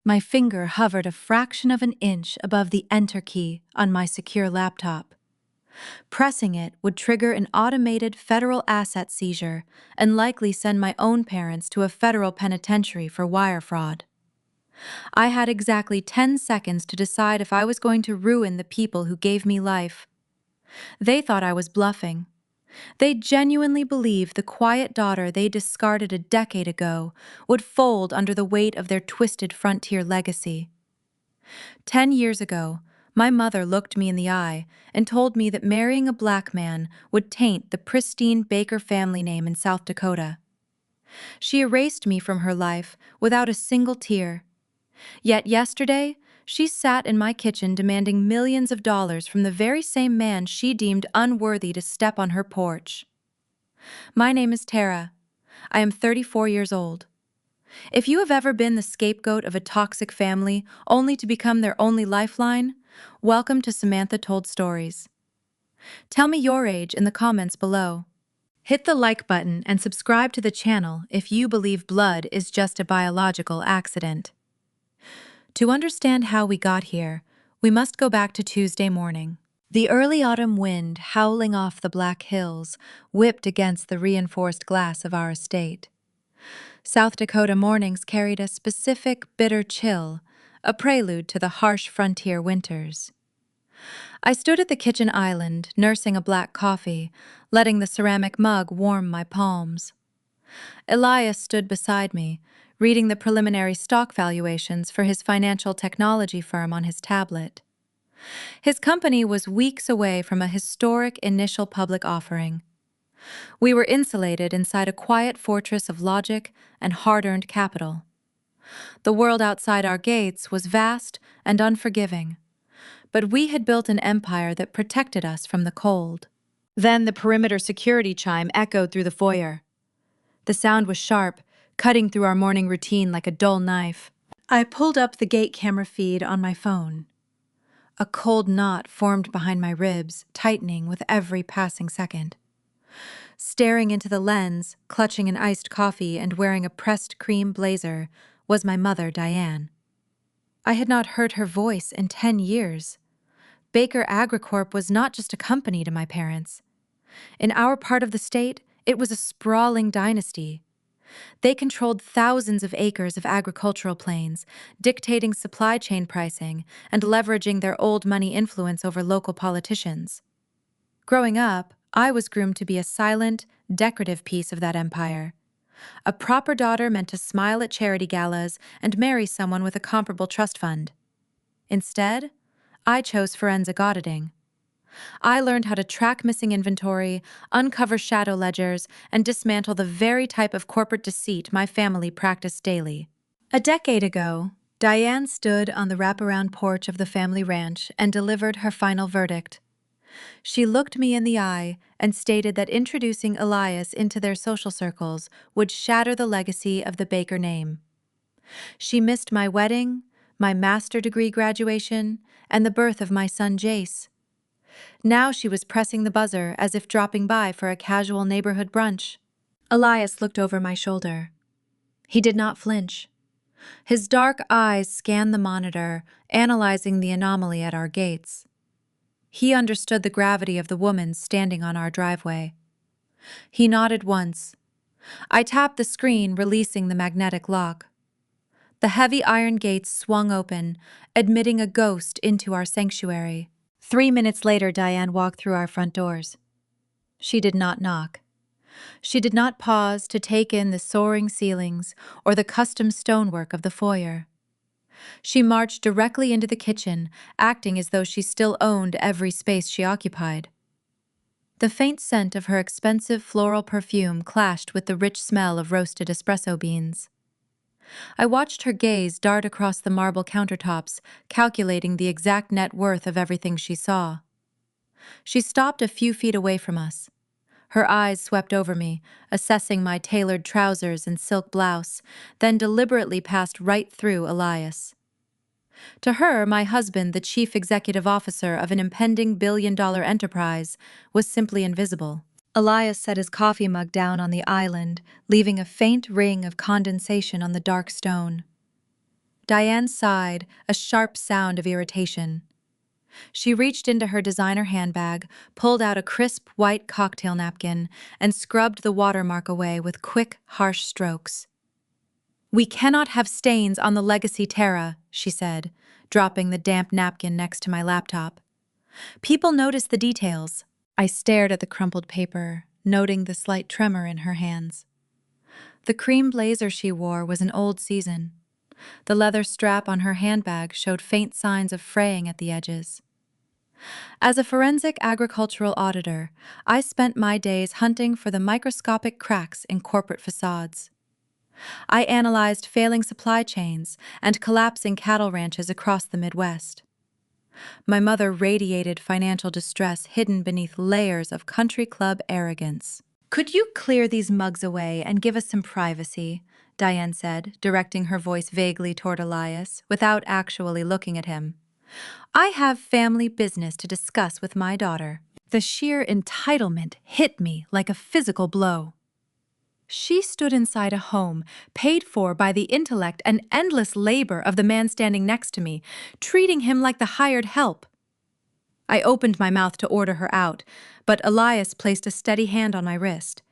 My finger hovered a fraction of an inch above the Enter key on my secure laptop. Pressing it would trigger an automated federal asset seizure and likely send my own parents to a federal penitentiary for wire fraud. I had exactly 10 seconds to decide if I was going to ruin the people who gave me life. They thought I was bluffing. They genuinely believed the quiet daughter they discarded a decade ago would fold under the weight of their twisted frontier legacy. 10 years ago, my mother looked me in the eye and told me that marrying a black man would taint the pristine Baker family name in South Dakota. She erased me from her life without a single tear. Yet yesterday, she sat in my kitchen demanding millions of dollars from the very same man she deemed unworthy to step on her porch. My name is Tara. I am 34 years old. If you have ever been the scapegoat of a toxic family only to become their only lifeline, welcome to Samantha Told Stories. Tell me your age in the comments below. Hit the like button and subscribe to the channel if you believe blood is just a biological accident. To understand how we got here, we must go back to Tuesday morning. The early autumn wind, howling off the Black Hills, whipped against the reinforced glass of our estate. South Dakota mornings carried a specific, bitter chill, a prelude to the harsh frontier winters. I stood at the kitchen island, nursing a black coffee, letting the ceramic mug warm my palms. Elias stood beside me, reading the preliminary stock valuations for his financial technology firm on his tablet. His company was weeks away from a historic initial public offering. We were insulated inside a quiet fortress of logic and hard-earned capital. The world outside our gates was vast and unforgiving, but we had built an empire that protected us from the cold. Then the perimeter security chime echoed through the foyer. The sound was sharp, cutting through our morning routine like a dull knife. I pulled up the gate camera feed on my phone. A cold knot formed behind my ribs, tightening with every passing second. Staring into the lens, clutching an iced coffee and wearing a pressed cream blazer, was my mother, Diane. I had not heard her voice in 10 years. Baker AgriCorp was not just a company to my parents. In our part of the state, it was a sprawling dynasty. They controlled thousands of acres of agricultural plains, dictating supply chain pricing and leveraging their old money influence over local politicians. Growing up, I was groomed to be a silent, decorative piece of that empire. A proper daughter meant to smile at charity galas and marry someone with a comparable trust fund. Instead, I chose forensic auditing. I learned how to track missing inventory, uncover shadow ledgers, and dismantle the very type of corporate deceit my family practiced daily. A decade ago, Diane stood on the wraparound porch of the family ranch and delivered her final verdict. She looked me in the eye and stated that introducing Elias into their social circles would shatter the legacy of the Baker name. She missed my wedding, my master's degree graduation, and the birth of my son Jace. Now she was pressing the buzzer as if dropping by for a casual neighborhood brunch. Elias looked over my shoulder. He did not flinch. His dark eyes scanned the monitor, analyzing the anomaly at our gates. He understood the gravity of the woman standing on our driveway. He nodded once. I tapped the screen, releasing the magnetic lock. The heavy iron gates swung open, admitting a ghost into our sanctuary. 3 minutes later, Diane walked through our front doors. She did not knock. She did not pause to take in the soaring ceilings or the custom stonework of the foyer. She marched directly into the kitchen, acting as though she still owned every space she occupied. The faint scent of her expensive floral perfume clashed with the rich smell of roasted espresso beans. I watched her gaze dart across the marble countertops, calculating the exact net worth of everything she saw. She stopped a few feet away from us. Her eyes swept over me, assessing my tailored trousers and silk blouse, then deliberately passed right through Elias. To her, my husband, the chief executive officer of an impending billion-dollar enterprise, was simply invisible. Elias set his coffee mug down on the island, leaving a faint ring of condensation on the dark stone. Diane sighed, a sharp sound of irritation. She reached into her designer handbag, pulled out a crisp white cocktail napkin, and scrubbed the watermark away with quick, harsh strokes. "We cannot have stains on the Legacy Terra," she said, dropping the damp napkin next to my laptop. "People notice the details." I stared at the crumpled paper, noting the slight tremor in her hands. The cream blazer she wore was an old season. The leather strap on her handbag showed faint signs of fraying at the edges. As a forensic agricultural auditor, I spent my days hunting for the microscopic cracks in corporate facades. I analyzed failing supply chains and collapsing cattle ranches across the Midwest. My mother radiated financial distress hidden beneath layers of country club arrogance. "Could you clear these mugs away and give us some privacy?" Diane said, directing her voice vaguely toward Elias, without actually looking at him. "I have family business to discuss with my daughter." The sheer entitlement hit me like a physical blow. She stood inside a home, paid for by the intellect and endless labor of the man standing next to me, treating him like the hired help. I opened my mouth to order her out, but Elias placed a steady hand on my wrist.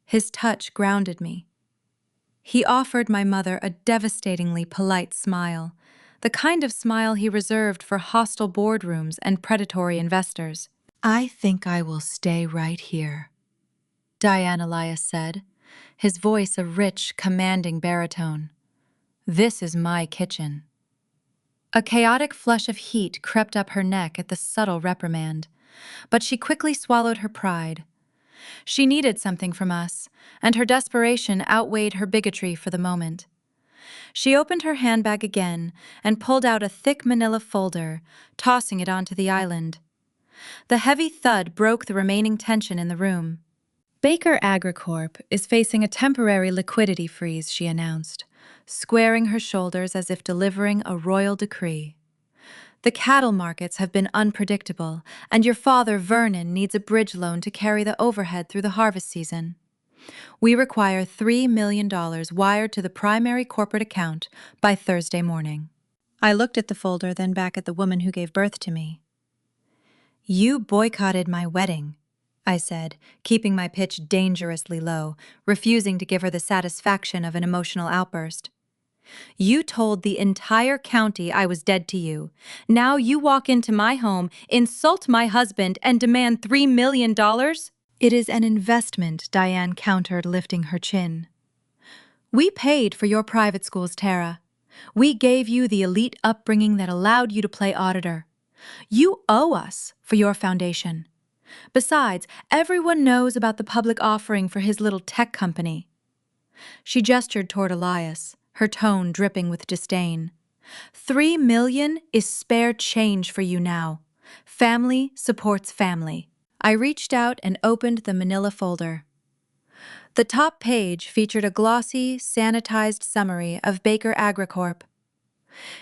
His touch grounded me. He offered my mother a devastatingly polite smile, the kind of smile he reserved for hostile boardrooms and predatory investors. "I think I will stay right here," Diane Elias said, his voice a rich, commanding baritone. "This is my kitchen." A chaotic flush of heat crept up her neck at the subtle reprimand, but she quickly swallowed her pride. She needed something from us, and her desperation outweighed her bigotry for the moment. She opened her handbag again and pulled out a thick manila folder, tossing it onto the island. The heavy thud broke the remaining tension in the room. "Baker AgriCorp is facing a temporary liquidity freeze," she announced, squaring her shoulders as if delivering a royal decree. "The cattle markets have been unpredictable, and your father, Vernon, needs a bridge loan to carry the overhead through the harvest season. We require $3 million wired to the primary corporate account by Thursday morning." I looked at the folder, then back at the woman who gave birth to me. "You boycotted my wedding," I said, keeping my pitch dangerously low, refusing to give her the satisfaction of an emotional outburst. "You told the entire county I was dead to you. Now you walk into my home, insult my husband, and demand $3 million? "It is an investment," Diane countered, lifting her chin. "We paid for your private schools, Tara. We gave you the elite upbringing that allowed you to play auditor. You owe us for your foundation. Besides, everyone knows about the public offering for his little tech company." She gestured toward Elias, her tone dripping with disdain. $3 million is spare change for you now. Family supports family." I reached out and opened the manila folder. The top page featured a glossy, sanitized summary of Baker AgriCorp.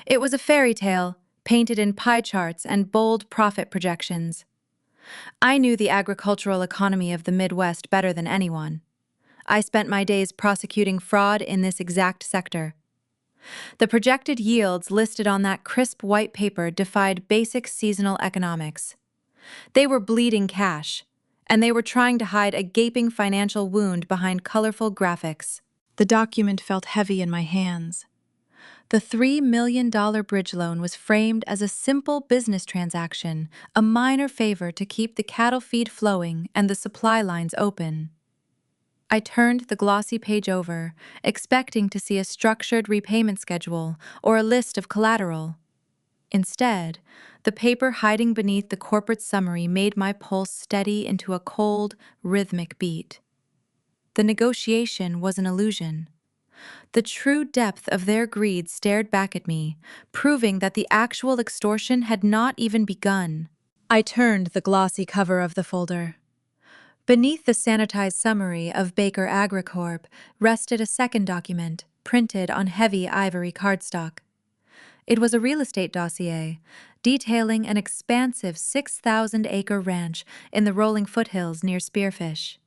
It was a fairy tale, painted in pie charts and bold profit projections. I knew the agricultural economy of the Midwest better than anyone. I spent my days prosecuting fraud in this exact sector. The projected yields listed on that crisp white paper defied basic seasonal economics. They were bleeding cash, and they were trying to hide a gaping financial wound behind colorful graphics. The document felt heavy in my hands. The $3 million bridge loan was framed as a simple business transaction, a minor favor to keep the cattle feed flowing and the supply lines open. I turned the glossy page over, expecting to see a structured repayment schedule or a list of collateral. Instead, the paper hiding beneath the corporate summary made my pulse steady into a cold, rhythmic beat. The negotiation was an illusion. The true depth of their greed stared back at me, proving that the actual extortion had not even begun. I turned the glossy cover of the folder. Beneath the sanitized summary of Baker AgriCorp rested a second document, printed on heavy ivory cardstock. It was a real estate dossier, detailing an expansive 6,000-acre ranch in the rolling foothills near Spearfish.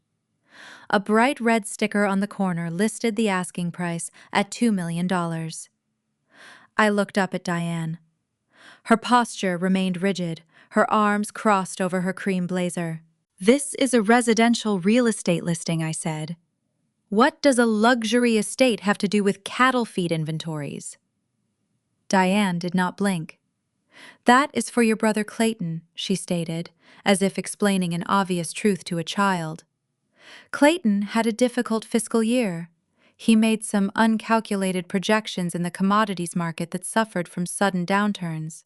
A bright red sticker on the corner listed the asking price at $2 million. I looked up at Diane. Her posture remained rigid, her arms crossed over her cream blazer. "This is a residential real estate listing," I said. "What does a luxury estate have to do with cattle feed inventories?" Diane did not blink. "That is for your brother Clayton," she stated, as if explaining an obvious truth to a child. Clayton had a difficult fiscal year. He made some uncalculated projections in the commodities market that suffered from sudden downturns.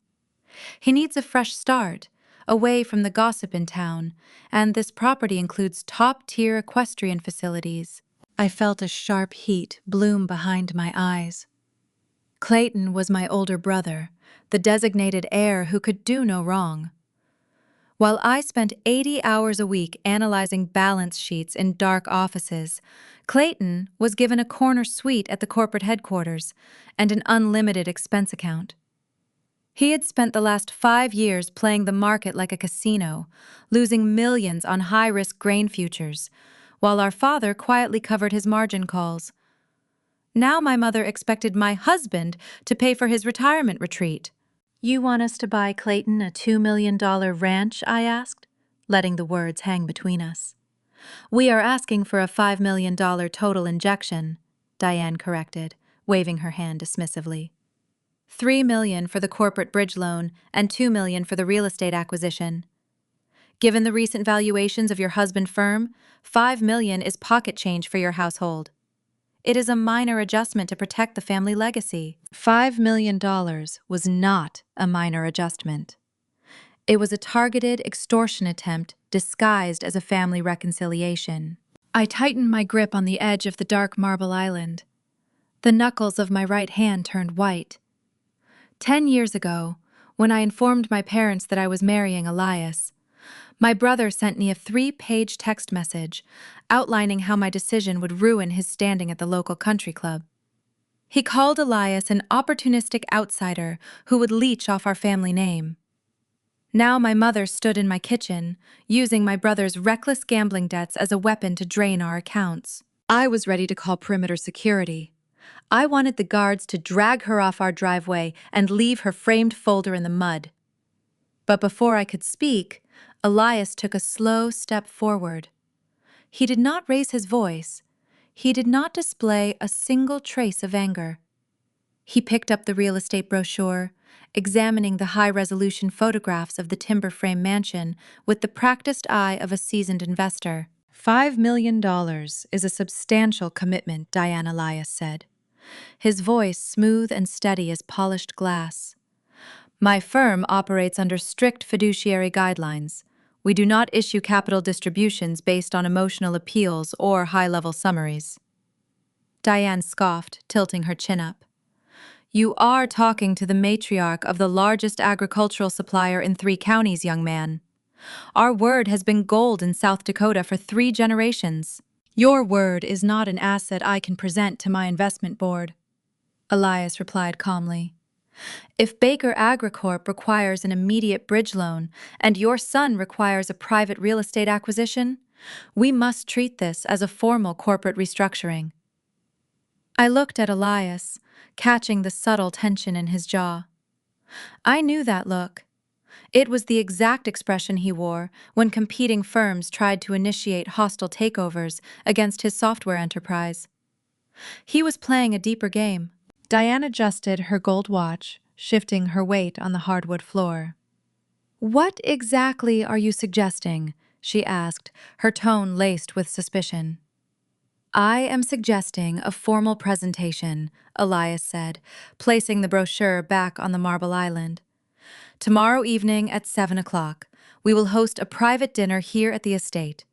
He needs a fresh start, away from the gossip in town, and this property includes top-tier equestrian facilities. I felt a sharp heat bloom behind my eyes. Clayton was my older brother, the designated heir who could do no wrong. While I spent 80 hours a week analyzing balance sheets in dark offices, Clayton was given a corner suite at the corporate headquarters and an unlimited expense account. He had spent the last 5 years playing the market like a casino, losing millions on high-risk grain futures, while our father quietly covered his margin calls. Now my mother expected my husband to pay for his retirement retreat. "You want us to buy Clayton a $2 million ranch?" I asked, letting the words hang between us. "We are asking for a $5 million total injection," Diane corrected, waving her hand dismissively. "3 million for the corporate bridge loan and 2 million for the real estate acquisition. Given the recent valuations of your husband's firm, 5 million is pocket change for your household. It is a minor adjustment to protect the family legacy." $5 million was not a minor adjustment. It was a targeted extortion attempt disguised as a family reconciliation. I tightened my grip on the edge of the dark marble island. The knuckles of my right hand turned white. 10 years ago, when I informed my parents that I was marrying Elias, my brother sent me a 3-page text message outlining how my decision would ruin his standing at the local country club. He called Elias an opportunistic outsider who would leech off our family name. Now my mother stood in my kitchen, using my brother's reckless gambling debts as a weapon to drain our accounts. I was ready to call perimeter security. I wanted the guards to drag her off our driveway and leave her framed folder in the mud. But before I could speak, Elias took a slow step forward. He did not raise his voice. He did not display a single trace of anger. He picked up the real estate brochure, examining the high-resolution photographs of the timber frame mansion with the practiced eye of a seasoned investor. $5 million is a substantial commitment, Diane Elias said, his voice smooth and steady as polished glass. "My firm operates under strict fiduciary guidelines. We do not issue capital distributions based on emotional appeals or high-level summaries." Diane scoffed, tilting her chin up. "You are talking to the matriarch of the largest agricultural supplier in 3 counties, young man. Our word has been gold in South Dakota for 3 generations. Your word is not an asset I can present to my investment board," Elias replied calmly. "If Baker AgriCorp requires an immediate bridge loan and your son requires a private real estate acquisition, we must treat this as a formal corporate restructuring." I looked at Elias, catching the subtle tension in his jaw. I knew that look. It was the exact expression he wore when competing firms tried to initiate hostile takeovers against his software enterprise. He was playing a deeper game. Diane adjusted her gold watch, shifting her weight on the hardwood floor. "What exactly are you suggesting?" she asked, her tone laced with suspicion. "I am suggesting a formal presentation," Elias said, placing the brochure back on the marble island. "Tomorrow evening at 7 o'clock, we will host a private dinner here at the estate.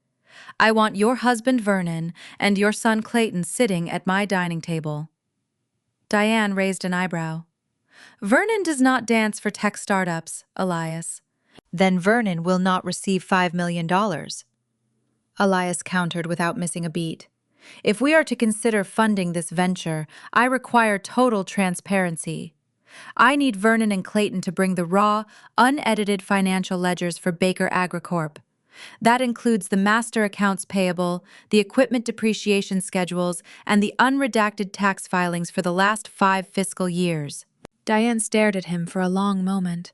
I want your husband Vernon and your son Clayton sitting at my dining table." Diane raised an eyebrow. "Vernon does not dance for tech startups, Elias." "Then Vernon will not receive $5 million. Elias countered without missing a beat. "If we are to consider funding this venture, I require total transparency. I need Vernon and Clayton to bring the raw, unedited financial ledgers for Baker AgriCorp. That includes the master accounts payable, the equipment depreciation schedules, and the unredacted tax filings for the last 5 fiscal years." Diane stared at him for a long moment.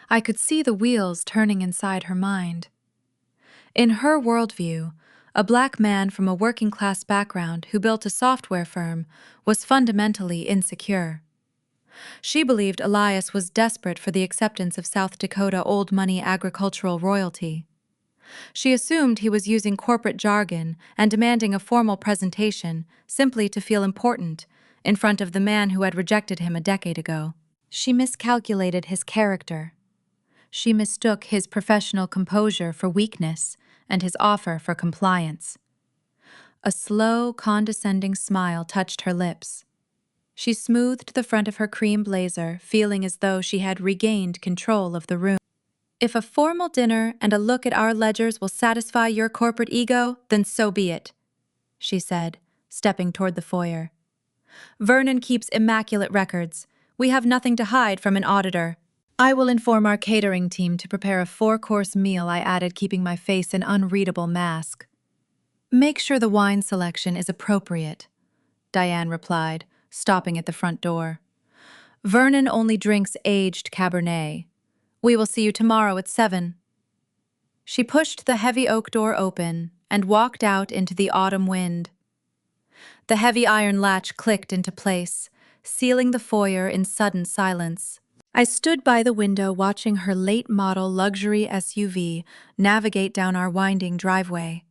I could see the wheels turning inside her mind. In her worldview, a black man from a working-class background who built a software firm was fundamentally insecure. She believed Elias was desperate for the acceptance of South Dakota old money agricultural royalty. She assumed he was using corporate jargon and demanding a formal presentation simply to feel important in front of the man who had rejected him a decade ago. She miscalculated his character. She mistook his professional composure for weakness and his offer for compliance. A slow, condescending smile touched her lips. She smoothed the front of her cream blazer, feeling as though she had regained control of the room. If a formal dinner and a look at our ledgers will satisfy your corporate ego, then so be it, she said, stepping toward the foyer. Vernon keeps immaculate records. We have nothing to hide from an auditor. I will inform our catering team to prepare a 4-course meal, I added, keeping my face an unreadable mask. Make sure the wine selection is appropriate, Diane replied, stopping at the front door. Vernon only drinks aged Cabernet. We will see you tomorrow at 7. She pushed the heavy oak door open and walked out into the autumn wind. The heavy iron latch clicked into place, sealing the foyer in sudden silence. I stood by the window watching her late-model luxury SUV navigate down our winding driveway.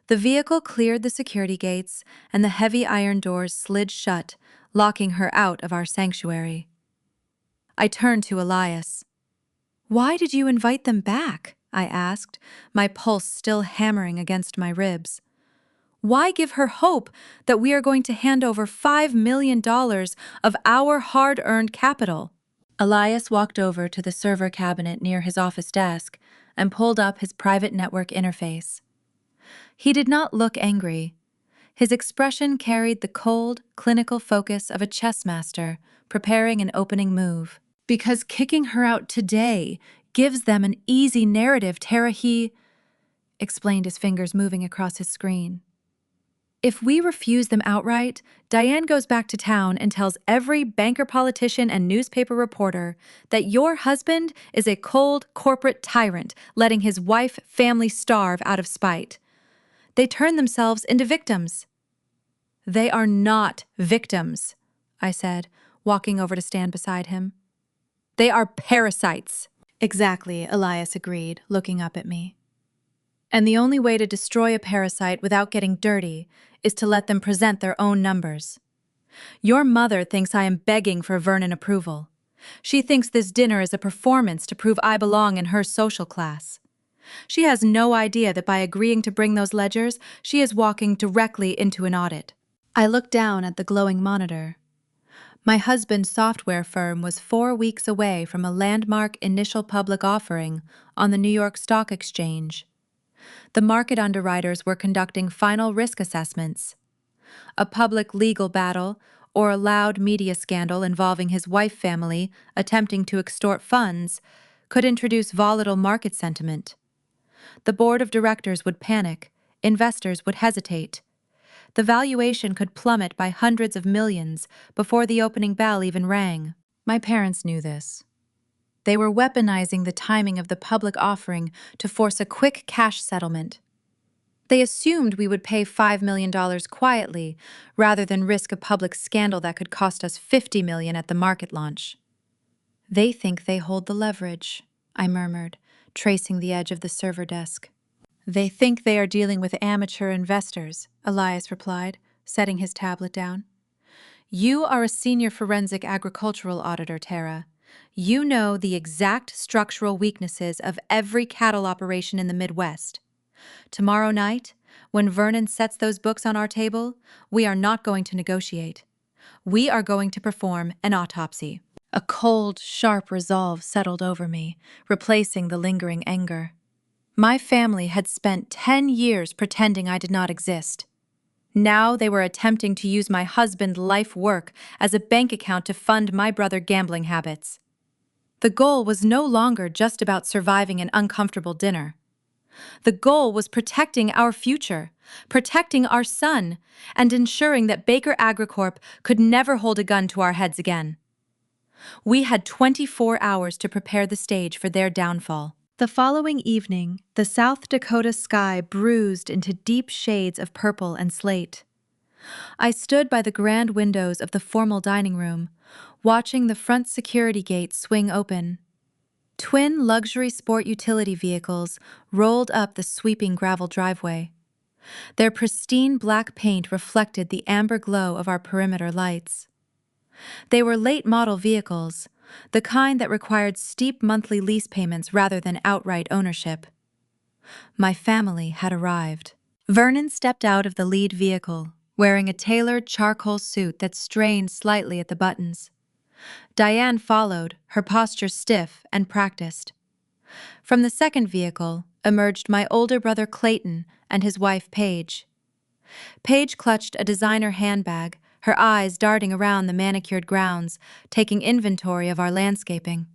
The vehicle cleared the security gates, and the heavy iron doors slid shut, locking her out of our sanctuary. I turned to Elias. "Why did you invite them back?" I asked, my pulse still hammering against my ribs. "Why give her hope that we are going to hand over $5 million of our hard-earned capital?" Elias walked over to the server cabinet near his office desk and pulled up his private network interface. He did not look angry. His expression carried the cold, clinical focus of a chess master preparing an opening move. "Because kicking her out today gives them an easy narrative, Tara," he explained, his fingers moving across his screen. "If we refuse them outright, Diane goes back to town and tells every banker, politician, and newspaper reporter that your husband is a cold corporate tyrant, letting his family starve out of spite. They turn themselves into victims." "They are not victims," I said, walking over to stand beside him. "They are parasites." "Exactly," Elias agreed, looking up at me. "And the only way to destroy a parasite without getting dirty is to let them present their own numbers. Your mother thinks I am begging for Vernon approval. She thinks this dinner is a performance to prove I belong in her social class. She has no idea that by agreeing to bring those ledgers, she is walking directly into an audit." I looked down at the glowing monitor. My husband's software firm was 4 weeks away from a landmark initial public offering on the New York Stock Exchange. The market underwriters were conducting final risk assessments. A public legal battle or a loud media scandal involving his family attempting to extort funds could introduce volatile market sentiment. The board of directors would panic, investors would hesitate. The valuation could plummet by hundreds of millions before the opening bell even rang. My parents knew this. They were weaponizing the timing of the public offering to force a quick cash settlement. They assumed we would pay $5 million quietly, rather than risk a public scandal that could cost us $50 million at the market launch. "They think they hold the leverage," I murmured, tracing the edge of the server desk. "They think they are dealing with amateur investors," Elias replied, setting his tablet down. "You are a senior forensic agricultural auditor, Tara. You know the exact structural weaknesses of every cattle operation in the Midwest. Tomorrow night, when Vernon sets those books on our table, we are not going to negotiate. We are going to perform an autopsy." A cold, sharp resolve settled over me, replacing the lingering anger. My family had spent 10 years pretending I did not exist. Now they were attempting to use my husband's life work as a bank account to fund my brother's gambling habits. The goal was no longer just about surviving an uncomfortable dinner. The goal was protecting our future, protecting our son, and ensuring that Baker AgriCorp could never hold a gun to our heads again. We had 24 hours to prepare the stage for their downfall. The following evening, the South Dakota sky bruised into deep shades of purple and slate. I stood by the grand windows of the formal dining room, watching the front security gate swing open. Twin luxury sport utility vehicles rolled up the sweeping gravel driveway. Their pristine black paint reflected the amber glow of our perimeter lights. They were late-model vehicles, the kind that required steep monthly lease payments rather than outright ownership. My family had arrived. Vernon stepped out of the lead vehicle, wearing a tailored charcoal suit that strained slightly at the buttons. Diane followed, her posture stiff and practiced. From the second vehicle emerged my older brother Clayton and his wife Paige. Paige clutched a designer handbag, her eyes darting around the manicured grounds, taking inventory of our landscaping.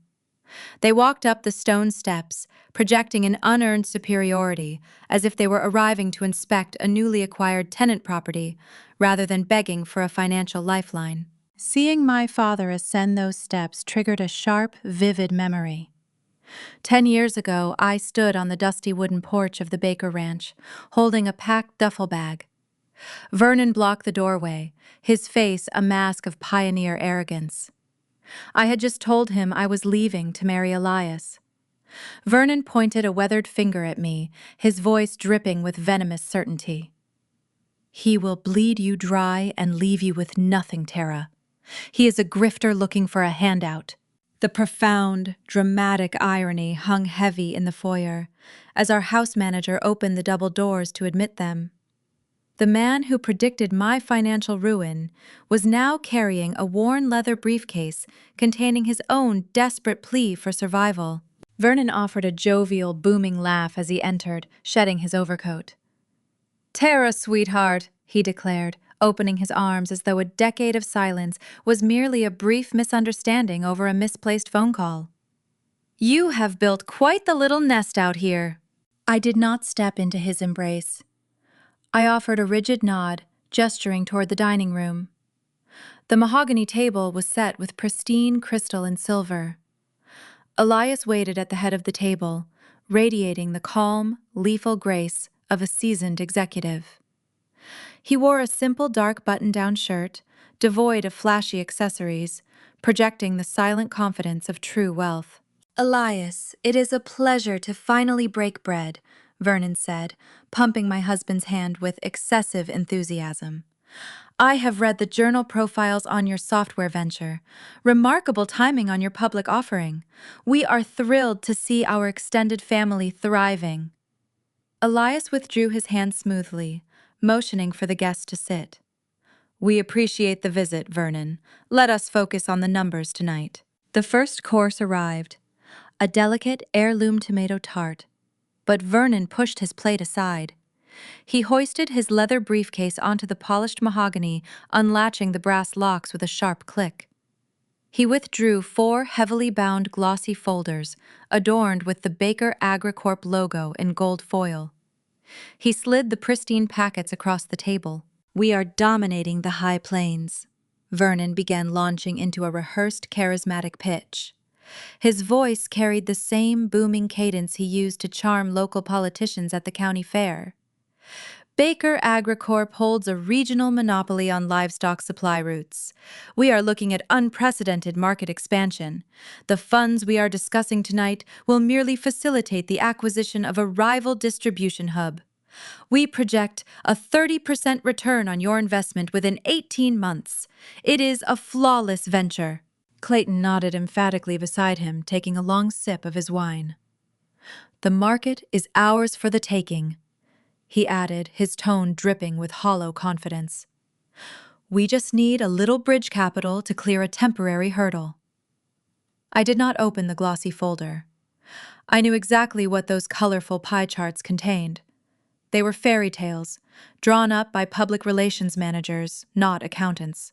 They walked up the stone steps, projecting an unearned superiority, as if they were arriving to inspect a newly acquired tenant property, rather than begging for a financial lifeline. Seeing my father ascend those steps triggered a sharp, vivid memory. 10 years ago, I stood on the dusty wooden porch of the Baker Ranch, holding a packed duffel bag. Vernon blocked the doorway, his face a mask of pioneer arrogance. I had just told him I was leaving to marry Elias. Vernon pointed a weathered finger at me, his voice dripping with venomous certainty. "He will bleed you dry and leave you with nothing, Tara. He is a grifter looking for a handout." The profound, dramatic irony hung heavy in the foyer as our house manager opened the double doors to admit them. The man who predicted my financial ruin was now carrying a worn leather briefcase containing his own desperate plea for survival. Vernon offered a jovial, booming laugh as he entered, shedding his overcoat. "Tara, sweetheart," he declared, opening his arms as though a decade of silence was merely a brief misunderstanding over a misplaced phone call. "You have built quite the little nest out here." I did not step into his embrace. I offered a rigid nod, gesturing toward the dining room. The mahogany table was set with pristine crystal and silver. Elias waited at the head of the table, radiating the calm, lethal grace of a seasoned executive. He wore a simple dark button-down shirt, devoid of flashy accessories, projecting the silent confidence of true wealth. "Elias, it is a pleasure to finally break bread," Vernon said, pumping my husband's hand with excessive enthusiasm. "I have read the journal profiles on your software venture. Remarkable timing on your public offering. We are thrilled to see our extended family thriving." Elias withdrew his hand smoothly, motioning for the guest to sit. "We appreciate the visit, Vernon. Let us focus on the numbers tonight." The first course arrived, a delicate heirloom tomato tart, but Vernon pushed his plate aside. He hoisted his leather briefcase onto the polished mahogany, unlatching the brass locks with a sharp click. He withdrew 4 heavily bound glossy folders, adorned with the Baker AgriCorp logo in gold foil. He slid the pristine packets across the table. "We are dominating the High Plains." Vernon began launching into a rehearsed charismatic pitch. His voice carried the same booming cadence he used to charm local politicians at the county fair. "Baker AgriCorp holds a regional monopoly on livestock supply routes. We are looking at unprecedented market expansion. The funds we are discussing tonight will merely facilitate the acquisition of a rival distribution hub. We project a 30% return on your investment within 18 months. It is a flawless venture." Clayton nodded emphatically beside him, taking a long sip of his wine. "The market is ours for the taking," he added, his tone dripping with hollow confidence. "We just need a little bridge capital to clear a temporary hurdle." I did not open the glossy folder. I knew exactly what those colorful pie charts contained. They were fairy tales, drawn up by public relations managers, not accountants.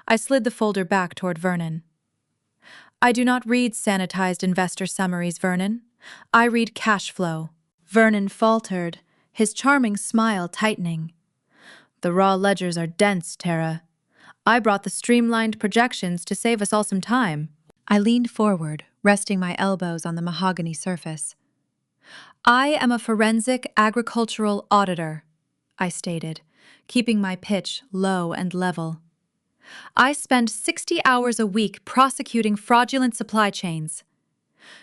I slid the folder back toward Vernon. "I do not read sanitized investor summaries, Vernon. I read cash flow." Vernon faltered, his charming smile tightening. "The raw ledgers are dense, Tara. I brought the streamlined projections to save us all some time. I leaned forward, resting my elbows on the mahogany surface. I am a forensic agricultural auditor, I stated, keeping my pitch low and level. I spend 60 hours a week prosecuting fraudulent supply chains.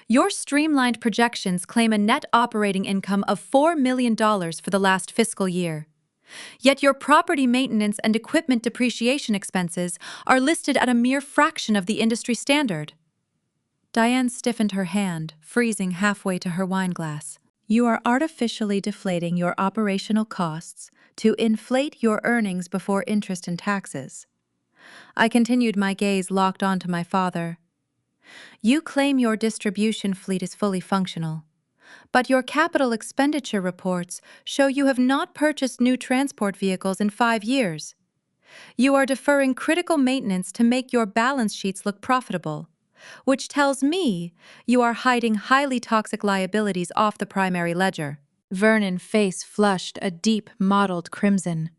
Your streamlined projections claim a net operating income of $4 million for the last fiscal year. Yet your property maintenance and equipment depreciation expenses are listed at a mere fraction of the industry standard. Diane stiffened her hand, freezing halfway to her wineglass. You are artificially deflating your operational costs to inflate your earnings before interest and taxes. I continued, my gaze locked onto my father. You claim your distribution fleet is fully functional, but your capital expenditure reports show you have not purchased new transport vehicles in 5 years. You are deferring critical maintenance to make your balance sheets look profitable, which tells me you are hiding highly toxic liabilities off the primary ledger. Vernon's face flushed a deep, mottled crimson.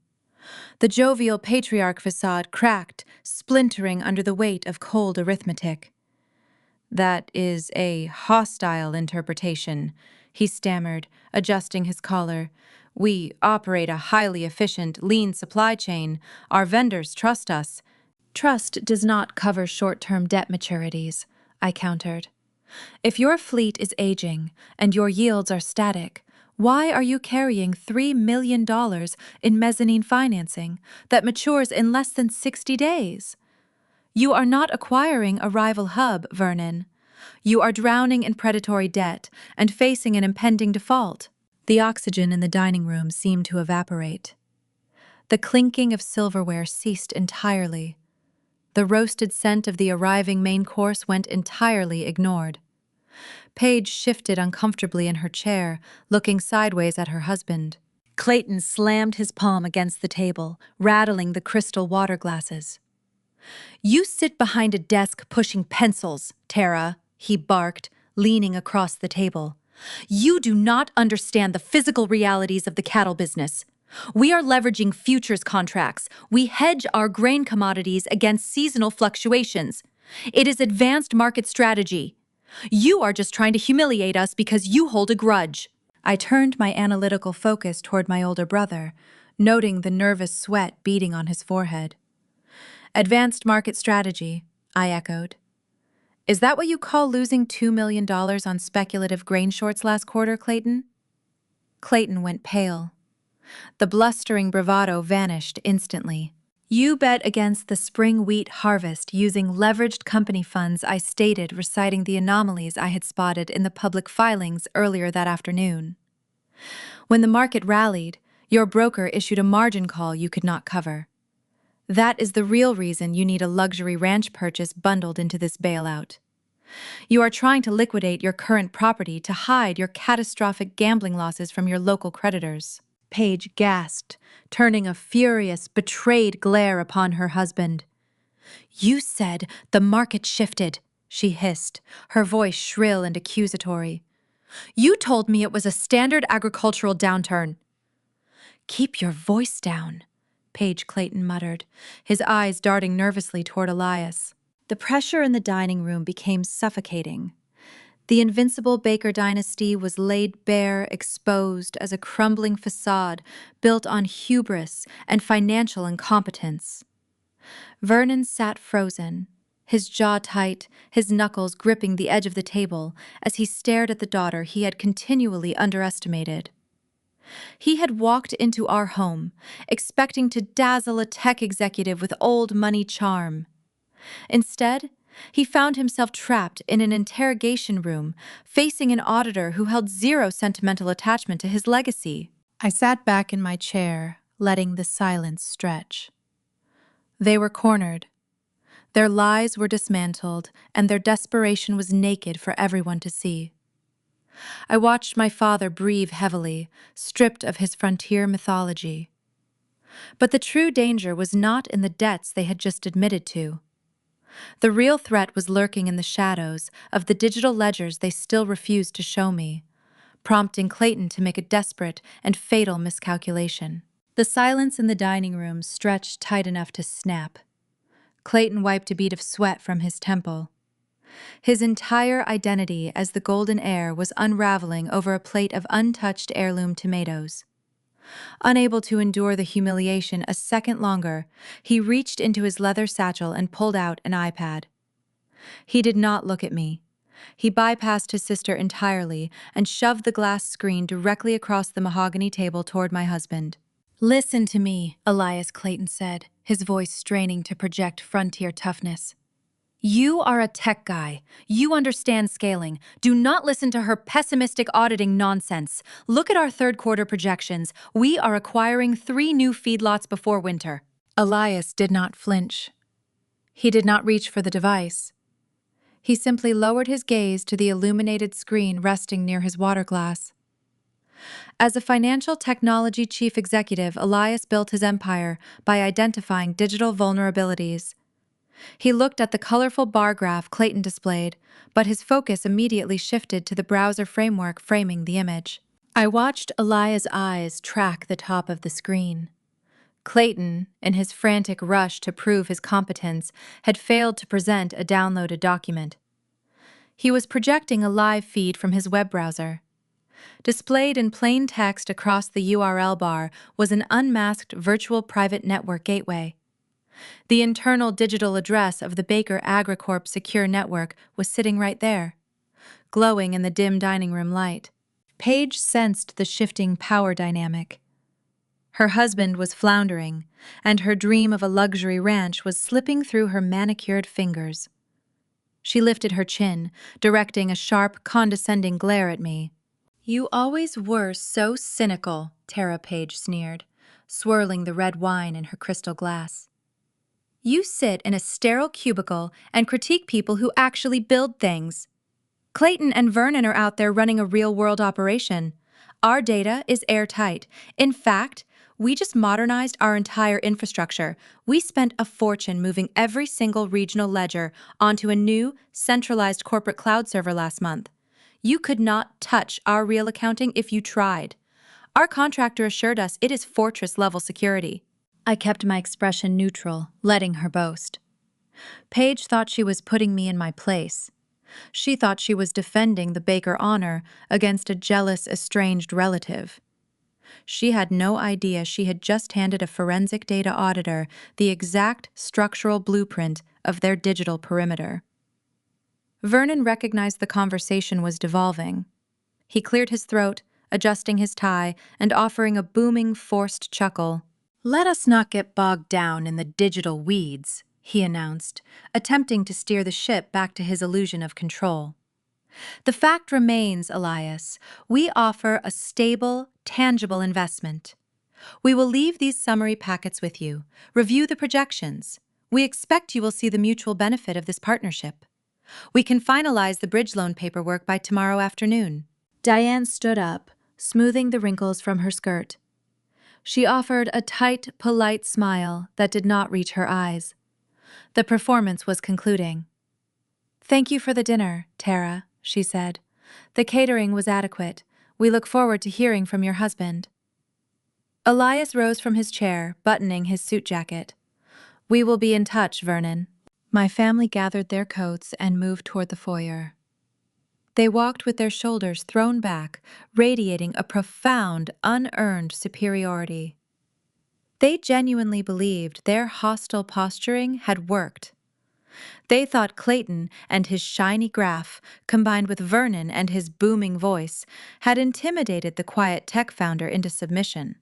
The jovial patriarch facade cracked, splintering under the weight of cold arithmetic. That is a hostile interpretation, he stammered, adjusting his collar. We operate a highly efficient, lean supply chain. Our vendors trust us. Trust does not cover short-term debt maturities, I countered. If your fleet is aging and your yields are static, why are you carrying $3 million in mezzanine financing that matures in less than 60 days? You are not acquiring a rival hub, Vernon. You are drowning in predatory debt and facing an impending default. The oxygen in the dining room seemed to evaporate. The clinking of silverware ceased entirely. The roasted scent of the arriving main course went entirely ignored. Paige shifted uncomfortably in her chair, looking sideways at her husband. Clayton slammed his palm against the table, rattling the crystal water glasses. You sit behind a desk pushing pencils, Tara, he barked, leaning across the table. You do not understand the physical realities of the cattle business. We are leveraging futures contracts. We hedge our grain commodities against seasonal fluctuations. It is advanced market strategy. You are just trying to humiliate us because you hold a grudge. I turned my analytical focus toward my older brother, noting the nervous sweat beading on his forehead. Advanced market strategy, I echoed. Is that what you call losing $2 million on speculative grain shorts last quarter, Clayton? Clayton went pale. The blustering bravado vanished instantly. You bet against the spring wheat harvest using leveraged company funds, I stated, reciting the anomalies I had spotted in the public filings earlier that afternoon. When the market rallied, your broker issued a margin call you could not cover. That is the real reason you need a luxury ranch purchase bundled into this bailout. You are trying to liquidate your current property to hide your catastrophic gambling losses from your local creditors. Paige gasped, turning a furious, betrayed glare upon her husband. You said the market shifted, she hissed, her voice shrill and accusatory. You told me it was a standard agricultural downturn. Keep your voice down, Paige Clayton muttered, his eyes darting nervously toward Elias. The pressure in the dining room became suffocating. The invincible Baker dynasty was laid bare, exposed as a crumbling facade built on hubris and financial incompetence. Vernon sat frozen, his jaw tight, his knuckles gripping the edge of the table as he stared at the daughter he had continually underestimated. He had walked into our home, expecting to dazzle a tech executive with old money charm. Instead, he found himself trapped in an interrogation room, facing an auditor who held zero sentimental attachment to his legacy. I sat back in my chair, letting the silence stretch. They were cornered. Their lies were dismantled, and their desperation was naked for everyone to see. I watched my father breathe heavily, stripped of his frontier mythology. But the true danger was not in the debts they had just admitted to. The real threat was lurking in the shadows of the digital ledgers they still refused to show me, prompting Clayton to make a desperate and fatal miscalculation. The silence in the dining room stretched tight enough to snap. Clayton wiped a bead of sweat from his temple. His entire identity as the golden heir was unraveling over a plate of untouched heirloom tomatoes. Unable to endure the humiliation a second longer, he reached into his leather satchel and pulled out an iPad. He did not look at me. He bypassed his sister entirely and shoved the glass screen directly across the mahogany table toward my husband. "Listen to me," Elias Clayton said, his voice straining to project frontier toughness. "You are a tech guy. You understand scaling. Do not listen to her pessimistic auditing nonsense. Look at our third-quarter projections. We are acquiring 3 new feedlots before winter." Elias did not flinch. He did not reach for the device. He simply lowered his gaze to the illuminated screen resting near his water glass. As a financial technology chief executive, Elias built his empire by identifying digital vulnerabilities. He looked at the colorful bar graph Clayton displayed, but his focus immediately shifted to the browser framework framing the image. I watched Elias' eyes track the top of the screen. Clayton, in his frantic rush to prove his competence, had failed to present a downloaded document. He was projecting a live feed from his web browser. Displayed in plain text across the URL bar was an unmasked virtual private network gateway. The internal digital address of the Baker AgriCorp secure network was sitting right there, glowing in the dim dining room light. Paige sensed the shifting power dynamic. Her husband was floundering, and her dream of a luxury ranch was slipping through her manicured fingers. She lifted her chin, directing a sharp, condescending glare at me. "You always were so cynical," Tara Page sneered, swirling the red wine in her crystal glass. "You sit in a sterile cubicle and critique people who actually build things. Clayton and Vernon are out there running a real-world operation. Our data is airtight. In fact, we just modernized our entire infrastructure. We spent a fortune moving every single regional ledger onto a new, centralized corporate cloud server last month. You could not touch our real accounting if you tried. Our contractor assured us it is fortress-level security." I kept my expression neutral, letting her boast. Paige thought she was putting me in my place. She thought she was defending the Baker honor against a jealous, estranged relative. She had no idea she had just handed a forensic data auditor the exact structural blueprint of their digital perimeter. Vernon recognized the conversation was devolving. He cleared his throat, adjusting his tie and offering a booming, forced chuckle. "Let us not get bogged down in the digital weeds," he announced, attempting to steer the ship back to his illusion of control. "The fact remains, Elias, we offer a stable, tangible investment. We will leave these summary packets with you. Review the projections. We expect you will see the mutual benefit of this partnership. We can finalize the bridge loan paperwork by tomorrow afternoon." Diane stood up, smoothing the wrinkles from her skirt. She offered a tight, polite smile that did not reach her eyes. The performance was concluding. "Thank you for the dinner, Tara," she said. "The catering was adequate. We look forward to hearing from your husband." Elias rose from his chair, buttoning his suit jacket. "We will be in touch, Vernon." My family gathered their coats and moved toward the foyer. They walked with their shoulders thrown back, radiating a profound, unearned superiority. They genuinely believed their hostile posturing had worked. They thought Clayton and his shiny graph, combined with Vernon and his booming voice, had intimidated the quiet tech founder into submission.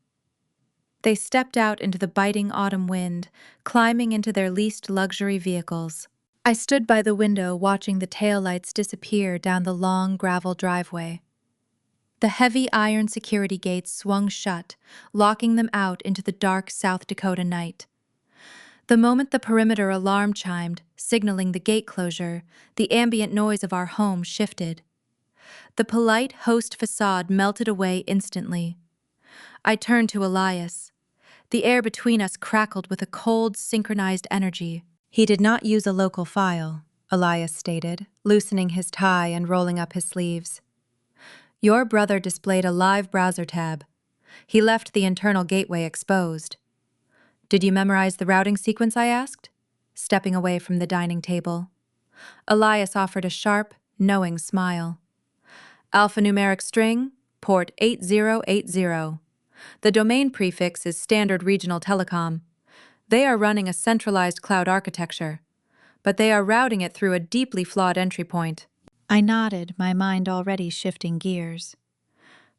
They stepped out into the biting autumn wind, climbing into their leased luxury vehicles. I stood by the window watching the taillights disappear down the long gravel driveway. The heavy iron security gates swung shut, locking them out into the dark South Dakota night. The moment the perimeter alarm chimed, signaling the gate closure, the ambient noise of our home shifted. The polite host facade melted away instantly. I turned to Elias. The air between us crackled with a cold, synchronized energy. "He did not use a local file," Elias stated, loosening his tie and rolling up his sleeves. "Your brother displayed a live browser tab. He left the internal gateway exposed." "Did you memorize the routing sequence?" I asked. stepping away from the dining table. Elias offered a sharp, knowing smile. Alphanumeric string, port 8080. The domain prefix is Standard Regional Telecom. They are running a centralized cloud architecture, but they are routing it through a deeply flawed entry point. I nodded, my mind already shifting gears.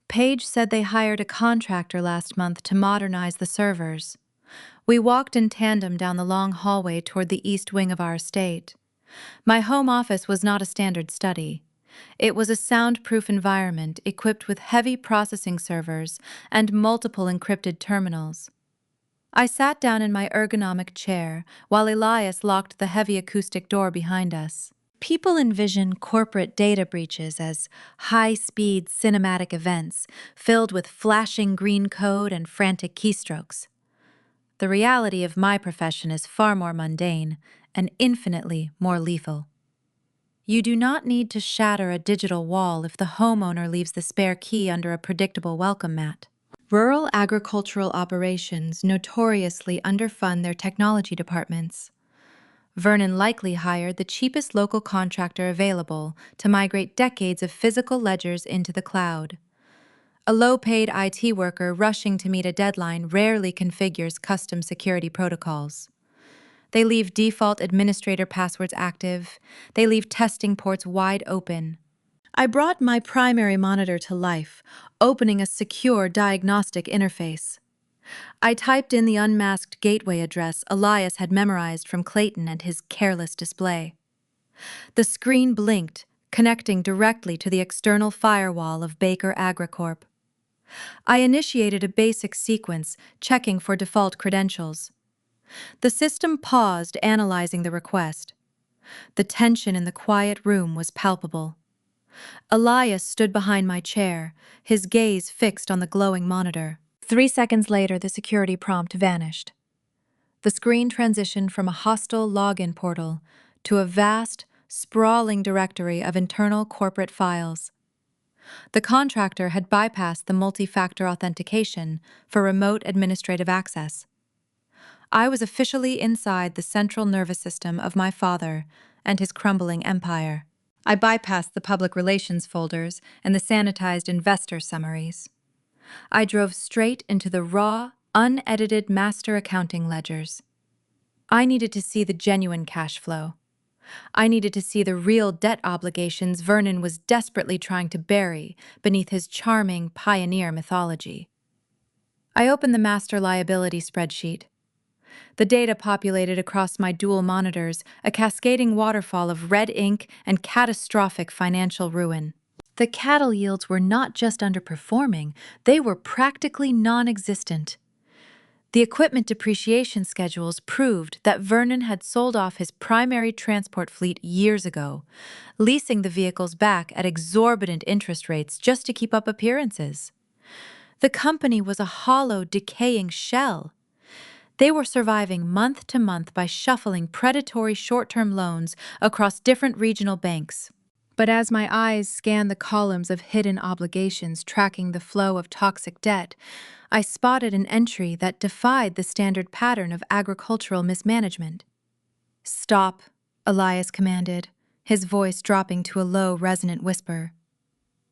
Page said they hired a contractor last month to modernize the servers. We walked in tandem down the long hallway toward the east wing of our estate. My home office was not a standard study. It was a soundproof environment equipped with heavy processing servers and multiple encrypted terminals. I sat down in my ergonomic chair while Elias locked the heavy acoustic door behind us. People envision corporate data breaches as high-speed cinematic events filled with flashing green code and frantic keystrokes. The reality of my profession is far more mundane and infinitely more lethal. You do not need to shatter a digital wall if the homeowner leaves the spare key under a predictable welcome mat. Rural agricultural operations notoriously underfund their technology departments. Vernon likely hired the cheapest local contractor available to migrate decades of physical ledgers into the cloud. A low-paid IT worker rushing to meet a deadline rarely configures custom security protocols. They leave default administrator passwords active. They leave testing ports wide open. I brought my primary monitor to life, opening a secure diagnostic interface. I typed in the unmasked gateway address Elias had memorized from Clayton and his careless display. The screen blinked, connecting directly to the external firewall of Baker AgriCorp. I initiated a basic sequence, checking for default credentials. The system paused, analyzing the request. The tension in the quiet room was palpable. Elias stood behind my chair, his gaze fixed on the glowing monitor. 3 seconds later, the security prompt vanished. The screen transitioned from a hostile login portal to a vast, sprawling directory of internal corporate files. The contractor had bypassed the multi-factor authentication for remote administrative access. I was officially inside the central nervous system of my father and his crumbling empire. I bypassed the public relations folders and the sanitized investor summaries. I drove straight into the raw, unedited master accounting ledgers. I needed to see the genuine cash flow. I needed to see the real debt obligations Vernon was desperately trying to bury beneath his charming pioneer mythology. I opened the master liability spreadsheet. The data populated across my dual monitors, a cascading waterfall of red ink and catastrophic financial ruin. The cattle yields were not just underperforming, they were practically non-existent. The equipment depreciation schedules proved that Vernon had sold off his primary transport fleet years ago, leasing the vehicles back at exorbitant interest rates just to keep up appearances. The company was a hollow, decaying shell. They were surviving month to month by shuffling predatory short-term loans across different regional banks. But as my eyes scanned the columns of hidden obligations tracking the flow of toxic debt, I spotted an entry that defied the standard pattern of agricultural mismanagement. "Stop," Elias commanded, his voice dropping to a low, resonant whisper.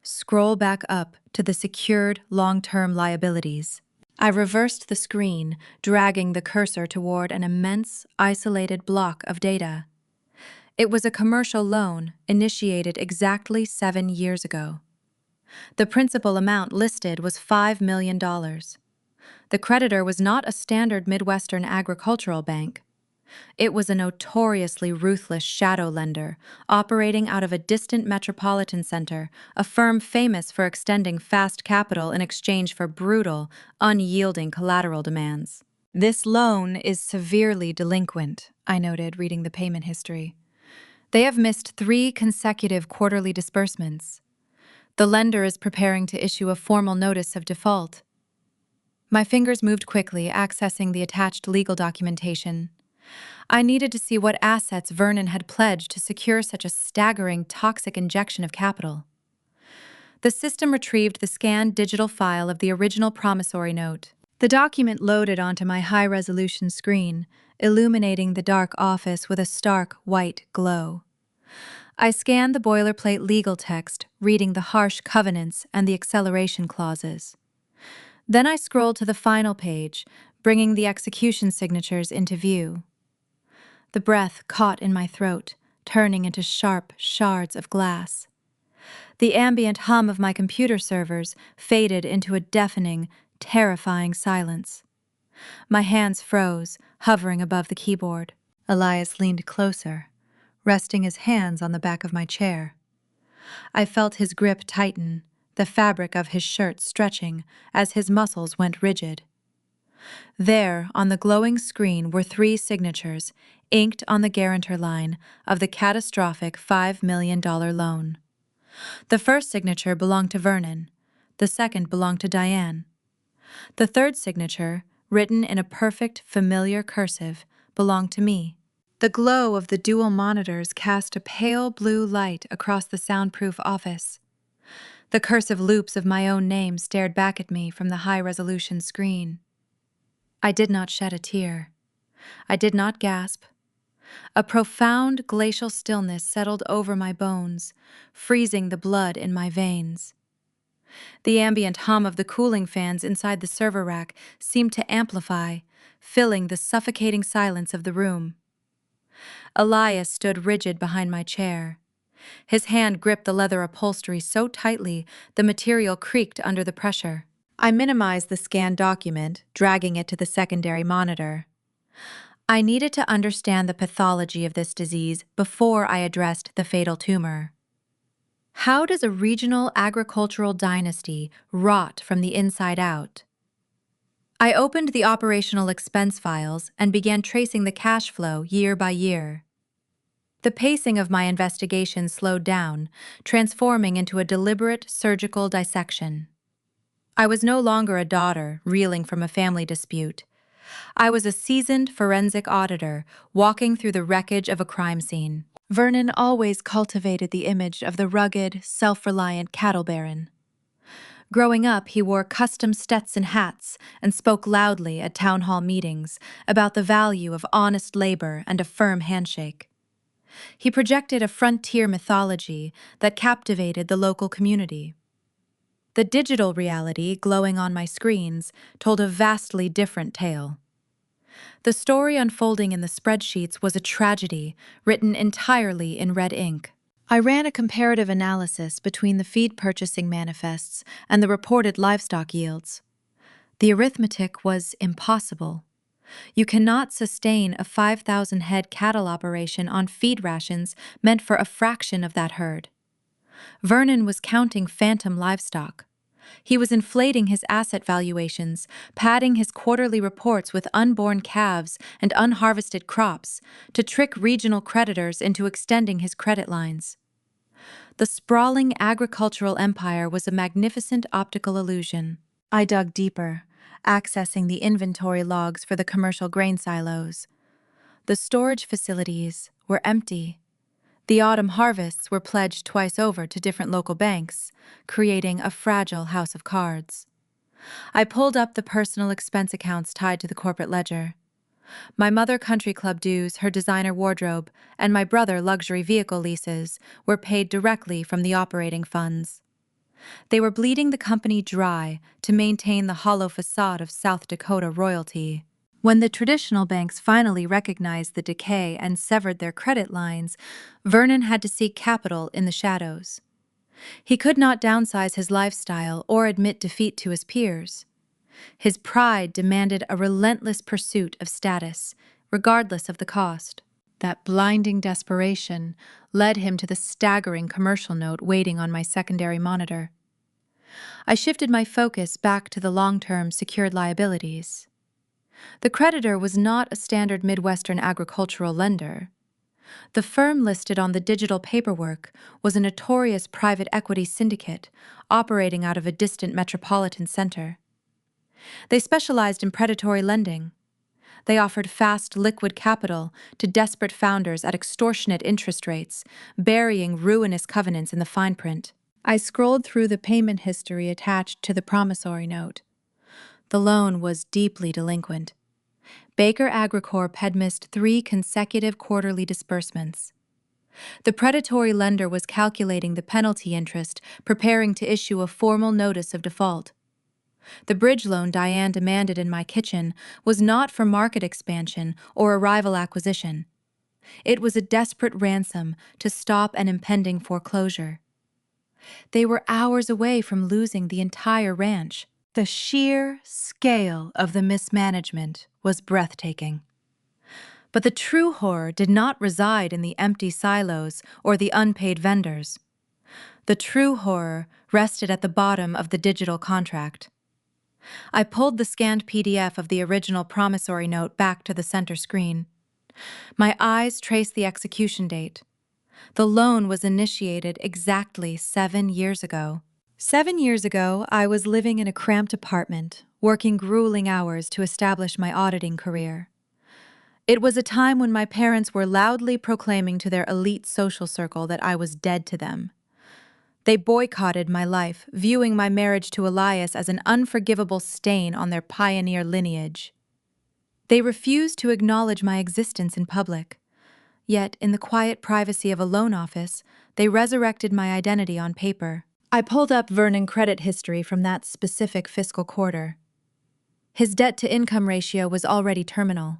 "Scroll back up to the secured long-term liabilities." I reversed the screen, dragging the cursor toward an immense, isolated block of data. It was a commercial loan initiated exactly 7 years ago. The principal amount listed was $5 million. The creditor was not a standard Midwestern agricultural bank. It was a notoriously ruthless shadow lender, operating out of a distant metropolitan center, a firm famous for extending fast capital in exchange for brutal, unyielding collateral demands. "This loan is severely delinquent," I noted, reading the payment history. "They have missed 3 consecutive quarterly disbursements. The lender is preparing to issue a formal notice of default." My fingers moved quickly, accessing the attached legal documentation. I needed to see what assets Vernon had pledged to secure such a staggering, toxic injection of capital. The system retrieved the scanned digital file of the original promissory note. The document loaded onto my high-resolution screen, illuminating the dark office with a stark white glow. I scanned the boilerplate legal text, reading the harsh covenants and the acceleration clauses. Then I scrolled to the final page, bringing the execution signatures into view. The breath caught in my throat, turning into sharp shards of glass. The ambient hum of my computer servers faded into a deafening, terrifying silence. My hands froze, hovering above the keyboard. Elias leaned closer, resting his hands on the back of my chair. I felt his grip tighten, the fabric of his shirt stretching as his muscles went rigid. There, on the glowing screen, were 3 signatures, inked on the guarantor line of the catastrophic $5 million loan. The first signature belonged to Vernon. The second belonged to Diane. The third signature, written in a perfect, familiar cursive, belonged to me. The glow of the dual monitors cast a pale blue light across the soundproof office. The cursive loops of my own name stared back at me from the high-resolution screen. I did not shed a tear. I did not gasp. A profound glacial stillness settled over my bones, freezing the blood in my veins. The ambient hum of the cooling fans inside the server rack seemed to amplify, filling the suffocating silence of the room. Elias stood rigid behind my chair. His hand gripped the leather upholstery so tightly the material creaked under the pressure. I minimized the scanned document, dragging it to the secondary monitor. I needed to understand the pathology of this disease before I addressed the fatal tumor. How does a regional agricultural dynasty rot from the inside out? I opened the operational expense files and began tracing the cash flow year by year. The pacing of my investigation slowed down, transforming into a deliberate surgical dissection. I was no longer a daughter reeling from a family dispute. I was a seasoned forensic auditor walking through the wreckage of a crime scene. Vernon always cultivated the image of the rugged, self-reliant cattle baron. Growing up, he wore custom Stetson hats and spoke loudly at town hall meetings about the value of honest labor and a firm handshake. He projected a frontier mythology that captivated the local community. The digital reality glowing on my screens told a vastly different tale. The story unfolding in the spreadsheets was a tragedy written entirely in red ink. I ran a comparative analysis between the feed purchasing manifests and the reported livestock yields. The arithmetic was impossible. You cannot sustain a 5,000 head cattle operation on feed rations meant for a fraction of that herd. Vernon was counting phantom livestock. He was inflating his asset valuations, padding his quarterly reports with unborn calves and unharvested crops to trick regional creditors into extending his credit lines. The sprawling agricultural empire was a magnificent optical illusion. I dug deeper, accessing the inventory logs for the commercial grain silos. The storage facilities were empty. The autumn harvests were pledged twice over to different local banks, creating a fragile house of cards. I pulled up the personal expense accounts tied to the corporate ledger. My mother country club dues, her designer wardrobe, and my brother luxury vehicle leases were paid directly from the operating funds. They were bleeding the company dry to maintain the hollow facade of South Dakota royalty. When the traditional banks finally recognized the decay and severed their credit lines, Vernon had to seek capital in the shadows. He could not downsize his lifestyle or admit defeat to his peers. His pride demanded a relentless pursuit of status, regardless of the cost. That blinding desperation led him to the staggering commercial note waiting on my secondary monitor. I shifted my focus back to the long-term secured liabilities. The creditor was not a standard Midwestern agricultural lender. The firm listed on the digital paperwork was a notorious private equity syndicate operating out of a distant metropolitan center. They specialized in predatory lending. They offered fast, liquid capital to desperate founders at extortionate interest rates, burying ruinous covenants in the fine print. I scrolled through the payment history attached to the promissory note. The loan was deeply delinquent. Baker Agricorp had missed 3 consecutive quarterly disbursements. The predatory lender was calculating the penalty interest, preparing to issue a formal notice of default. The bridge loan Diane demanded in my kitchen was not for market expansion or a rival acquisition. It was a desperate ransom to stop an impending foreclosure. They were hours away from losing the entire ranch. The sheer scale of the mismanagement was breathtaking. But the true horror did not reside in the empty silos or the unpaid vendors. The true horror rested at the bottom of the digital contract. I pulled the scanned PDF of the original promissory note back to the center screen. My eyes traced the execution date. The loan was initiated exactly 7 years ago. 7 years ago, I was living in a cramped apartment, working grueling hours to establish my auditing career. It was a time when my parents were loudly proclaiming to their elite social circle that I was dead to them. They boycotted my life, viewing my marriage to Elias as an unforgivable stain on their pioneer lineage. They refused to acknowledge my existence in public. Yet, in the quiet privacy of a loan office, they resurrected my identity on paper. I pulled up Vernon credit history from that specific fiscal quarter. His debt-to-income ratio was already terminal.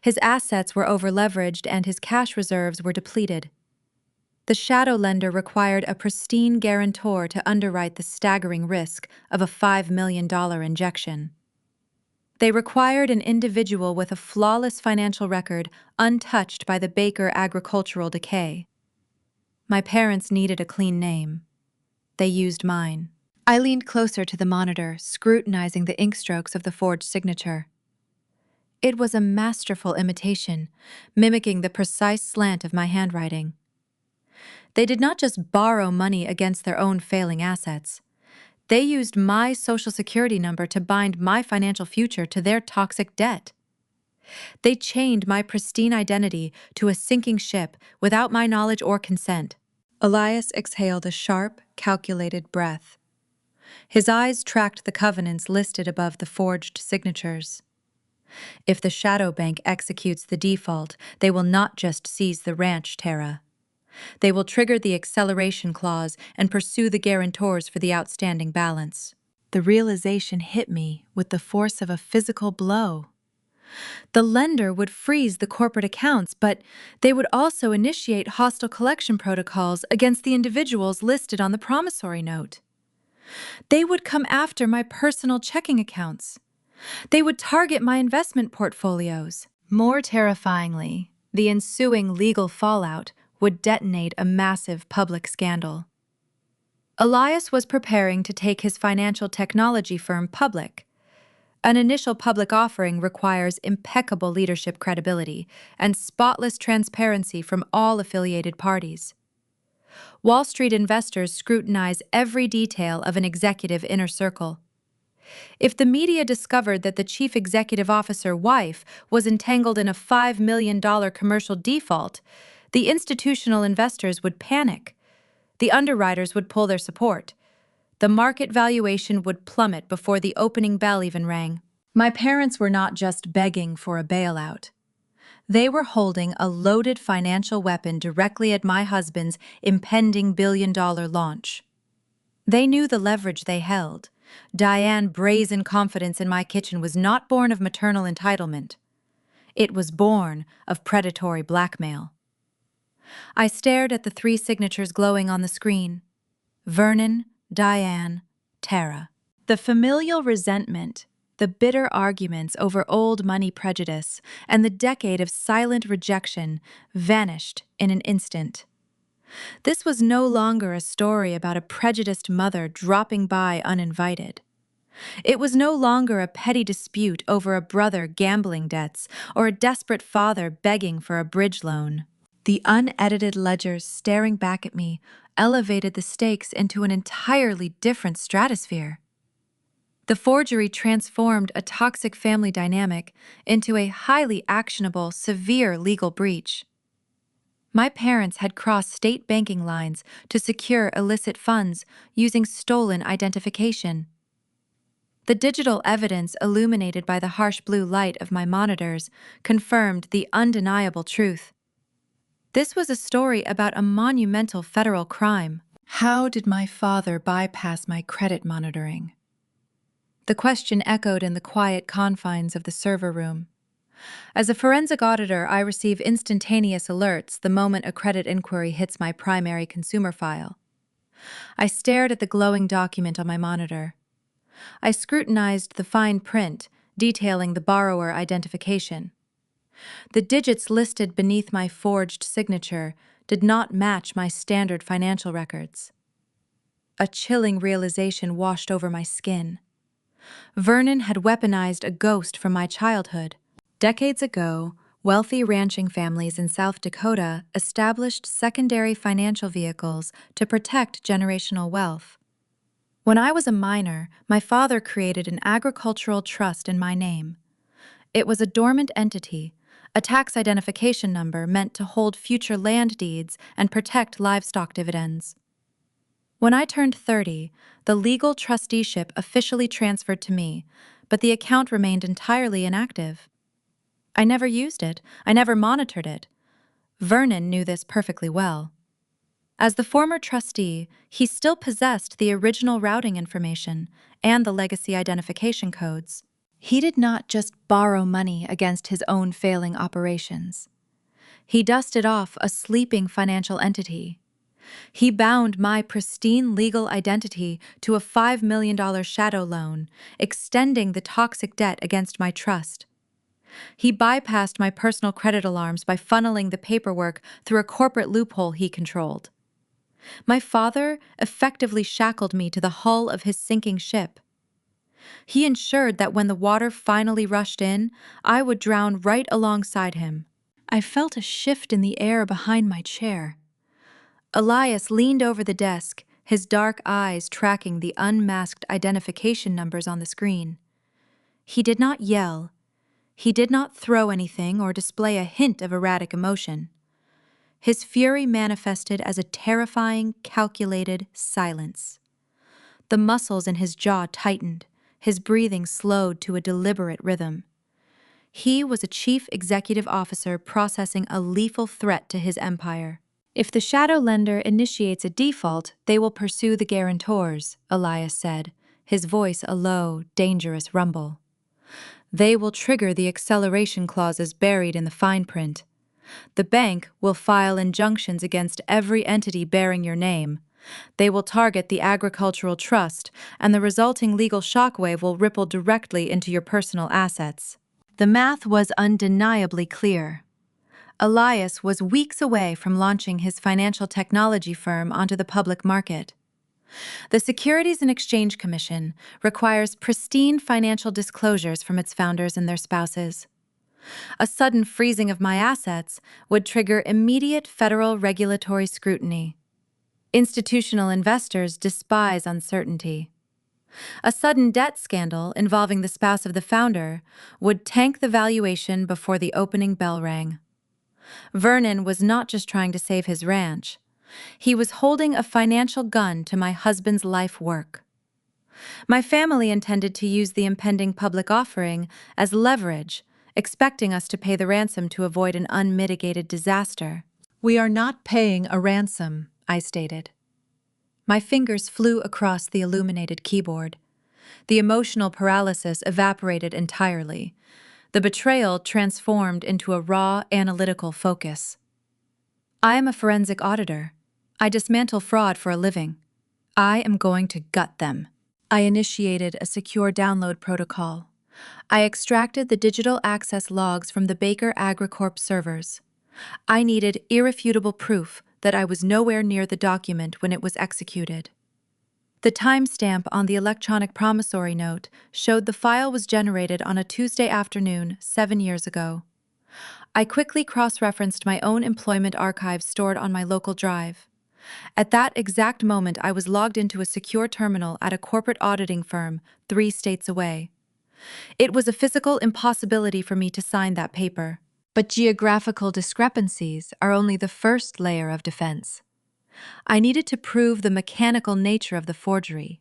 His assets were over-leveraged and his cash reserves were depleted. The shadow lender required a pristine guarantor to underwrite the staggering risk of a $5 million injection. They required an individual with a flawless financial record untouched by the Baker agricultural decay. My parents needed a clean name. They used mine. I leaned closer to the monitor, scrutinizing the ink strokes of the forged signature. It was a masterful imitation, mimicking the precise slant of my handwriting. They did not just borrow money against their own failing assets. They used my Social Security number to bind my financial future to their toxic debt. They chained my pristine identity to a sinking ship without my knowledge or consent. Elias exhaled a sharp, calculated breath. His eyes tracked the covenants listed above the forged signatures. If the shadow bank executes the default, they will not just seize the ranch, Tara. They will trigger the acceleration clause and pursue the guarantors for the outstanding balance. The realization hit me with the force of a physical blow. The lender would freeze the corporate accounts, but they would also initiate hostile collection protocols against the individuals listed on the promissory note. They would come after my personal checking accounts. They would target my investment portfolios. More terrifyingly, the ensuing legal fallout would detonate a massive public scandal. Elias was preparing to take his financial technology firm public. An initial public offering requires impeccable leadership credibility and spotless transparency from all affiliated parties. Wall Street investors scrutinize every detail of an executive inner circle. If the media discovered that the chief executive officer wife was entangled in a $5 million commercial default, the institutional investors would panic. The underwriters would pull their support. The market valuation would plummet before the opening bell even rang. My parents were not just begging for a bailout. They were holding a loaded financial weapon directly at my husband's impending billion-dollar launch. They knew the leverage they held. Diane's brazen confidence in my kitchen was not born of maternal entitlement. It was born of predatory blackmail. I stared at the 3 signatures glowing on the screen. Vernon, Diane, Tara. The familial resentment, the bitter arguments over old money prejudice, and the decade of silent rejection vanished in an instant. This was no longer a story about a prejudiced mother dropping by uninvited. It was no longer a petty dispute over a brother gambling debts or a desperate father begging for a bridge loan. The unedited ledgers staring back at me elevated the stakes into an entirely different stratosphere. The forgery transformed a toxic family dynamic into a highly actionable, severe legal breach. My parents had crossed state banking lines to secure illicit funds using stolen identification. The digital evidence illuminated by the harsh blue light of my monitors confirmed the undeniable truth. This was a story about a monumental federal crime. How did my father bypass my credit monitoring? The question echoed in the quiet confines of the server room. As a forensic auditor, I receive instantaneous alerts the moment a credit inquiry hits my primary consumer file. I stared at the glowing document on my monitor. I scrutinized the fine print detailing the borrower identification. The digits listed beneath my forged signature did not match my standard financial records. A chilling realization washed over my skin. Vernon had weaponized a ghost from my childhood. Decades ago, wealthy ranching families in South Dakota established secondary financial vehicles to protect generational wealth. When I was a minor, my father created an agricultural trust in my name. It was a dormant entity, a tax identification number meant to hold future land deeds and protect livestock dividends. When I turned 30, the legal trusteeship officially transferred to me, but the account remained entirely inactive. I never used it. I never monitored it. Vernon knew this perfectly well. As the former trustee, he still possessed the original routing information and the legacy identification codes. He did not just borrow money against his own failing operations. He dusted off a sleeping financial entity. He bound my pristine legal identity to a $5 million shadow loan, extending the toxic debt against my trust. He bypassed my personal credit alarms by funneling the paperwork through a corporate loophole he controlled. My father effectively shackled me to the hull of his sinking ship. He ensured that when the water finally rushed in, I would drown right alongside him. I felt a shift in the air behind my chair. Elias leaned over the desk, his dark eyes tracking the unmasked identification numbers on the screen. He did not yell. He did not throw anything or display a hint of erratic emotion. His fury manifested as a terrifying, calculated silence. The muscles in his jaw tightened, his breathing slowed to a deliberate rhythm. He was a chief executive officer processing a lethal threat to his empire. If the shadow lender initiates a default, they will pursue the guarantors, Elias said, his voice a low, dangerous rumble. They will trigger the acceleration clauses buried in the fine print. The bank will file injunctions against every entity bearing your name. They will target the agricultural trust, and the resulting legal shockwave will ripple directly into your personal assets. The math was undeniably clear. Elias was weeks away from launching his financial technology firm onto the public market. The Securities and Exchange Commission requires pristine financial disclosures from its founders and their spouses. A sudden freezing of my assets would trigger immediate federal regulatory scrutiny. Institutional investors despise uncertainty. A sudden debt scandal involving the spouse of the founder would tank the valuation before the opening bell rang. Vernon was not just trying to save his ranch. He was holding a financial gun to my husband's life work. My family intended to use the impending public offering as leverage, expecting us to pay the ransom to avoid an unmitigated disaster. "We are not paying a ransom," I stated. My fingers flew across the illuminated keyboard. The emotional paralysis evaporated entirely. The betrayal transformed into a raw, analytical focus. I am a forensic auditor. I dismantle fraud for a living. I am going to gut them. I initiated a secure download protocol. I extracted the digital access logs from the Baker AgriCorp servers. I needed irrefutable proof that I was nowhere near the document when it was executed. The timestamp on the electronic promissory note showed the file was generated on a Tuesday afternoon 7 years ago. I quickly cross-referenced my own employment archives stored on my local drive. At that exact moment, I was logged into a secure terminal at a corporate auditing firm 3 states away. It was a physical impossibility for me to sign that paper. But geographical discrepancies are only the first layer of defense. I needed to prove the mechanical nature of the forgery.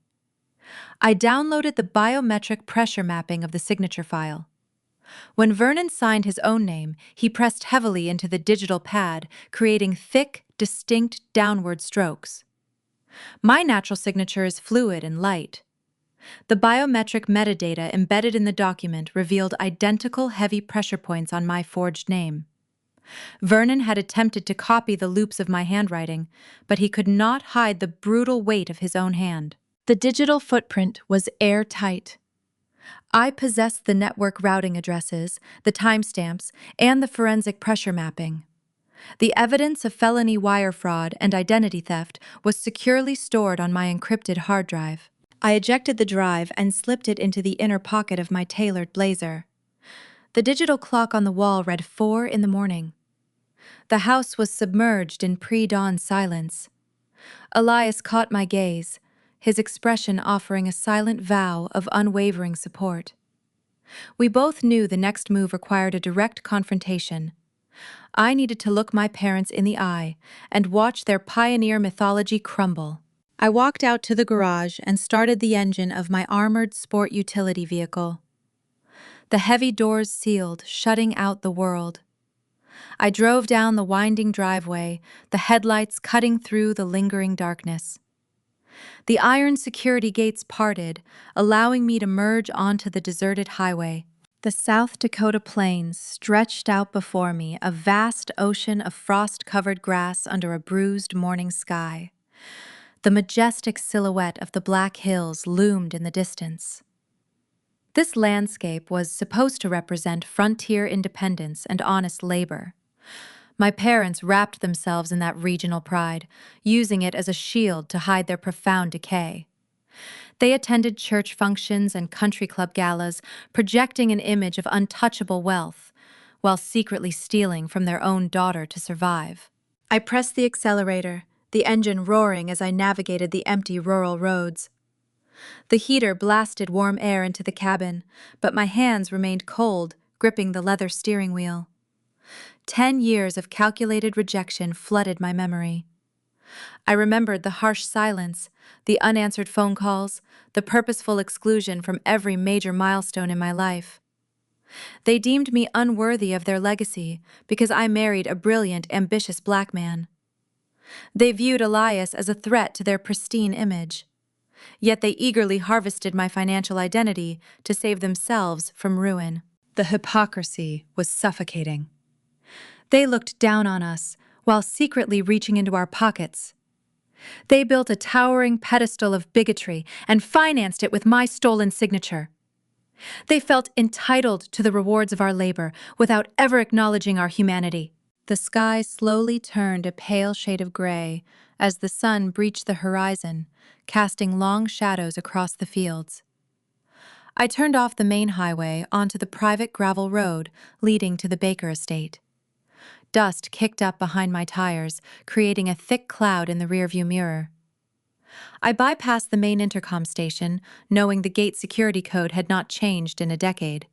I downloaded the biometric pressure mapping of the signature file. When Vernon signed his own name, he pressed heavily into the digital pad, creating thick, distinct downward strokes. My natural signature is fluid and light. The biometric metadata embedded in the document revealed identical heavy pressure points on my forged name. Vernon had attempted to copy the loops of my handwriting, but he could not hide the brutal weight of his own hand. The digital footprint was airtight. I possessed the network routing addresses, the timestamps, and the forensic pressure mapping. The evidence of felony wire fraud and identity theft was securely stored on my encrypted hard drive. I ejected the drive and slipped it into the inner pocket of my tailored blazer. The digital clock on the wall read 4 in the morning. The house was submerged in pre-dawn silence. Elias caught my gaze, his expression offering a silent vow of unwavering support. We both knew the next move required a direct confrontation. I needed to look my parents in the eye and watch their pioneer mythology crumble. I walked out to the garage and started the engine of my armored sport utility vehicle. The heavy doors sealed, shutting out the world. I drove down the winding driveway, the headlights cutting through the lingering darkness. The iron security gates parted, allowing me to merge onto the deserted highway. The South Dakota plains stretched out before me, a vast ocean of frost-covered grass under a bruised morning sky. The majestic silhouette of the Black Hills loomed in the distance. This landscape was supposed to represent frontier independence and honest labor. My parents wrapped themselves in that regional pride, using it as a shield to hide their profound decay. They attended church functions and country club galas, projecting an image of untouchable wealth, while secretly stealing from their own daughter to survive. I pressed the accelerator, the engine roaring as I navigated the empty rural roads. The heater blasted warm air into the cabin, but my hands remained cold, gripping the leather steering wheel. 10 years of calculated rejection flooded my memory. I remembered the harsh silence, the unanswered phone calls, the purposeful exclusion from every major milestone in my life. They deemed me unworthy of their legacy because I married a brilliant, ambitious black man. They viewed Elias as a threat to their pristine image. Yet they eagerly harvested my financial identity to save themselves from ruin. The hypocrisy was suffocating. They looked down on us while secretly reaching into our pockets. They built a towering pedestal of bigotry and financed it with my stolen signature. They felt entitled to the rewards of our labor without ever acknowledging our humanity. The sky slowly turned a pale shade of gray as the sun breached the horizon, casting long shadows across the fields. I turned off the main highway onto the private gravel road leading to the Baker estate. Dust kicked up behind my tires, creating a thick cloud in the rearview mirror. I bypassed the main intercom station, knowing the gate security code had not changed in a decade.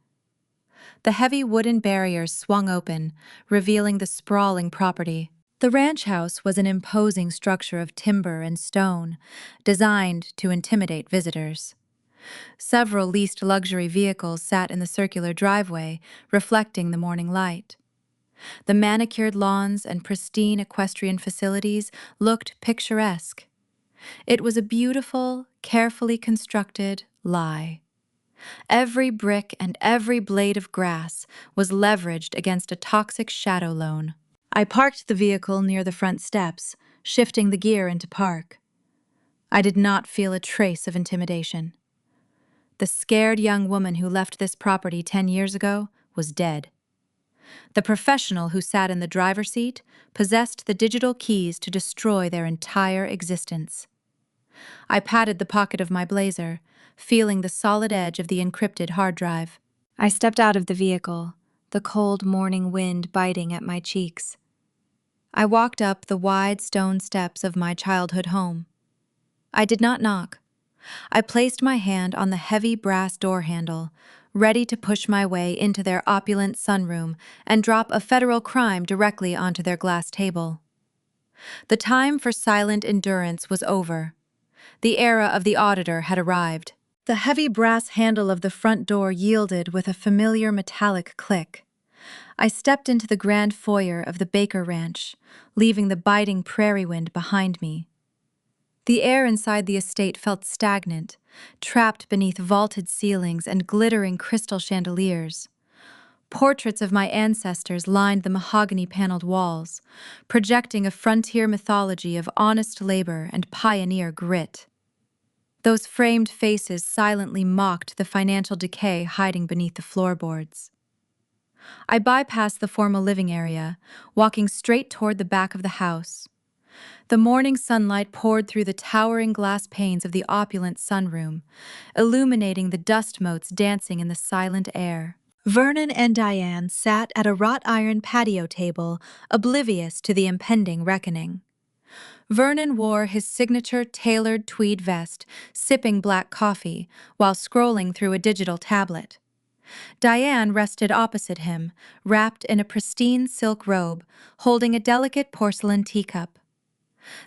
The heavy wooden barriers swung open, revealing the sprawling property. The ranch house was an imposing structure of timber and stone, designed to intimidate visitors. Several leased luxury vehicles sat in the circular driveway, reflecting the morning light. The manicured lawns and pristine equestrian facilities looked picturesque. It was a beautiful, carefully constructed lie. Every brick and every blade of grass was leveraged against a toxic shadow loan. I parked the vehicle near the front steps, shifting the gear into park. I did not feel a trace of intimidation. The scared young woman who left this property 10 years ago was dead. The professional who sat in the driver's seat possessed the digital keys to destroy their entire existence. I patted the pocket of my blazer, feeling the solid edge of the encrypted hard drive. I stepped out of the vehicle, the cold morning wind biting at my cheeks. I walked up the wide stone steps of my childhood home. I did not knock. I placed my hand on the heavy brass door handle, ready to push my way into their opulent sunroom and drop a federal crime directly onto their glass table. The time for silent endurance was over. The era of the auditor had arrived. The heavy brass handle of the front door yielded with a familiar metallic click. I stepped into the grand foyer of the Baker Ranch, leaving the biting prairie wind behind me. The air inside the estate felt stagnant, trapped beneath vaulted ceilings and glittering crystal chandeliers. Portraits of my ancestors lined the mahogany-paneled walls, projecting a frontier mythology of honest labor and pioneer grit. Those framed faces silently mocked the financial decay hiding beneath the floorboards. I bypassed the formal living area, walking straight toward the back of the house. The morning sunlight poured through the towering glass panes of the opulent sunroom, illuminating the dust motes dancing in the silent air. Vernon and Diane sat at a wrought iron patio table, oblivious to the impending reckoning. Vernon wore his signature tailored tweed vest, sipping black coffee, while scrolling through a digital tablet. Diane rested opposite him, wrapped in a pristine silk robe, holding a delicate porcelain teacup.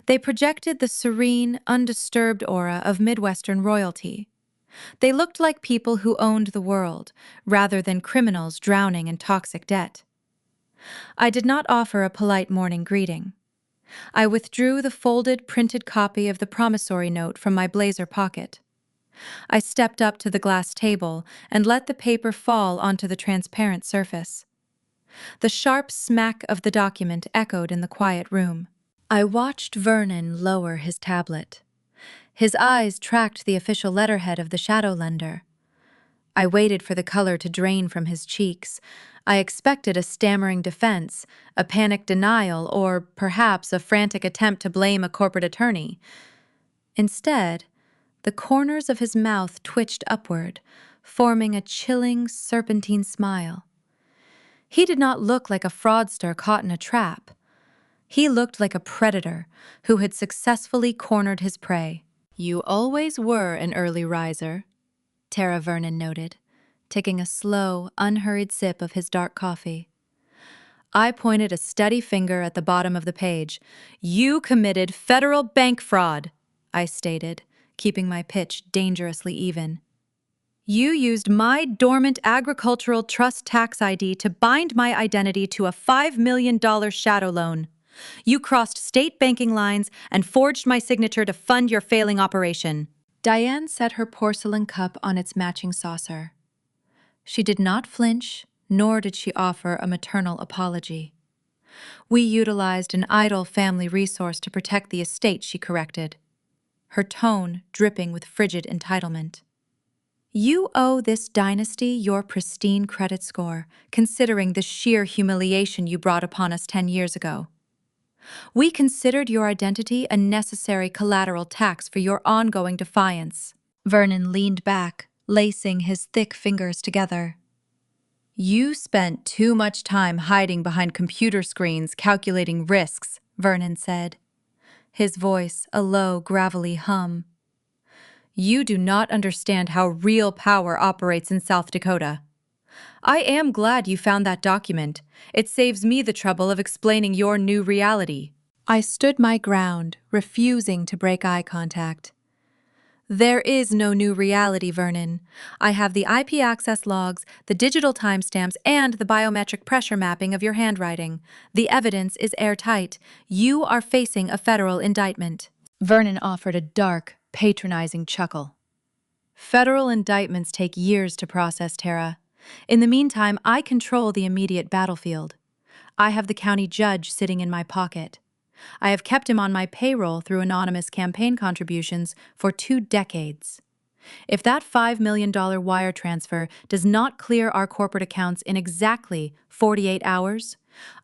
They projected the serene, undisturbed aura of Midwestern royalty. They looked like people who owned the world, rather than criminals drowning in toxic debt. I did not offer a polite morning greeting. I withdrew the folded, printed copy of the promissory note from my blazer pocket. I stepped up to the glass table and let the paper fall onto the transparent surface. The sharp smack of the document echoed in the quiet room. I watched Vernon lower his tablet. His eyes tracked the official letterhead of the shadow lender. I waited for the color to drain from his cheeks. I expected a stammering defense, a panicked denial, or perhaps a frantic attempt to blame a corporate attorney. Instead, the corners of his mouth twitched upward, forming a chilling, serpentine smile. He did not look like a fraudster caught in a trap. He looked like a predator who had successfully cornered his prey. "You always were an early riser," Tara Vernon noted, taking a slow, unhurried sip of his dark coffee. I pointed a steady finger at the bottom of the page. "You committed federal bank fraud," I stated, keeping my pitch dangerously even. "You used my dormant agricultural trust tax ID to bind my identity to a $5 million shadow loan. You crossed state banking lines and forged my signature to fund your failing operation." Diane set her porcelain cup on its matching saucer. She did not flinch, nor did she offer a maternal apology. "We utilized an idle family resource to protect the estate," she corrected, her tone dripping with frigid entitlement. "You owe this dynasty your pristine credit score, considering the sheer humiliation you brought upon us 10 years ago. We considered your identity a necessary collateral tax for your ongoing defiance." Vernon leaned back, lacing his thick fingers together. "You spent too much time hiding behind computer screens calculating risks," Vernon said, his voice a low, gravelly hum. "You do not understand how real power operates in South Dakota. I am glad you found that document. It saves me the trouble of explaining your new reality." I stood my ground, refusing to break eye contact. "There is no new reality, Vernon. I have the IP access logs, the digital timestamps, and the biometric pressure mapping of your handwriting. The evidence is airtight. You are facing a federal indictment." Vernon offered a dark, patronizing chuckle. "Federal indictments take years to process, Tara. In the meantime, I control the immediate battlefield. I have the county judge sitting in my pocket. I have kept him on my payroll through anonymous campaign contributions for 2 decades. If that $5 million wire transfer does not clear our corporate accounts in exactly 48 hours,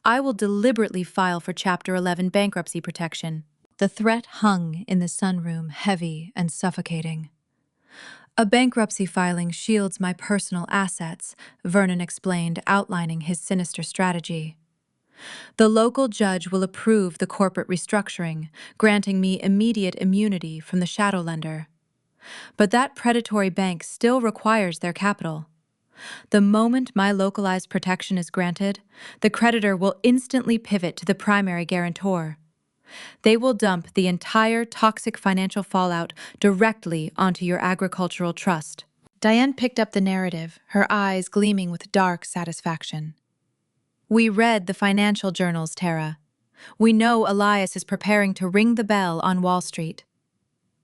I will deliberately file for Chapter 11 bankruptcy protection." The threat hung in the sunroom, heavy and suffocating. "A bankruptcy filing shields my personal assets," Vernon explained, outlining his sinister strategy. "The local judge will approve the corporate restructuring, granting me immediate immunity from the shadow lender. But that predatory bank still requires their capital. The moment my localized protection is granted, the creditor will instantly pivot to the primary guarantor. They will dump the entire toxic financial fallout directly onto your agricultural trust. Diane picked up the narrative, her eyes gleaming with dark satisfaction. We read the financial journals, Tara. We know Elias is preparing to ring the bell on Wall Street.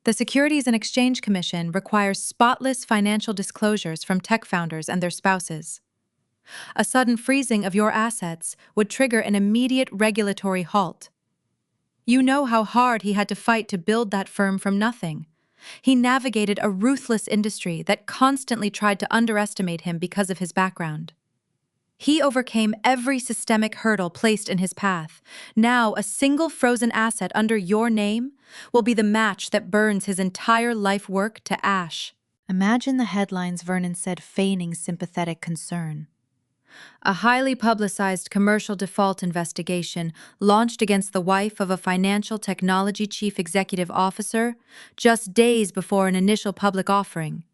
The Securities and Exchange Commission requires spotless financial disclosures from tech founders and their spouses. A sudden freezing of your assets would trigger an immediate regulatory halt. You know how hard he had to fight to build that firm from nothing. He navigated a ruthless industry that constantly tried to underestimate him because of his background. He overcame every systemic hurdle placed in his path. Now, a single frozen asset under your name will be the match that burns his entire life work to ash. Imagine the headlines, Vernon said, feigning sympathetic concern. A highly publicized commercial default investigation launched against the wife of a financial technology chief executive officer just days before an initial public offering.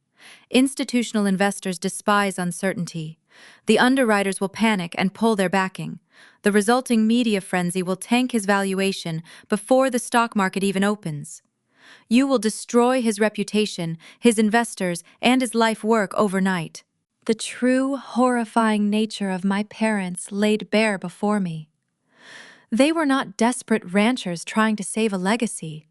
Institutional investors despise uncertainty. The underwriters will panic and pull their backing. The resulting media frenzy will tank his valuation before the stock market even opens. You will destroy his reputation, his investors, and his life work overnight. The true, horrifying nature of my parents laid bare before me. They were not desperate ranchers trying to save a legacy.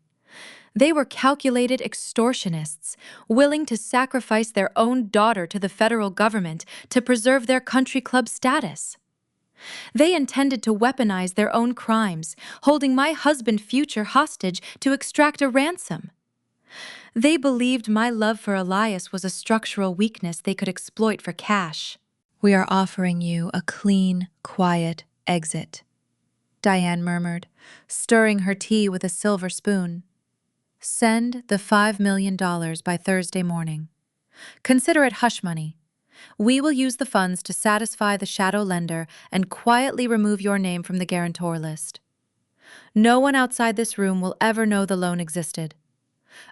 They were calculated extortionists, willing to sacrifice their own daughter to the federal government to preserve their country club status. They intended to weaponize their own crimes, holding my husband's future hostage to extract a ransom. They believed my love for Elias was a structural weakness they could exploit for cash. We are offering you a clean, quiet exit, Diane murmured, stirring her tea with a silver spoon. Send the $5 million by Thursday morning. Consider it hush money. We will use the funds to satisfy the shadow lender and quietly remove your name from the guarantor list. No one outside this room will ever know the loan existed.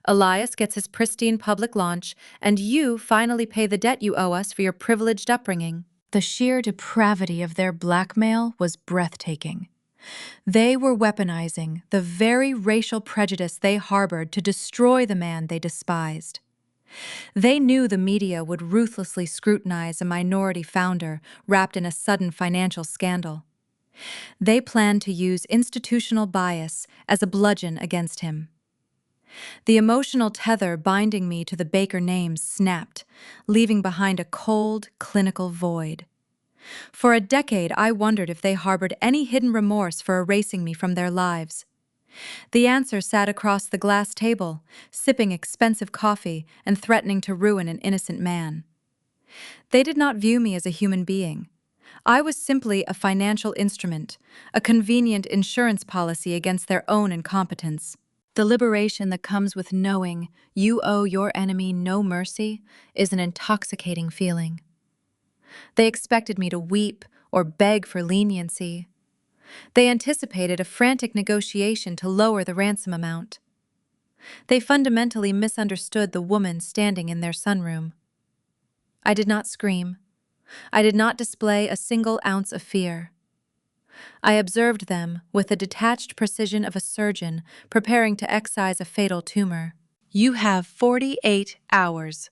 Elias gets his pristine public launch, and you finally pay the debt you owe us for your privileged upbringing. The sheer depravity of their blackmail was breathtaking. They were weaponizing the very racial prejudice they harbored to destroy the man they despised. They knew the media would ruthlessly scrutinize a minority founder wrapped in a sudden financial scandal. They planned to use institutional bias as a bludgeon against him. The emotional tether binding me to the Baker name snapped, leaving behind a cold, clinical void. For a decade, I wondered if they harbored any hidden remorse for erasing me from their lives. The answer sat across the glass table, sipping expensive coffee and threatening to ruin an innocent man. They did not view me as a human being. I was simply a financial instrument, a convenient insurance policy against their own incompetence. The liberation that comes with knowing you owe your enemy no mercy is an intoxicating feeling. They expected me to weep or beg for leniency. They anticipated a frantic negotiation to lower the ransom amount. They fundamentally misunderstood the woman standing in their sunroom. I did not scream. I did not display a single ounce of fear. I observed them with the detached precision of a surgeon preparing to excise a fatal tumor. You have 48 hours,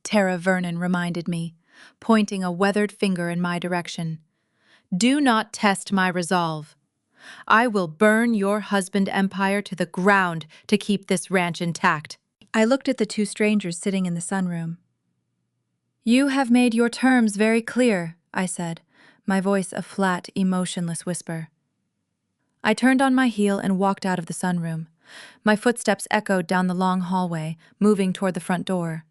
Tara Vernon reminded me, pointing a weathered finger in my direction. Do not test my resolve. I will burn your husband empire to the ground to keep this ranch intact. I looked at the two strangers sitting in the sunroom. You have made your terms very clear, I said, my voice a flat, emotionless whisper. I turned on my heel and walked out of the sunroom. My footsteps echoed down the long hallway, moving toward the front door.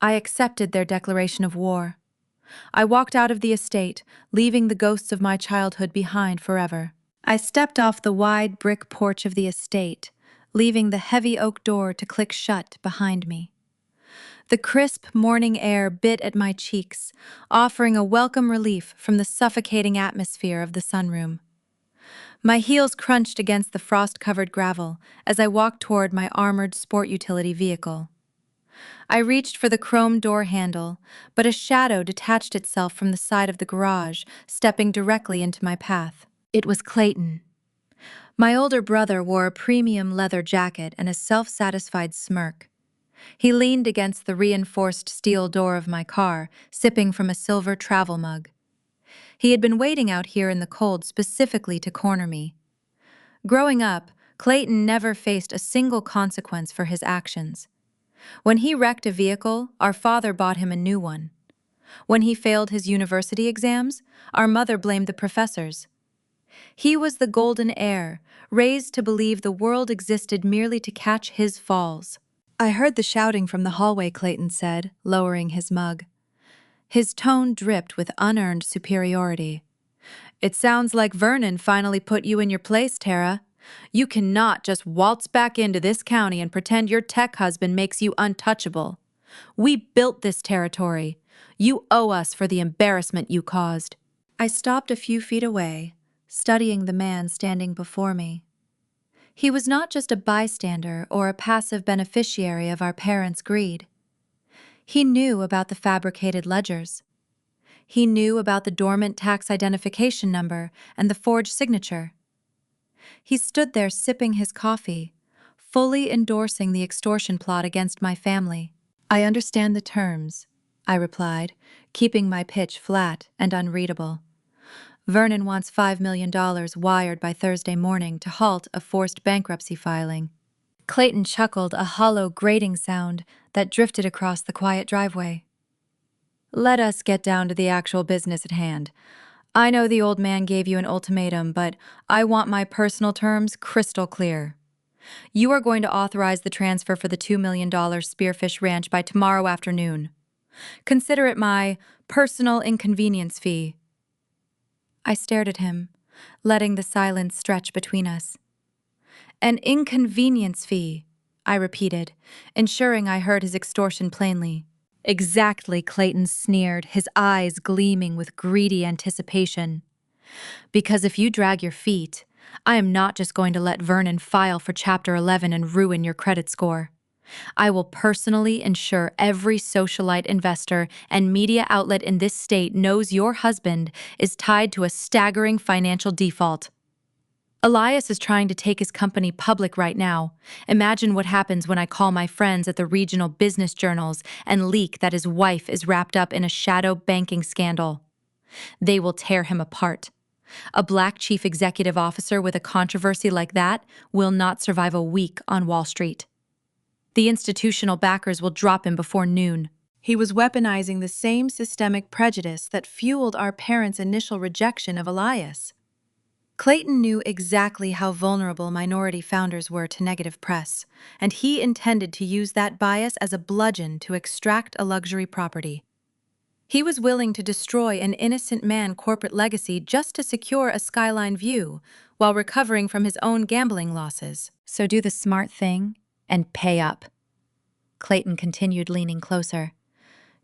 I accepted their declaration of war. I walked out of the estate, leaving the ghosts of my childhood behind forever. I stepped off the wide brick porch of the estate, leaving the heavy oak door to click shut behind me. The crisp morning air bit at my cheeks, offering a welcome relief from the suffocating atmosphere of the sunroom. My heels crunched against the frost-covered gravel as I walked toward my armored sport utility vehicle. I reached for the chrome door handle, but a shadow detached itself from the side of the garage, stepping directly into my path. It was Clayton. My older brother wore a premium leather jacket and a self-satisfied smirk. He leaned against the reinforced steel door of my car, sipping from a silver travel mug. He had been waiting out here in the cold specifically to corner me. Growing up, Clayton never faced a single consequence for his actions. When he wrecked a vehicle, our father bought him a new one. When he failed his university exams, our mother blamed the professors. He was the golden heir, raised to believe the world existed merely to catch his falls. I heard the shouting from the hallway, Clayton said, lowering his mug. His tone dripped with unearned superiority. It sounds like Vernon finally put you in your place, Tara. You cannot just waltz back into this county and pretend your tech husband makes you untouchable. We built this territory. You owe us for the embarrassment you caused. I stopped a few feet away, studying the man standing before me. He was not just a bystander or a passive beneficiary of our parents' greed. He knew about the fabricated ledgers. He knew about the dormant tax identification number and the forged signature. He stood there sipping his coffee, fully endorsing the extortion plot against my family. I understand the terms, I replied, keeping my pitch flat and unreadable. Vernon wants $5 million wired by Thursday morning to halt a forced bankruptcy filing. Clayton chuckled, a hollow grating sound that drifted across the quiet driveway. Let us get down to the actual business at hand. I know the old man gave you an ultimatum, but I want my personal terms crystal clear. You are going to authorize the transfer for the $2 million Spearfish Ranch by tomorrow afternoon. Consider it my personal inconvenience fee. I stared at him, letting the silence stretch between us. An inconvenience fee, I repeated, ensuring I heard his extortion plainly. Exactly, Clayton sneered, his eyes gleaming with greedy anticipation. Because if you drag your feet, I am not just going to let Vernon file for Chapter 11 and ruin your credit score. I will personally ensure every socialite investor and media outlet in this state knows your husband is tied to a staggering financial default. Elias is trying to take his company public right now. Imagine what happens when I call my friends at the regional business journals and leak that his wife is wrapped up in a shadow banking scandal. They will tear him apart. A black chief executive officer with a controversy like that will not survive a week on Wall Street. The institutional backers will drop him before noon. He was weaponizing the same systemic prejudice that fueled our parents' initial rejection of Elias. Clayton knew exactly how vulnerable minority founders were to negative press, and he intended to use that bias as a bludgeon to extract a luxury property. He was willing to destroy an innocent man's corporate legacy just to secure a skyline view, while recovering from his own gambling losses. So do the smart thing and pay up. Clayton continued, leaning closer.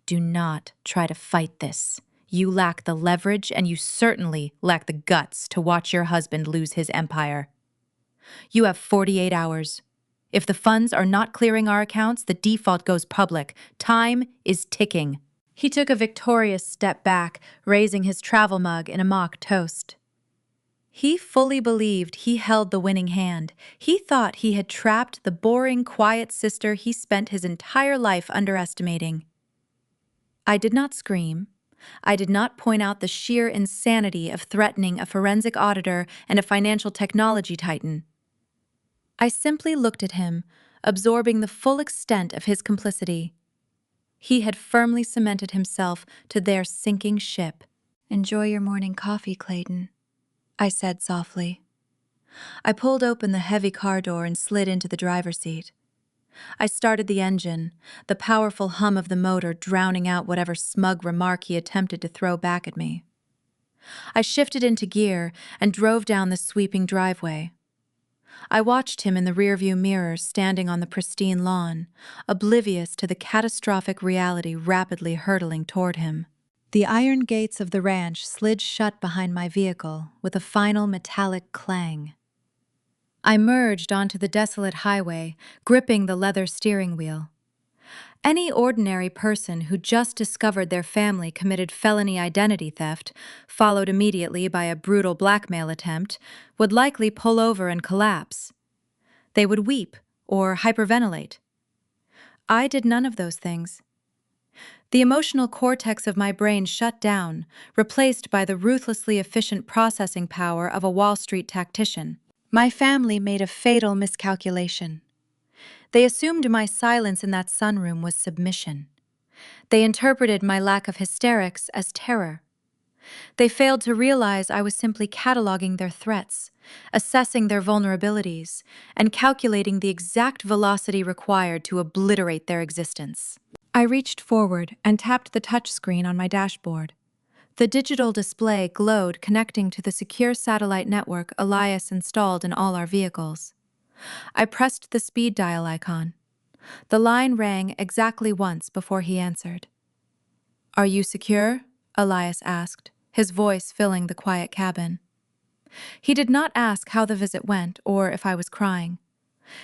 Do not try to fight this. You lack the leverage, and you certainly lack the guts to watch your husband lose his empire. You have 48 hours. If the funds are not clearing our accounts, the default goes public. Time is ticking. He took a victorious step back, raising his travel mug in a mock toast. He fully believed he held the winning hand. He thought he had trapped the boring, quiet sister he spent his entire life underestimating. I did not scream. I did not point out the sheer insanity of threatening a forensic auditor and a financial technology titan. I simply looked at him, absorbing the full extent of his complicity. He had firmly cemented himself to their sinking ship. Enjoy your morning coffee, Clayton, I said softly. I pulled open the heavy car door and slid into the driver's seat. I started the engine, the powerful hum of the motor drowning out whatever smug remark he attempted to throw back at me. I shifted into gear and drove down the sweeping driveway. I watched him in the rearview mirror standing on the pristine lawn, oblivious to the catastrophic reality rapidly hurtling toward him. The iron gates of the ranch slid shut behind my vehicle with a final metallic clang. I merged onto the desolate highway, gripping the leather steering wheel. Any ordinary person who just discovered their family committed felony identity theft, followed immediately by a brutal blackmail attempt, would likely pull over and collapse. They would weep or hyperventilate. I did none of those things. The emotional cortex of my brain shut down, replaced by the ruthlessly efficient processing power of a Wall Street tactician. My family made a fatal miscalculation. They assumed my silence in that sunroom was submission. They interpreted my lack of hysterics as terror. They failed to realize I was simply cataloging their threats, assessing their vulnerabilities, and calculating the exact velocity required to obliterate their existence. I reached forward and tapped the touchscreen on my dashboard. The digital display glowed, connecting to the secure satellite network Elias installed in all our vehicles. I pressed the speed dial icon. The line rang exactly once before he answered. "Are you secure?" Elias asked, his voice filling the quiet cabin. He did not ask how the visit went or if I was crying.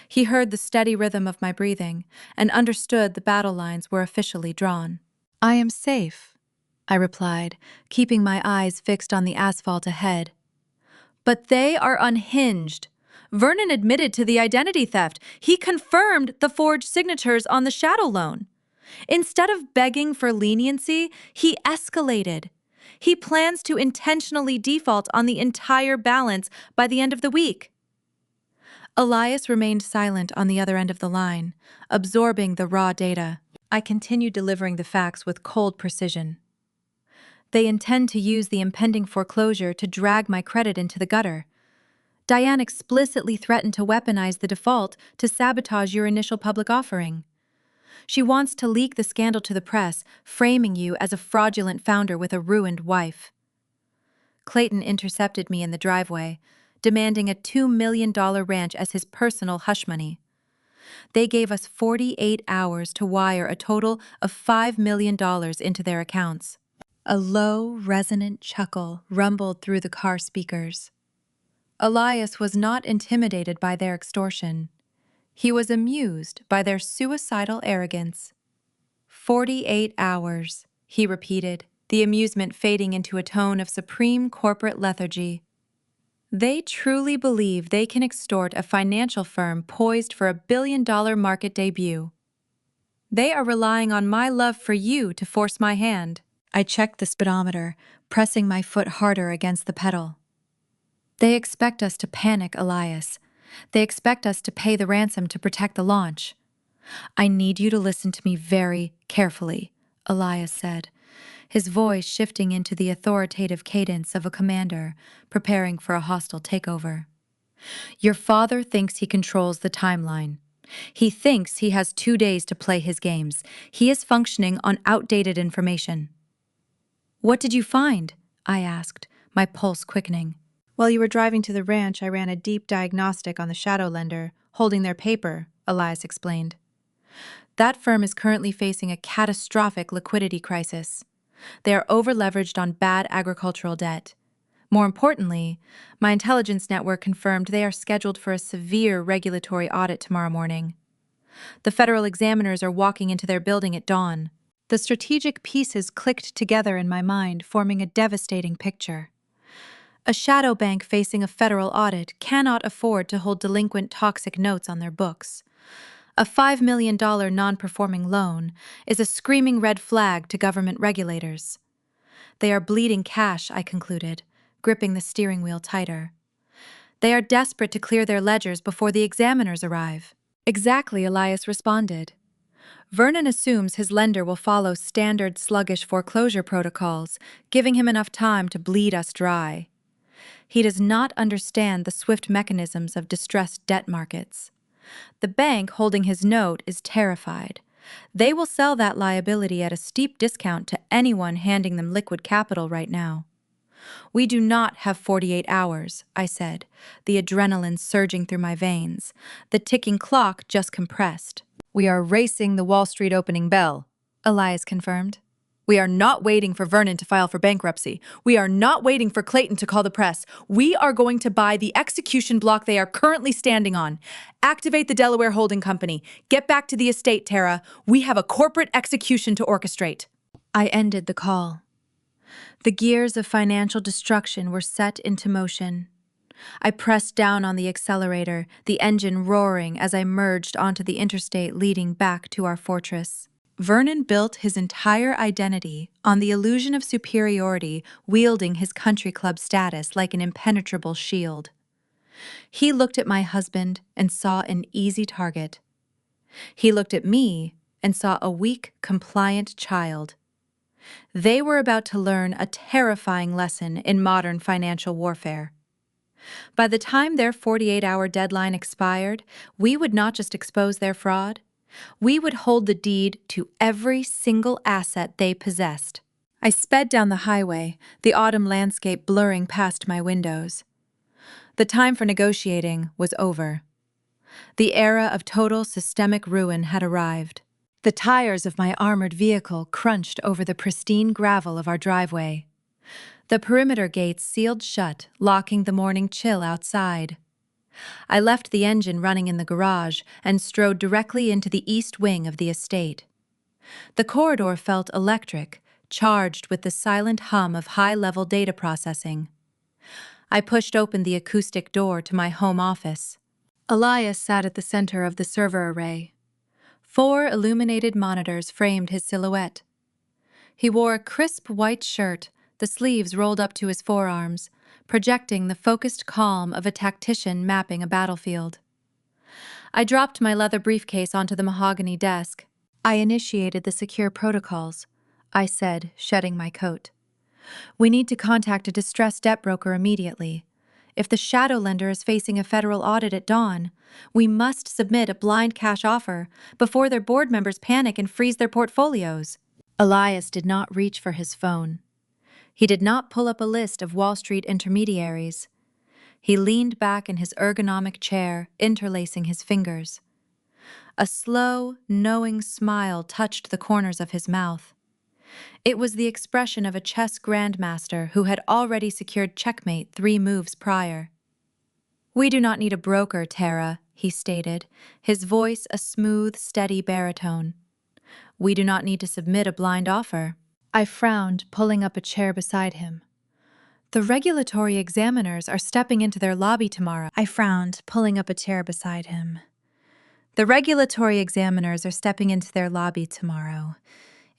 He heard the steady rhythm of my breathing and understood the battle lines were officially drawn. "I am safe," I replied, keeping my eyes fixed on the asphalt ahead. "But they are unhinged. Vernon admitted to the identity theft. He confirmed the forged signatures on the shadow loan. Instead of begging for leniency, he escalated. He plans to intentionally default on the entire balance by the end of the week." Elias remained silent on the other end of the line, absorbing the raw data. I continued delivering the facts with cold precision. "They intend to use the impending foreclosure to drag my credit into the gutter. Diane explicitly threatened to weaponize the default to sabotage your initial public offering. She wants to leak the scandal to the press, framing you as a fraudulent founder with a ruined wife." Clayton intercepted me in the driveway, demanding a $2 million ranch as his personal hush money. They gave us 48 hours to wire a total of $5 million into their accounts. A low, resonant chuckle rumbled through the car speakers. Elias was not intimidated by their extortion. He was amused by their suicidal arrogance. 48 hours, he repeated, the amusement fading into a tone of supreme corporate lethargy. They truly believe they can extort a financial firm poised for a billion-dollar market debut. They are relying on my love for you to force my hand. I checked the speedometer, pressing my foot harder against the pedal. They expect us to panic, Elias. They expect us to pay the ransom to protect the launch. "I need you to listen to me very carefully," Elias said, his voice shifting into the authoritative cadence of a commander preparing for a hostile takeover. "Your father thinks he controls the timeline. He thinks he has 2 days to play his games. He is functioning on outdated information." "What did you find?" I asked, my pulse quickening. "While you were driving to the ranch, I ran a deep diagnostic on the shadow lender, holding their paper," Elias explained. "That firm is currently facing a catastrophic liquidity crisis. They are over-leveraged on bad agricultural debt. More importantly, my intelligence network confirmed they are scheduled for a severe regulatory audit tomorrow morning. The federal examiners are walking into their building at dawn." The strategic pieces clicked together in my mind, forming a devastating picture. A shadow bank facing a federal audit cannot afford to hold delinquent toxic notes on their books. A $5 million non-performing loan is a screaming red flag to government regulators. They are bleeding cash, I concluded, gripping the steering wheel tighter. They are desperate to clear their ledgers before the examiners arrive. "Exactly," Elias responded. "Vernon assumes his lender will follow standard sluggish foreclosure protocols, giving him enough time to bleed us dry. He does not understand the swift mechanisms of distressed debt markets. The bank holding his note is terrified. They will sell that liability at a steep discount to anyone handing them liquid capital right now." "We do not have 48 hours, I said, the adrenaline surging through my veins. The ticking clock just compressed. "We are racing the Wall Street opening bell," Elias confirmed. We are not waiting for Vernon to file for bankruptcy. We are not waiting for Clayton to call the press. We are going to buy the execution block they are currently standing on. Activate the Delaware Holding Company. Get back to the estate, Tara. We have a corporate execution to orchestrate. I ended the call. The gears of financial destruction were set into motion. I pressed down on the accelerator, the engine roaring as I merged onto the interstate leading back to our fortress. Vernon built his entire identity on the illusion of superiority, wielding his country club status like an impenetrable shield. He looked at my husband and saw an easy target. He looked at me and saw a weak, compliant child. They were about to learn a terrifying lesson in modern financial warfare. By the time their 48-hour deadline expired, we would not just expose their fraud, we would hold the deed to every single asset they possessed. I sped down the highway, the autumn landscape blurring past my windows. The time for negotiating was over. The era of total systemic ruin had arrived. The tires of my armored vehicle crunched over the pristine gravel of our driveway. The perimeter gates sealed shut, locking the morning chill outside. I left the engine running in the garage and strode directly into the east wing of the estate. The corridor felt electric, charged with the silent hum of high-level data processing. I pushed open the acoustic door to my home office. Elias sat at the center of the server array. 4 illuminated monitors framed his silhouette. He wore a crisp white shirt, the sleeves rolled up to his forearms, projecting the focused calm of a tactician mapping a battlefield. I dropped my leather briefcase onto the mahogany desk. I initiated the secure protocols, I said, shedding my coat. We need to contact a distressed debt broker immediately. If the shadow lender is facing a federal audit at dawn, we must submit a blind cash offer before their board members panic and freeze their portfolios. Elias did not reach for his phone. He did not pull up a list of Wall Street intermediaries. He leaned back in his ergonomic chair, interlacing his fingers. A slow, knowing smile touched the corners of his mouth. It was the expression of a chess grandmaster who had already secured checkmate 3 moves prior. "We do not need a broker, Tara," he stated, his voice a smooth, steady baritone. "We do not need to submit a blind offer." I frowned, pulling up a chair beside him. "The regulatory examiners are stepping into their lobby tomorrow." I frowned, pulling up a chair beside him. "The regulatory examiners are stepping into their lobby tomorrow.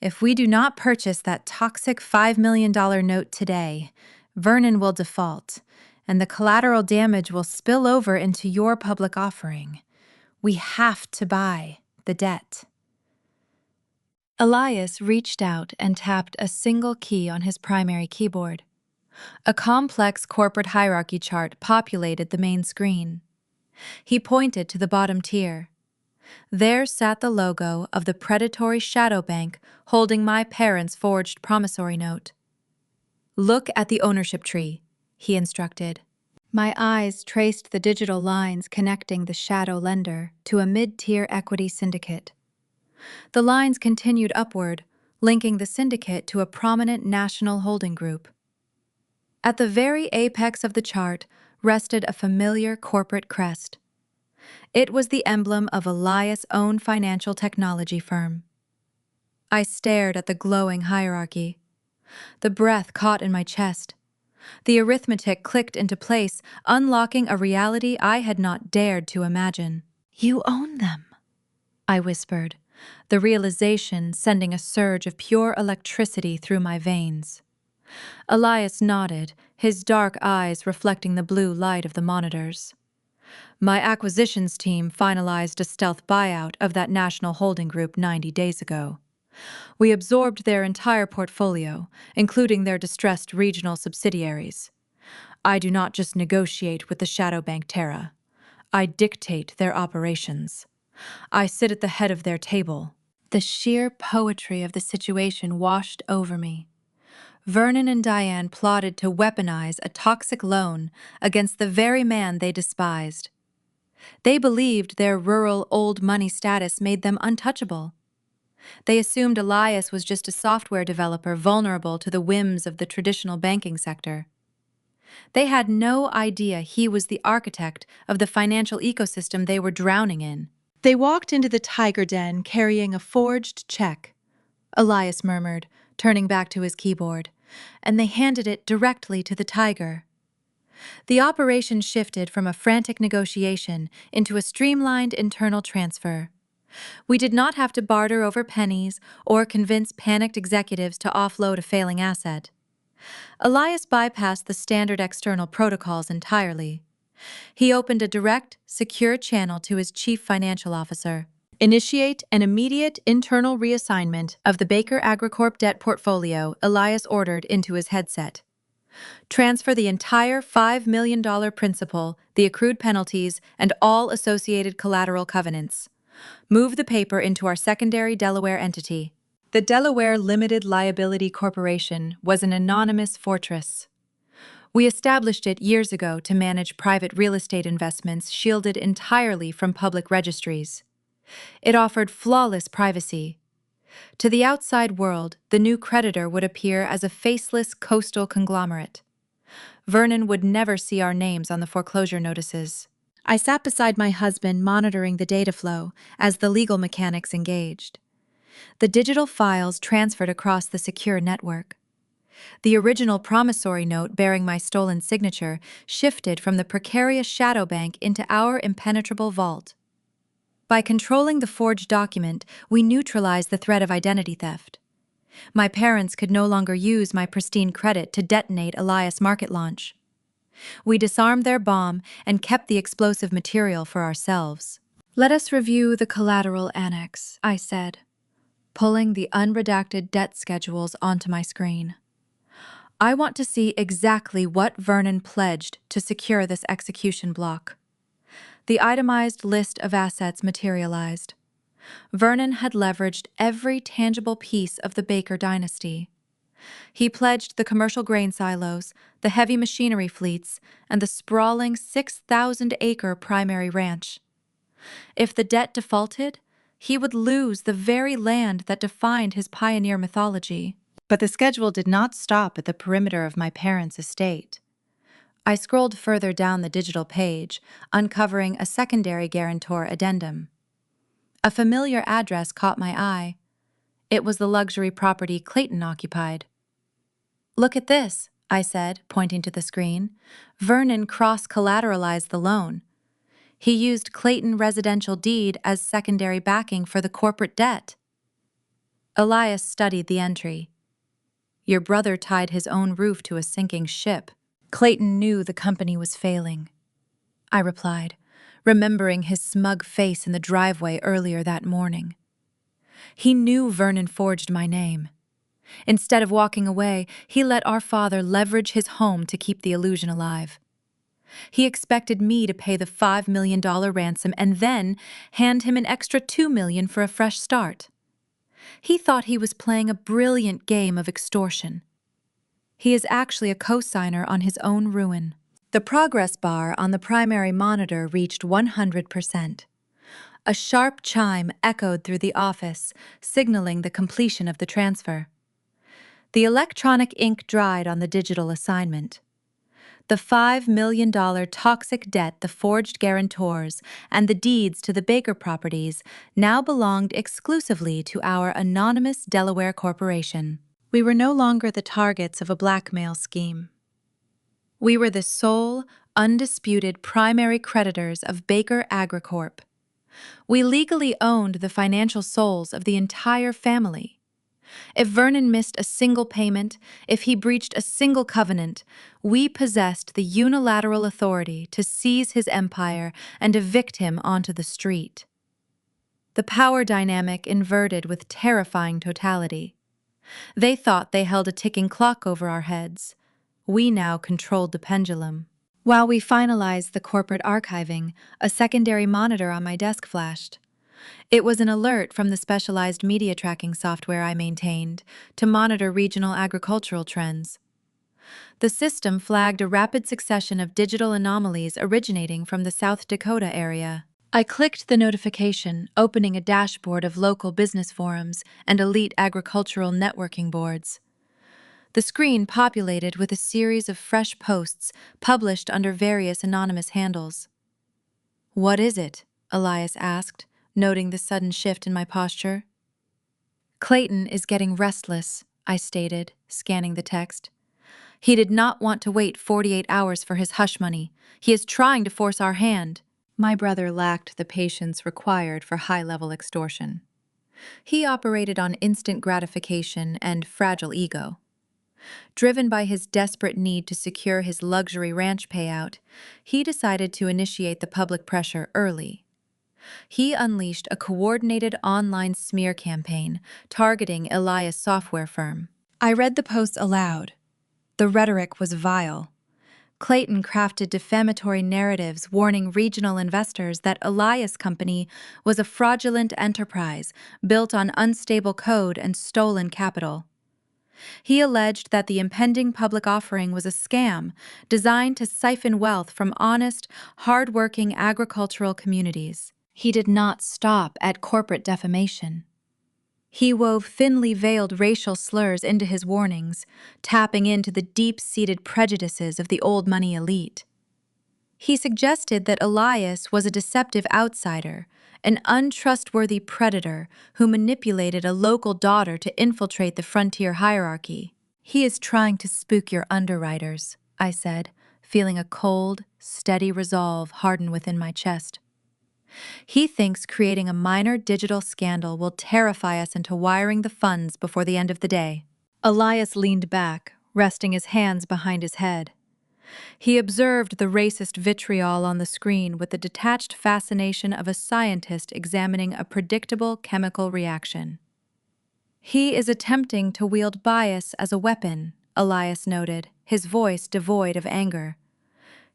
If we do not purchase that toxic $5 million note today, Vernon will default, and the collateral damage will spill over into your public offering. We have to buy the debt." Elias reached out and tapped a single key on his primary keyboard. A complex corporate hierarchy chart populated the main screen. He pointed to the bottom tier. There sat the logo of the predatory shadow bank holding my parents' forged promissory note. "Look at the ownership tree," he instructed. My eyes traced the digital lines connecting the shadow lender to a mid-tier equity syndicate. The lines continued upward, linking the syndicate to a prominent national holding group. At the very apex of the chart rested a familiar corporate crest. It was the emblem of Elias' own financial technology firm. I stared at the glowing hierarchy. The breath caught in my chest. The arithmetic clicked into place, unlocking a reality I had not dared to imagine. "You own them," I whispered, the realization sending a surge of pure electricity through my veins. Elias nodded, his dark eyes reflecting the blue light of the monitors. "My acquisitions team finalized a stealth buyout of that national holding group 90 days ago. We absorbed their entire portfolio, including their distressed regional subsidiaries. I do not just negotiate with the shadow bank Terra. I dictate their operations. I sit at the head of their table." The sheer poetry of the situation washed over me. Vernon and Diane plotted to weaponize a toxic loan against the very man they despised. They believed their rural old money status made them untouchable. They assumed Elias was just a software developer vulnerable to the whims of the traditional banking sector. They had no idea he was the architect of the financial ecosystem they were drowning in. They walked into the tiger den carrying a forged check, Elias murmured, turning back to his keyboard, and they handed it directly to the tiger. The operation shifted from a frantic negotiation into a streamlined internal transfer. We did not have to barter over pennies or convince panicked executives to offload a failing asset. Elias bypassed the standard external protocols entirely. He opened a direct, secure channel to his chief financial officer. Initiate an immediate internal reassignment of the Baker AgriCorp debt portfolio, Elias ordered into his headset. Transfer the entire $5 million principal, the accrued penalties, and all associated collateral covenants. Move the paper into our secondary Delaware entity. The Delaware Limited Liability Corporation was an anonymous fortress. We established it years ago to manage private real estate investments shielded entirely from public registries. It offered flawless privacy. To the outside world, the new creditor would appear as a faceless coastal conglomerate. Vernon would never see our names on the foreclosure notices. I sat beside my husband monitoring the data flow as the legal mechanics engaged. The digital files transferred across the secure network. The original promissory note bearing my stolen signature shifted from the precarious shadow bank into our impenetrable vault. By controlling the forged document, we neutralized the threat of identity theft. My parents could no longer use my pristine credit to detonate Elias' market launch. We disarmed their bomb and kept the explosive material for ourselves. Let us review the collateral annex, I said, pulling the unredacted debt schedules onto my screen. I want to see exactly what Vernon pledged to secure this execution block. The itemized list of assets materialized. Vernon had leveraged every tangible piece of the Baker dynasty. He pledged the commercial grain silos, the heavy machinery fleets, and the sprawling 6,000-acre primary ranch. If the debt defaulted, he would lose the very land that defined his pioneer mythology. But the schedule did not stop at the perimeter of my parents' estate. I scrolled further down the digital page, uncovering a secondary guarantor addendum. A familiar address caught my eye. It was the luxury property Clayton occupied. "Look at this," I said, pointing to the screen. Vernon cross-collateralized the loan. He used Clayton residential deed as secondary backing for the corporate debt. Elias studied the entry. "Your brother tied his own roof to a sinking ship. Clayton knew the company was failing," I replied, remembering his smug face in the driveway earlier that morning. He knew Vernon forged my name. Instead of walking away, he let our father leverage his home to keep the illusion alive. He expected me to pay the $5 million ransom and then hand him an extra $2 million for a fresh start. He thought he was playing a brilliant game of extortion. He is actually a co-signer on his own ruin. The progress bar on the primary monitor reached 100%. A sharp chime echoed through the office, signaling the completion of the transfer. The electronic ink dried on the digital assignment. The $5 million toxic debt the forged guarantors and the deeds to the Baker properties now belonged exclusively to our anonymous Delaware corporation. We were no longer the targets of a blackmail scheme. We were the sole, undisputed primary creditors of Baker AgriCorp. We legally owned the financial souls of the entire family. If Vernon missed a single payment, if he breached a single covenant, we possessed the unilateral authority to seize his empire and evict him onto the street. The power dynamic inverted with terrifying totality. They thought they held a ticking clock over our heads. We now controlled the pendulum. While we finalized the corporate archiving, a secondary monitor on my desk flashed. It was an alert from the specialized media tracking software I maintained to monitor regional agricultural trends. The system flagged a rapid succession of digital anomalies originating from the South Dakota area. I clicked the notification, opening a dashboard of local business forums and elite agricultural networking boards. The screen populated with a series of fresh posts published under various anonymous handles. "What is it?" Elias asked, noting the sudden shift in my posture. "Clayton is getting restless," I stated, scanning the text. "He did not want to wait 48 hours for his hush money. He is trying to force our hand." My brother lacked the patience required for high-level extortion. He operated on instant gratification and fragile ego. Driven by his desperate need to secure his luxury ranch payout, he decided to initiate the public pressure early. He unleashed a coordinated online smear campaign targeting Elias' software firm. I read the posts aloud. The rhetoric was vile. Clayton crafted defamatory narratives warning regional investors that Elias' company was a fraudulent enterprise built on unstable code and stolen capital. He alleged that the impending public offering was a scam designed to siphon wealth from honest, hard-working agricultural communities. He did not stop at corporate defamation. He wove thinly veiled racial slurs into his warnings, tapping into the deep-seated prejudices of the old money elite. He suggested that Elias was a deceptive outsider, an untrustworthy predator who manipulated a local daughter to infiltrate the frontier hierarchy. "He is trying to spook your underwriters," I said, feeling a cold, steady resolve harden within my chest. "He thinks creating a minor digital scandal will terrify us into wiring the funds before the end of the day." Elias leaned back, resting his hands behind his head. He observed the racist vitriol on the screen with the detached fascination of a scientist examining a predictable chemical reaction. "He is attempting to wield bias as a weapon," Elias noted, his voice devoid of anger.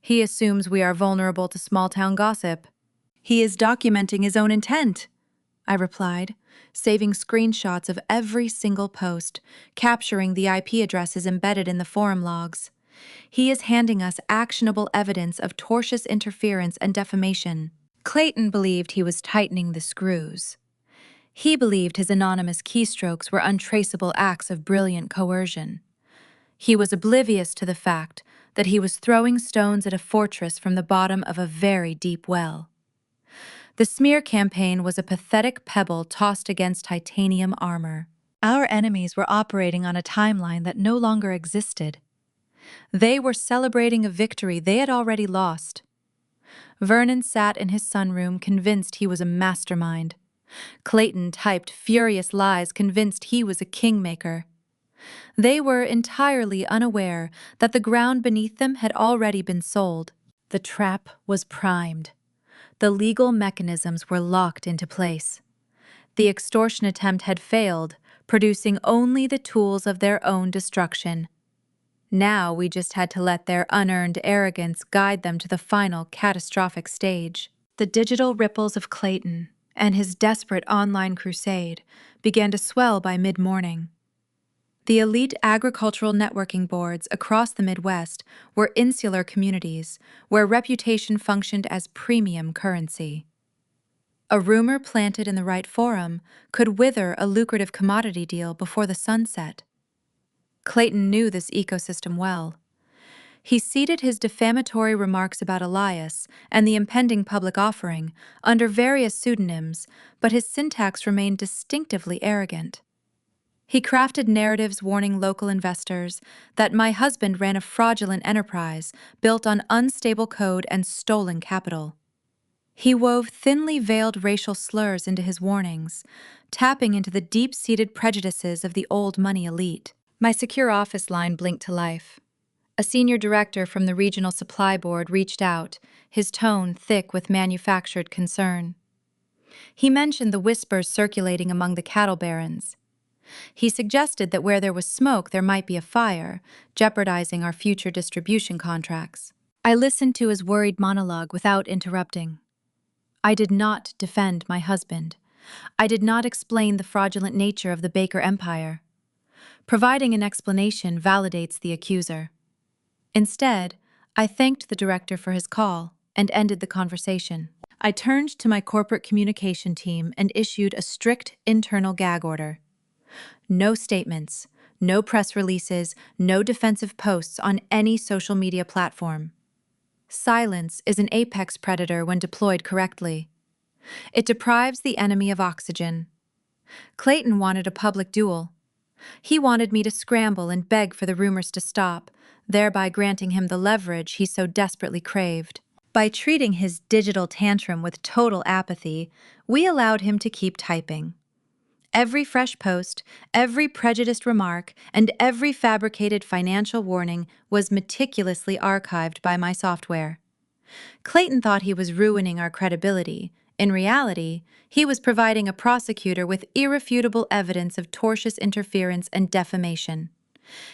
"He assumes we are vulnerable to small-town gossip. He is documenting his own intent," I replied, saving screenshots of every single post, capturing the IP addresses embedded in the forum logs. "He is handing us actionable evidence of tortious interference and defamation." Clayton believed he was tightening the screws. He believed his anonymous keystrokes were untraceable acts of brilliant coercion. He was oblivious to the fact that he was throwing stones at a fortress from the bottom of a very deep well. The smear campaign was a pathetic pebble tossed against titanium armor. Our enemies were operating on a timeline that no longer existed. They were celebrating a victory they had already lost. Vernon sat in his sunroom convinced he was a mastermind. Clayton typed furious lies convinced he was a kingmaker. They were entirely unaware that the ground beneath them had already been sold. The trap was primed. The legal mechanisms were locked into place. The extortion attempt had failed, producing only the tools of their own destruction. Now we just had to let their unearned arrogance guide them to the final catastrophic stage. The digital ripples of Clayton and his desperate online crusade began to swell by mid-morning. The elite agricultural networking boards across the Midwest were insular communities where reputation functioned as premium currency. A rumor planted in the right forum could wither a lucrative commodity deal before the sun set. Clayton knew this ecosystem well. He seeded his defamatory remarks about Elias and the impending public offering under various pseudonyms, but his syntax remained distinctively arrogant. He crafted narratives warning local investors that my husband ran a fraudulent enterprise built on unstable code and stolen capital. He wove thinly veiled racial slurs into his warnings, tapping into the deep-seated prejudices of the old money elite. My secure office line blinked to life. A senior director from the regional supply board reached out, his tone thick with manufactured concern. He mentioned the whispers circulating among the cattle barons. He suggested that where there was smoke, there might be a fire, jeopardizing our future distribution contracts. I listened to his worried monologue without interrupting. I did not defend my husband. I did not explain the fraudulent nature of the Baker Empire. Providing an explanation validates the accuser. Instead, I thanked the director for his call and ended the conversation. I turned to my corporate communication team and issued a strict internal gag order. No statements, no press releases, no defensive posts on any social media platform. Silence is an apex predator when deployed correctly. It deprives the enemy of oxygen. Clayton wanted a public duel. He wanted me to scramble and beg for the rumors to stop, thereby granting him the leverage he so desperately craved. By treating his digital tantrum with total apathy, we allowed him to keep typing. Every fresh post, every prejudiced remark, and every fabricated financial warning was meticulously archived by my software. Clayton thought he was ruining our credibility. In reality, he was providing a prosecutor with irrefutable evidence of tortious interference and defamation.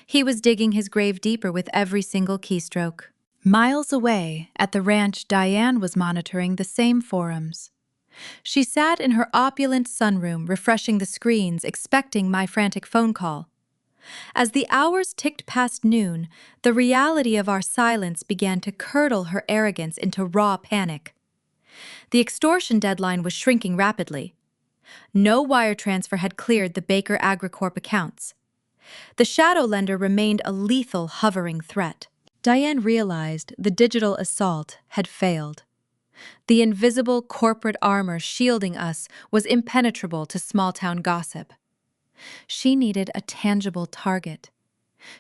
He was digging his grave deeper with every single keystroke. Miles away, at the ranch, Diane was monitoring the same forums. She sat in her opulent sunroom, refreshing the screens, expecting my frantic phone call. As the hours ticked past noon, the reality of our silence began to curdle her arrogance into raw panic. The extortion deadline was shrinking rapidly. No wire transfer had cleared the Baker AgriCorp accounts. The shadow lender remained a lethal, hovering threat. Diane realized the digital assault had failed. The invisible corporate armor shielding us was impenetrable to small-town gossip. She needed a tangible target.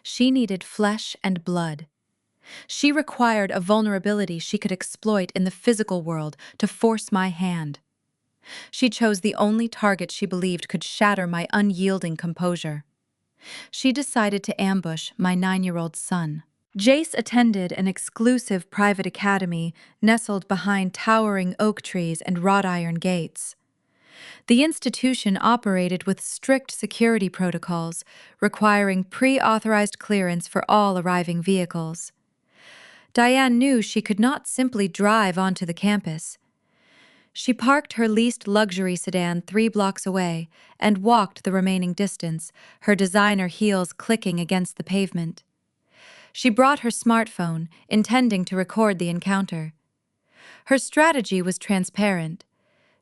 She needed flesh and blood. She required a vulnerability she could exploit in the physical world to force my hand. She chose the only target she believed could shatter my unyielding composure. She decided to ambush my 9-year-old son. Jace attended an exclusive private academy nestled behind towering oak trees and wrought iron gates. The institution operated with strict security protocols, requiring pre-authorized clearance for all arriving vehicles. Diane knew she could not simply drive onto the campus. She parked her leased luxury sedan 3 blocks away and walked the remaining distance, her designer heels clicking against the pavement. She brought her smartphone, intending to record the encounter. Her strategy was transparent.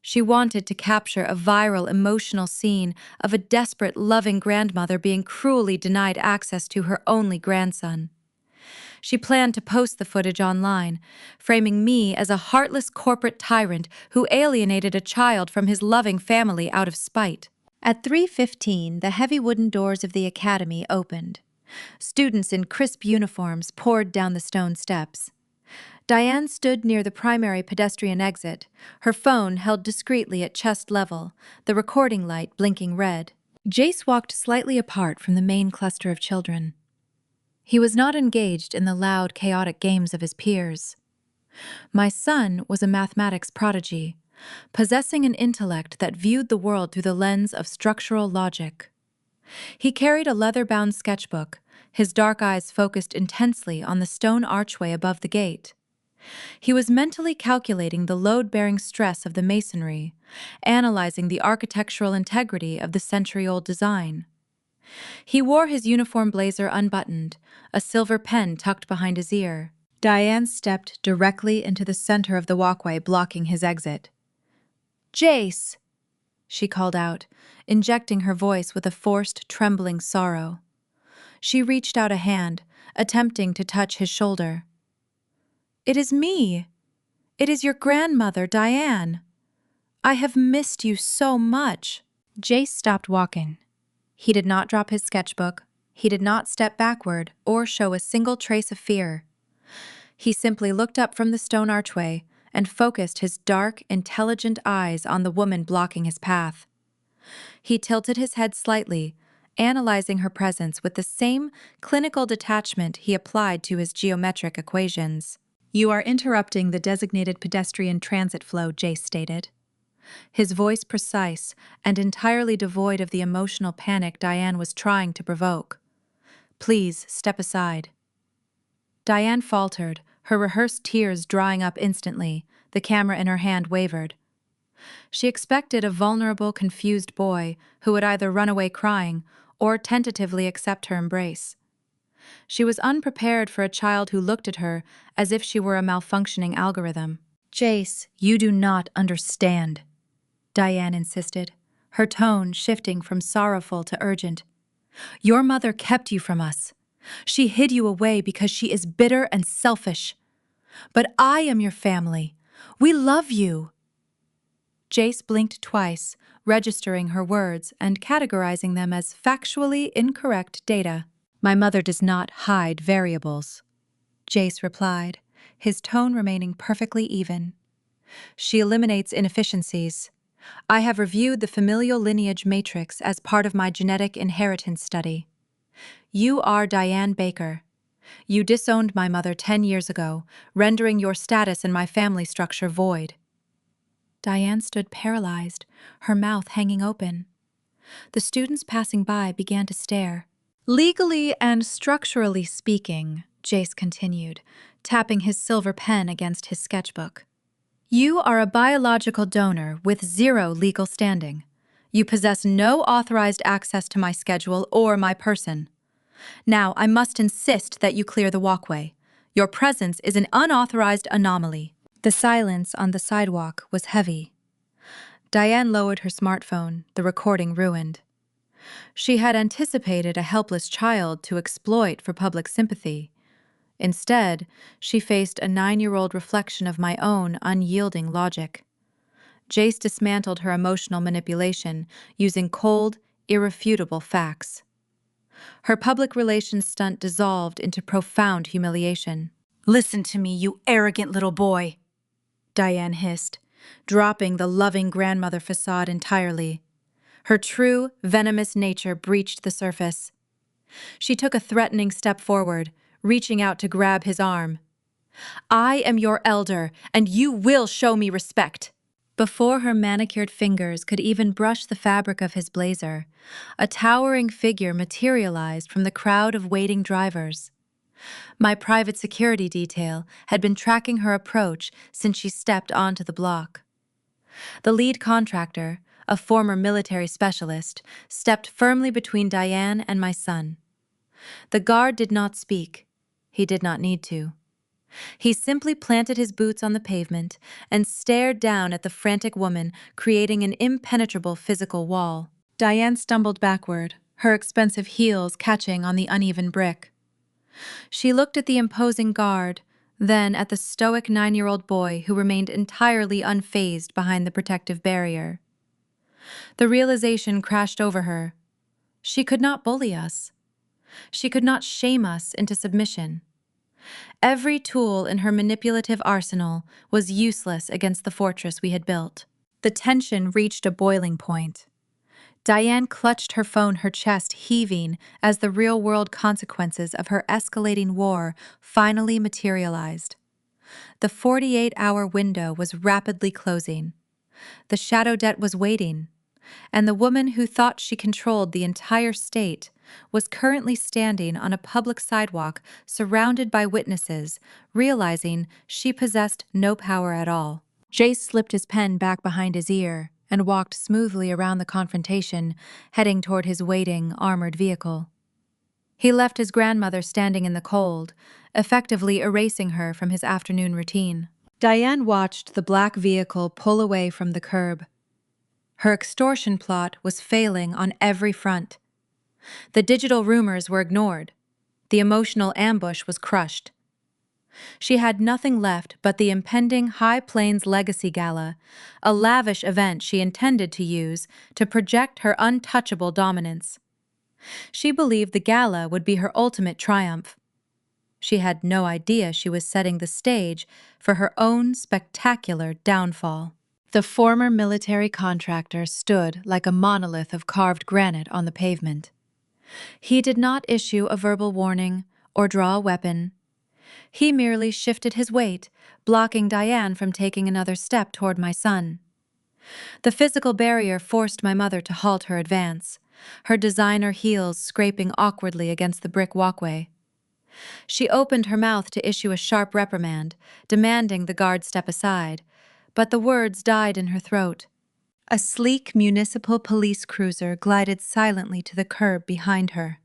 She wanted to capture a viral, emotional scene of a desperate, loving grandmother being cruelly denied access to her only grandson. She planned to post the footage online, framing me as a heartless corporate tyrant who alienated a child from his loving family out of spite. At 3:15, the heavy wooden doors of the academy opened. Students in crisp uniforms poured down the stone steps. Diane stood near the primary pedestrian exit, her phone held discreetly at chest level, the recording light blinking red. Jace walked slightly apart from the main cluster of children. He was not engaged in the loud, chaotic games of his peers. My son was a mathematics prodigy, possessing an intellect that viewed the world through the lens of structural logic. He carried a leather-bound sketchbook, his dark eyes focused intensely on the stone archway above the gate. He was mentally calculating the load-bearing stress of the masonry, analyzing the architectural integrity of the century-old design. He wore his uniform blazer unbuttoned, a silver pen tucked behind his ear. Diane stepped directly into the center of the walkway, blocking his exit. "Jace!" she called out, injecting her voice with a forced, trembling sorrow. She reached out a hand, attempting to touch his shoulder. "It is me. It is your grandmother, Diane. I have missed you so much." Jace stopped walking. He did not drop his sketchbook. He did not step backward or show a single trace of fear. He simply looked up from the stone archway and focused his dark, intelligent eyes on the woman blocking his path. He tilted his head slightly, analyzing her presence with the same clinical detachment he applied to his geometric equations. "You are interrupting the designated pedestrian transit flow," Jace stated. His voice precise and entirely devoid of the emotional panic Diane was trying to provoke. "Please, step aside." Diane faltered, her rehearsed tears drying up instantly, the camera in her hand wavered. She expected a vulnerable, confused boy who would either run away crying or tentatively accept her embrace. She was unprepared for a child who looked at her as if she were a malfunctioning algorithm. "Jace, you do not understand," Diane insisted, her tone shifting from sorrowful to urgent. "Your mother kept you from us. She hid you away because she is bitter and selfish. But I am your family. We love you." Jace blinked twice, registering her words and categorizing them as factually incorrect data. "My mother does not hide variables," Jace replied, his tone remaining perfectly even. "She eliminates inefficiencies. I have reviewed the familial lineage matrix as part of my genetic inheritance study. You are Diane Baker. You disowned my mother 10 years ago, rendering your status in my family structure void." Diane stood paralyzed, her mouth hanging open. The students passing by began to stare. "Legally and structurally speaking," Jace continued, tapping his silver pen against his sketchbook, "you are a biological donor with zero legal standing. You possess no authorized access to my schedule or my person. Now, I must insist that you clear the walkway. Your presence is an unauthorized anomaly." The silence on the sidewalk was heavy. Diane lowered her smartphone, the recording ruined. She had anticipated a helpless child to exploit for public sympathy. Instead, she faced a 9-year-old reflection of my own unyielding logic. Jace dismantled her emotional manipulation using cold, irrefutable facts. Her public relations stunt dissolved into profound humiliation. "Listen to me, you arrogant little boy," Diane hissed, dropping the loving grandmother facade entirely. Her true, venomous nature breached the surface. She took a threatening step forward, reaching out to grab his arm. "I am your elder, and you will show me respect." Before her manicured fingers could even brush the fabric of his blazer, a towering figure materialized from the crowd of waiting drivers. My private security detail had been tracking her approach since she stepped onto the block. The lead contractor, a former military specialist, stepped firmly between Diane and my son. The guard did not speak. He did not need to. He simply planted his boots on the pavement and stared down at the frantic woman, creating an impenetrable physical wall. Diane stumbled backward, her expensive heels catching on the uneven brick. She looked at the imposing guard, then at the stoic 9-year-old boy who remained entirely unfazed behind the protective barrier. The realization crashed over her. She could not bully us. She could not shame us into submission. Every tool in her manipulative arsenal was useless against the fortress we had built. The tension reached a boiling point. Diane clutched her phone, her chest heaving as the real-world consequences of her escalating war finally materialized. The 48-hour window was rapidly closing. The shadow debt was waiting, and the woman who thought she controlled the entire state was currently standing on a public sidewalk surrounded by witnesses, realizing she possessed no power at all. Jace slipped his pen back behind his ear and walked smoothly around the confrontation, heading toward his waiting, armored vehicle. He left his grandmother standing in the cold, effectively erasing her from his afternoon routine. Diane watched the black vehicle pull away from the curb. Her extortion plot was failing on every front. The digital rumors were ignored. The emotional ambush was crushed. She had nothing left but the impending High Plains Legacy Gala, a lavish event she intended to use to project her untouchable dominance. She believed the gala would be her ultimate triumph. She had no idea she was setting the stage for her own spectacular downfall. The former military contractor stood like a monolith of carved granite on the pavement. He did not issue a verbal warning or draw a weapon. He merely shifted his weight, blocking Diane from taking another step toward my son. The physical barrier forced my mother to halt her advance, her designer heels scraping awkwardly against the brick walkway. She opened her mouth to issue a sharp reprimand, demanding the guard step aside, but the words died in her throat. A sleek municipal police cruiser glided silently to the curb behind her.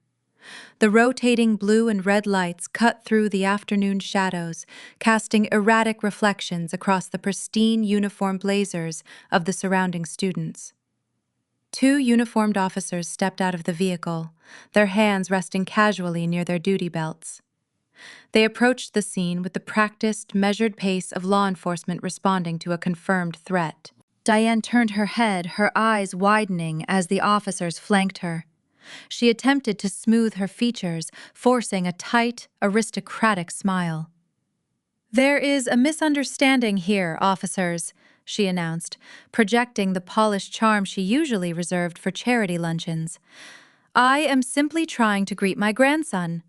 The rotating blue and red lights cut through the afternoon shadows, casting erratic reflections across the pristine uniform blazers of the surrounding students. Two uniformed officers stepped out of the vehicle, their hands resting casually near their duty belts. They approached the scene with the practiced, measured pace of law enforcement responding to a confirmed threat. Diane turned her head, her eyes widening as the officers flanked her. She attempted to smooth her features, forcing a tight, aristocratic smile. "There is a misunderstanding here, officers," she announced, projecting the polished charm she usually reserved for charity luncheons. "I am simply trying to greet my grandson.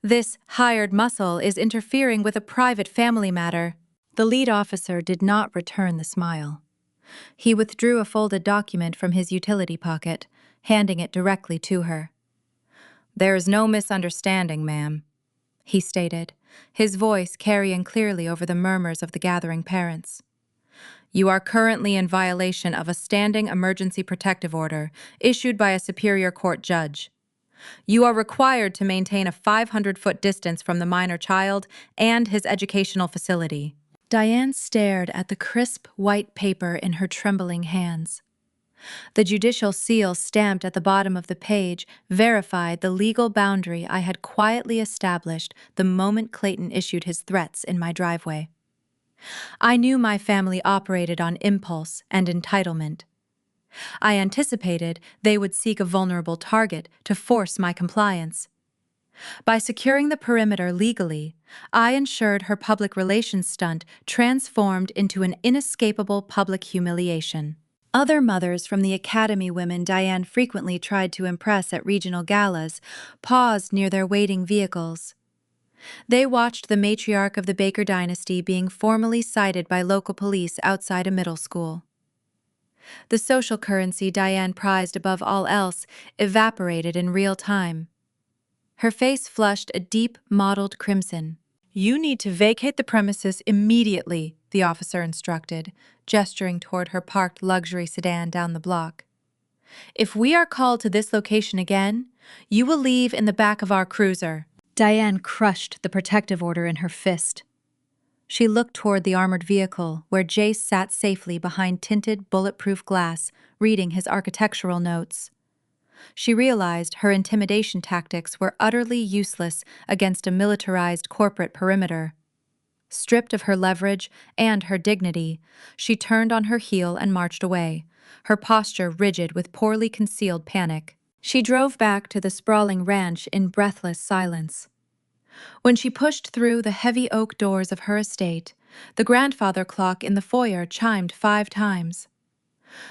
This hired muscle is interfering with a private family matter." The lead officer did not return the smile. He withdrew a folded document from his utility pocket, handing it directly to her. "There is no misunderstanding, ma'am," he stated, his voice carrying clearly over the murmurs of the gathering parents. "You are currently in violation of a standing emergency protective order issued by a superior court judge. You are required to maintain a 500-foot distance from the minor child and his educational facility." Diane stared at the crisp white paper in her trembling hands. The judicial seal stamped at the bottom of the page verified the legal boundary I had quietly established the moment Clayton issued his threats in my driveway. I knew my family operated on impulse and entitlement. I anticipated they would seek a vulnerable target to force my compliance. By securing the perimeter legally, I ensured her public relations stunt transformed into an inescapable public humiliation. Other mothers from the academy women Diane frequently tried to impress at regional galas paused near their waiting vehicles. They watched the matriarch of the Baker dynasty being formally cited by local police outside a middle school. The social currency Diane prized above all else evaporated in real time. Her face flushed a deep, mottled crimson. "You need to vacate the premises immediately," the officer instructed, gesturing toward her parked luxury sedan down the block. "If we are called to this location again, you will leave in the back of our cruiser." Diane crushed the protective order in her fist. She looked toward the armored vehicle, where Jace sat safely behind tinted, bulletproof glass, reading his architectural notes. She realized her intimidation tactics were utterly useless against a militarized corporate perimeter. Stripped of her leverage and her dignity, she turned on her heel and marched away, her posture rigid with poorly concealed panic. She drove back to the sprawling ranch in breathless silence. When she pushed through the heavy oak doors of her estate, the grandfather clock in the foyer chimed 5 times.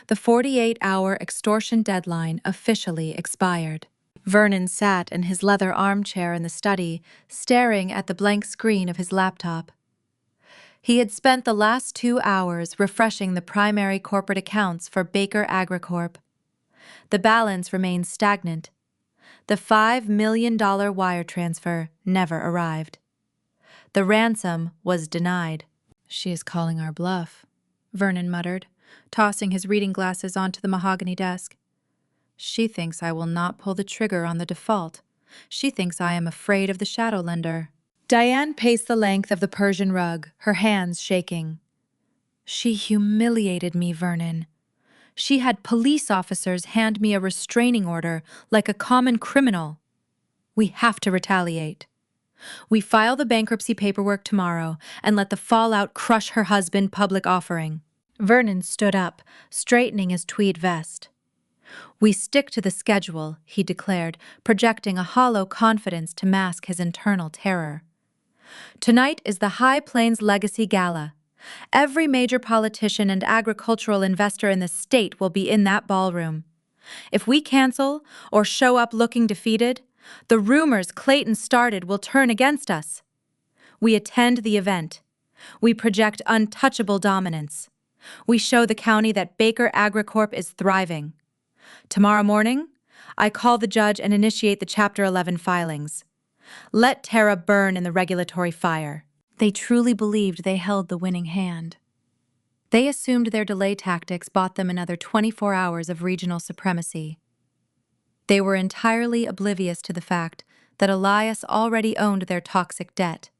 The 48-hour extortion deadline officially expired. Vernon sat in his leather armchair in the study, staring at the blank screen of his laptop. He had spent the last 2 hours refreshing the primary corporate accounts for Baker AgriCorp. The balance remained stagnant. The $5 million wire transfer never arrived. The ransom was denied. "She is calling our bluff," Vernon muttered, tossing his reading glasses onto the mahogany desk. "She thinks I will not pull the trigger on the default. She thinks I am afraid of the shadow lender." Diane paced the length of the Persian rug, her hands shaking. "She humiliated me, Vernon. She had police officers hand me a restraining order like a common criminal. We have to retaliate. We file the bankruptcy paperwork tomorrow and let the fallout crush her husband public offering." Vernon stood up, straightening his tweed vest. "We stick to the schedule," he declared, projecting a hollow confidence to mask his internal terror. "Tonight is the High Plains Legacy Gala. Every major politician and agricultural investor in the state will be in that ballroom. If we cancel or show up looking defeated, the rumors Clayton started will turn against us. We attend the event. We project untouchable dominance. We show the county that Baker AgriCorp is thriving. Tomorrow morning, I call the judge and initiate the Chapter 11 filings. Let Terra burn in the regulatory fire." They truly believed they held the winning hand. They assumed their delay tactics bought them another 24 hours of regional supremacy. They were entirely oblivious to the fact that Elias already owned their toxic debt.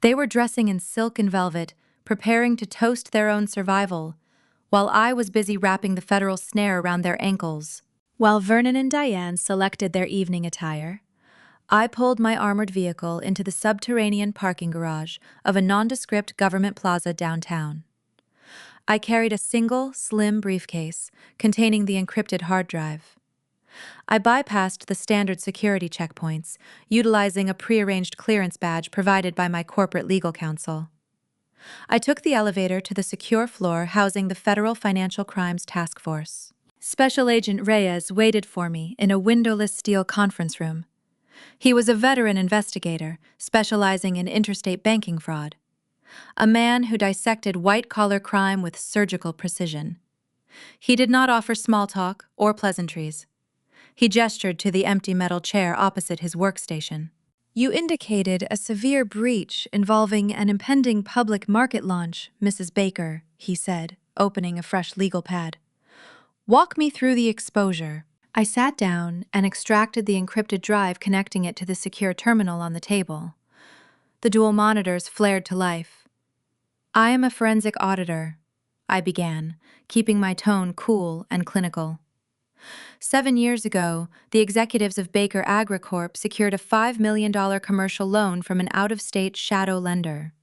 They were dressing in silk and velvet, preparing to toast their own survival, while I was busy wrapping the federal snare around their ankles. While Vernon and Diane selected their evening attire, I pulled my armored vehicle into the subterranean parking garage of a nondescript government plaza downtown. I carried a single, slim briefcase containing the encrypted hard drive. I bypassed the standard security checkpoints, utilizing a prearranged clearance badge provided by my corporate legal counsel. I took the elevator to the secure floor housing the Federal Financial Crimes Task Force. Special Agent Reyes waited for me in a windowless steel conference room. He was a veteran investigator specializing in interstate banking fraud, a man who dissected white-collar crime with surgical precision. He did not offer small talk or pleasantries. He gestured to the empty metal chair opposite his workstation. "You indicated a severe breach involving an impending public market launch, Mrs. Baker," he said, opening a fresh legal pad. "Walk me through the exposure." I sat down and extracted the encrypted drive connecting it to the secure terminal on the table. The dual monitors flared to life. "I am a forensic auditor," I began, keeping my tone cool and clinical. 7 years ago, the executives of Baker AgriCorp secured a $5 million commercial loan from an out-of-state shadow lender.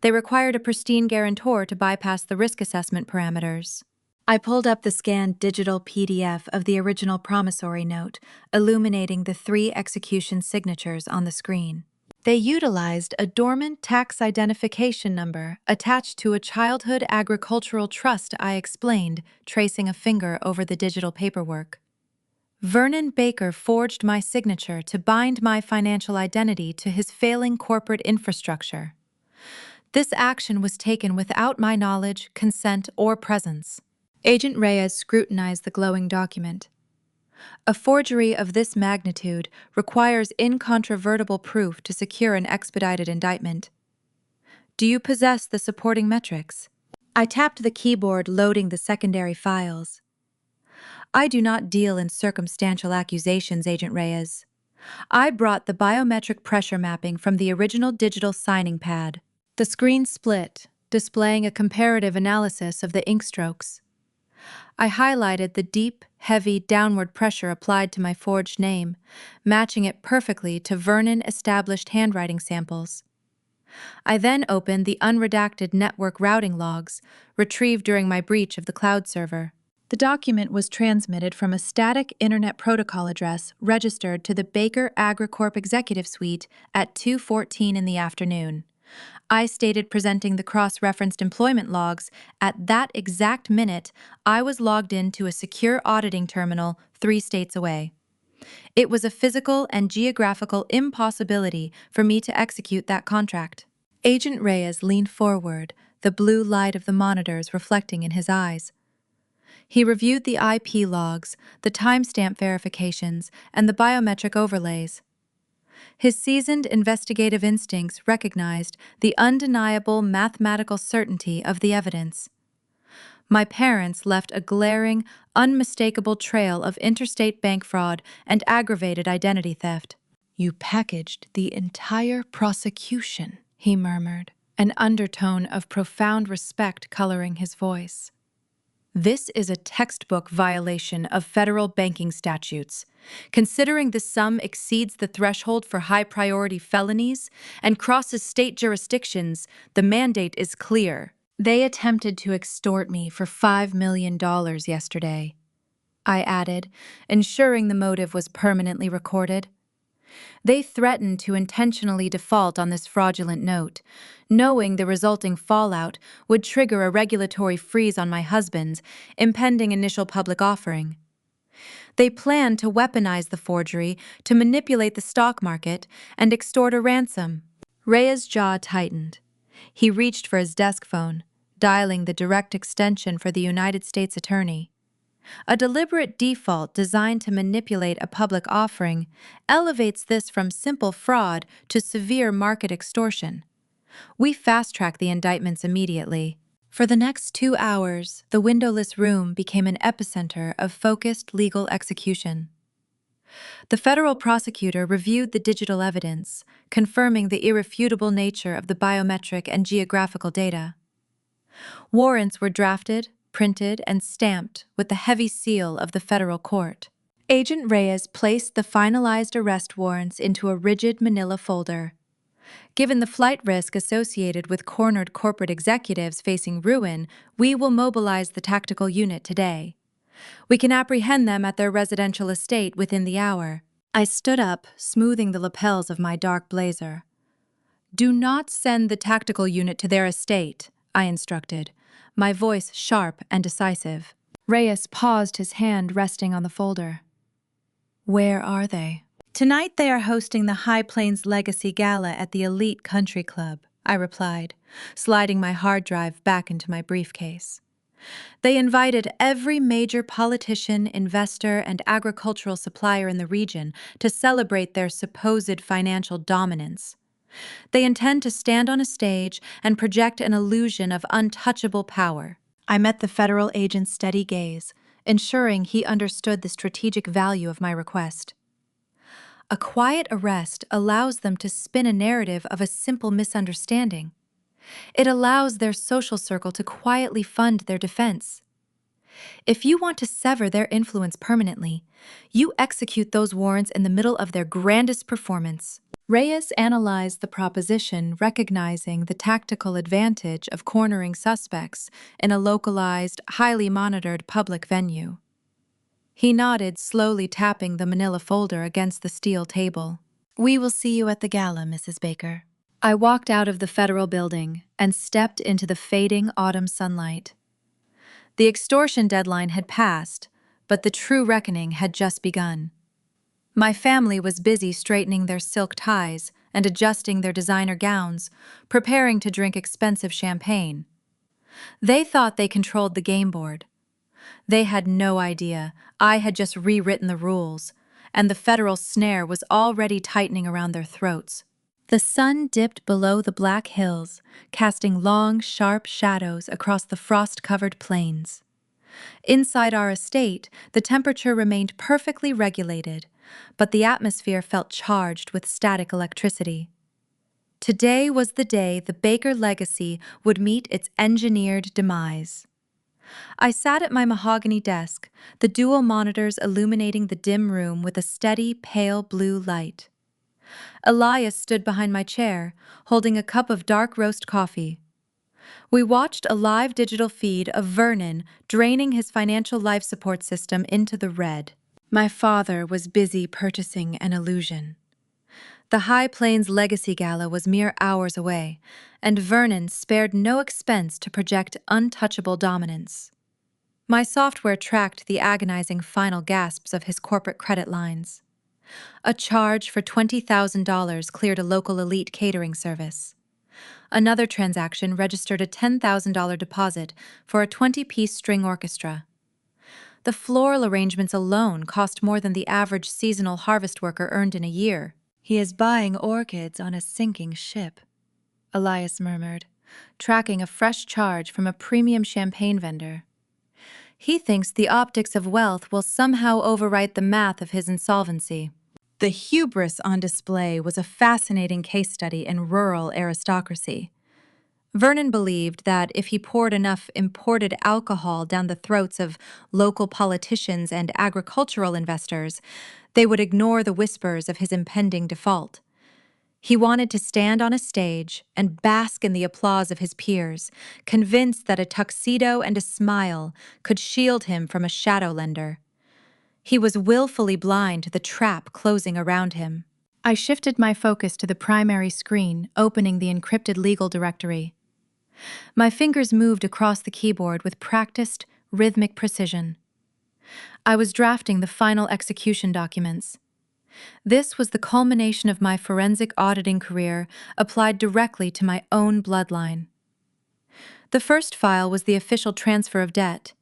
They required a pristine guarantor to bypass the risk assessment parameters. I pulled up the scanned digital PDF of the original promissory note, illuminating the 3 execution signatures on the screen. They utilized a dormant tax identification number attached to a childhood agricultural trust, I explained, tracing a finger over the digital paperwork. Vernon Baker forged my signature to bind my financial identity to his failing corporate infrastructure. This action was taken without my knowledge, consent, or presence. Agent Reyes scrutinized the glowing document. A forgery of this magnitude requires incontrovertible proof to secure an expedited indictment. Do you possess the supporting metrics? I tapped the keyboard, loading the secondary files. I do not deal in circumstantial accusations, Agent Reyes. I brought the biometric pressure mapping from the original digital signing pad. The screen split, displaying a comparative analysis of the ink strokes. I highlighted the deep, heavy downward pressure applied to my forged name, matching it perfectly to Vernon-established handwriting samples. I then opened the unredacted network routing logs, retrieved during my breach of the cloud server. The document was transmitted from a static Internet Protocol address registered to the Baker AgriCorp Executive Suite at 2:14 in the afternoon. I stated presenting the cross-referenced employment logs. At that exact minute, I was logged into a secure auditing terminal 3 states away. It was a physical and geographical impossibility for me to execute that contract. Agent Reyes leaned forward, the blue light of the monitors reflecting in his eyes. He reviewed the IP logs, the timestamp verifications, and the biometric overlays. His seasoned investigative instincts recognized the undeniable mathematical certainty of the evidence. My parents left a glaring, unmistakable trail of interstate bank fraud and aggravated identity theft. "You packaged the entire prosecution," he murmured, an undertone of profound respect coloring his voice. "This is a textbook violation of federal banking statutes. Considering the sum exceeds the threshold for high-priority felonies and crosses state jurisdictions, the mandate is clear. They attempted to extort me for $5 million yesterday," I added, ensuring the motive was permanently recorded. "They threatened to intentionally default on this fraudulent note, knowing the resulting fallout would trigger a regulatory freeze on my husband's impending initial public offering. They planned to weaponize the forgery to manipulate the stock market and extort a ransom." Rhea's jaw tightened. He reached for his desk phone, dialing the direct extension for the United States Attorney. A deliberate default designed to manipulate a public offering elevates this from simple fraud to severe market extortion. We fast-track the indictments immediately. For the next 2 hours, the windowless room became an epicenter of focused legal execution. The federal prosecutor reviewed the digital evidence, confirming the irrefutable nature of the biometric and geographical data. Warrants were drafted, printed, and stamped with the heavy seal of the federal court. Agent Reyes placed the finalized arrest warrants into a rigid manila folder. Given the flight risk associated with cornered corporate executives facing ruin, we will mobilize the tactical unit today. We can apprehend them at their residential estate within the hour. I stood up, smoothing the lapels of my dark blazer. Do not send the tactical unit to their estate, I instructed, my voice sharp and decisive. Reyes paused, his hand resting on the folder. Where are they? Tonight they are hosting the High Plains Legacy Gala at the Elite Country Club, I replied, sliding my hard drive back into my briefcase. They invited every major politician, investor, and agricultural supplier in the region to celebrate their supposed financial dominance. They intend to stand on a stage and project an illusion of untouchable power. I met the federal agent's steady gaze, ensuring he understood the strategic value of my request. A quiet arrest allows them to spin a narrative of a simple misunderstanding. It allows their social circle to quietly fund their defense. If you want to sever their influence permanently, you execute those warrants in the middle of their grandest performance. Reyes analyzed the proposition, recognizing the tactical advantage of cornering suspects in a localized, highly monitored public venue. He nodded, slowly tapping the manila folder against the steel table. We will see you at the gala, Mrs. Baker. I walked out of the federal building and stepped into the fading autumn sunlight. The extortion deadline had passed, but the true reckoning had just begun. My family was busy straightening their silk ties and adjusting their designer gowns, preparing to drink expensive champagne. They thought they controlled the game board. They had no idea I had just rewritten the rules, and the federal snare was already tightening around their throats. The sun dipped below the black hills, casting long, sharp shadows across the frost-covered plains. Inside our estate, the temperature remained perfectly regulated, but the atmosphere felt charged with static electricity. Today was the day the Baker legacy would meet its engineered demise. I sat at my mahogany desk, the dual monitors illuminating the dim room with a steady, pale blue light. Elias stood behind my chair, holding a cup of dark roast coffee. We watched a live digital feed of Vernon draining his financial life support system into the red. My father was busy purchasing an illusion. The High Plains Legacy Gala was mere hours away, and Vernon spared no expense to project untouchable dominance. My software tracked the agonizing final gasps of his corporate credit lines. A charge for $20,000 cleared a local elite catering service. Another transaction registered a $10,000 deposit for a 20-piece string orchestra. The floral arrangements alone cost more than the average seasonal harvest worker earned in a year. He is buying orchids on a sinking ship, Elias murmured, tracking a fresh charge from a premium champagne vendor. He thinks the optics of wealth will somehow overwrite the math of his insolvency. The hubris on display was a fascinating case study in rural aristocracy. Vernon believed that if he poured enough imported alcohol down the throats of local politicians and agricultural investors, they would ignore the whispers of his impending default. He wanted to stand on a stage and bask in the applause of his peers, convinced that a tuxedo and a smile could shield him from a shadow lender. He was willfully blind to the trap closing around him. I shifted my focus to the primary screen, opening the encrypted legal directory. My fingers moved across the keyboard with practiced, rhythmic precision. I was drafting the final execution documents. This was the culmination of my forensic auditing career applied directly to my own bloodline. The first file was the official transfer of debt.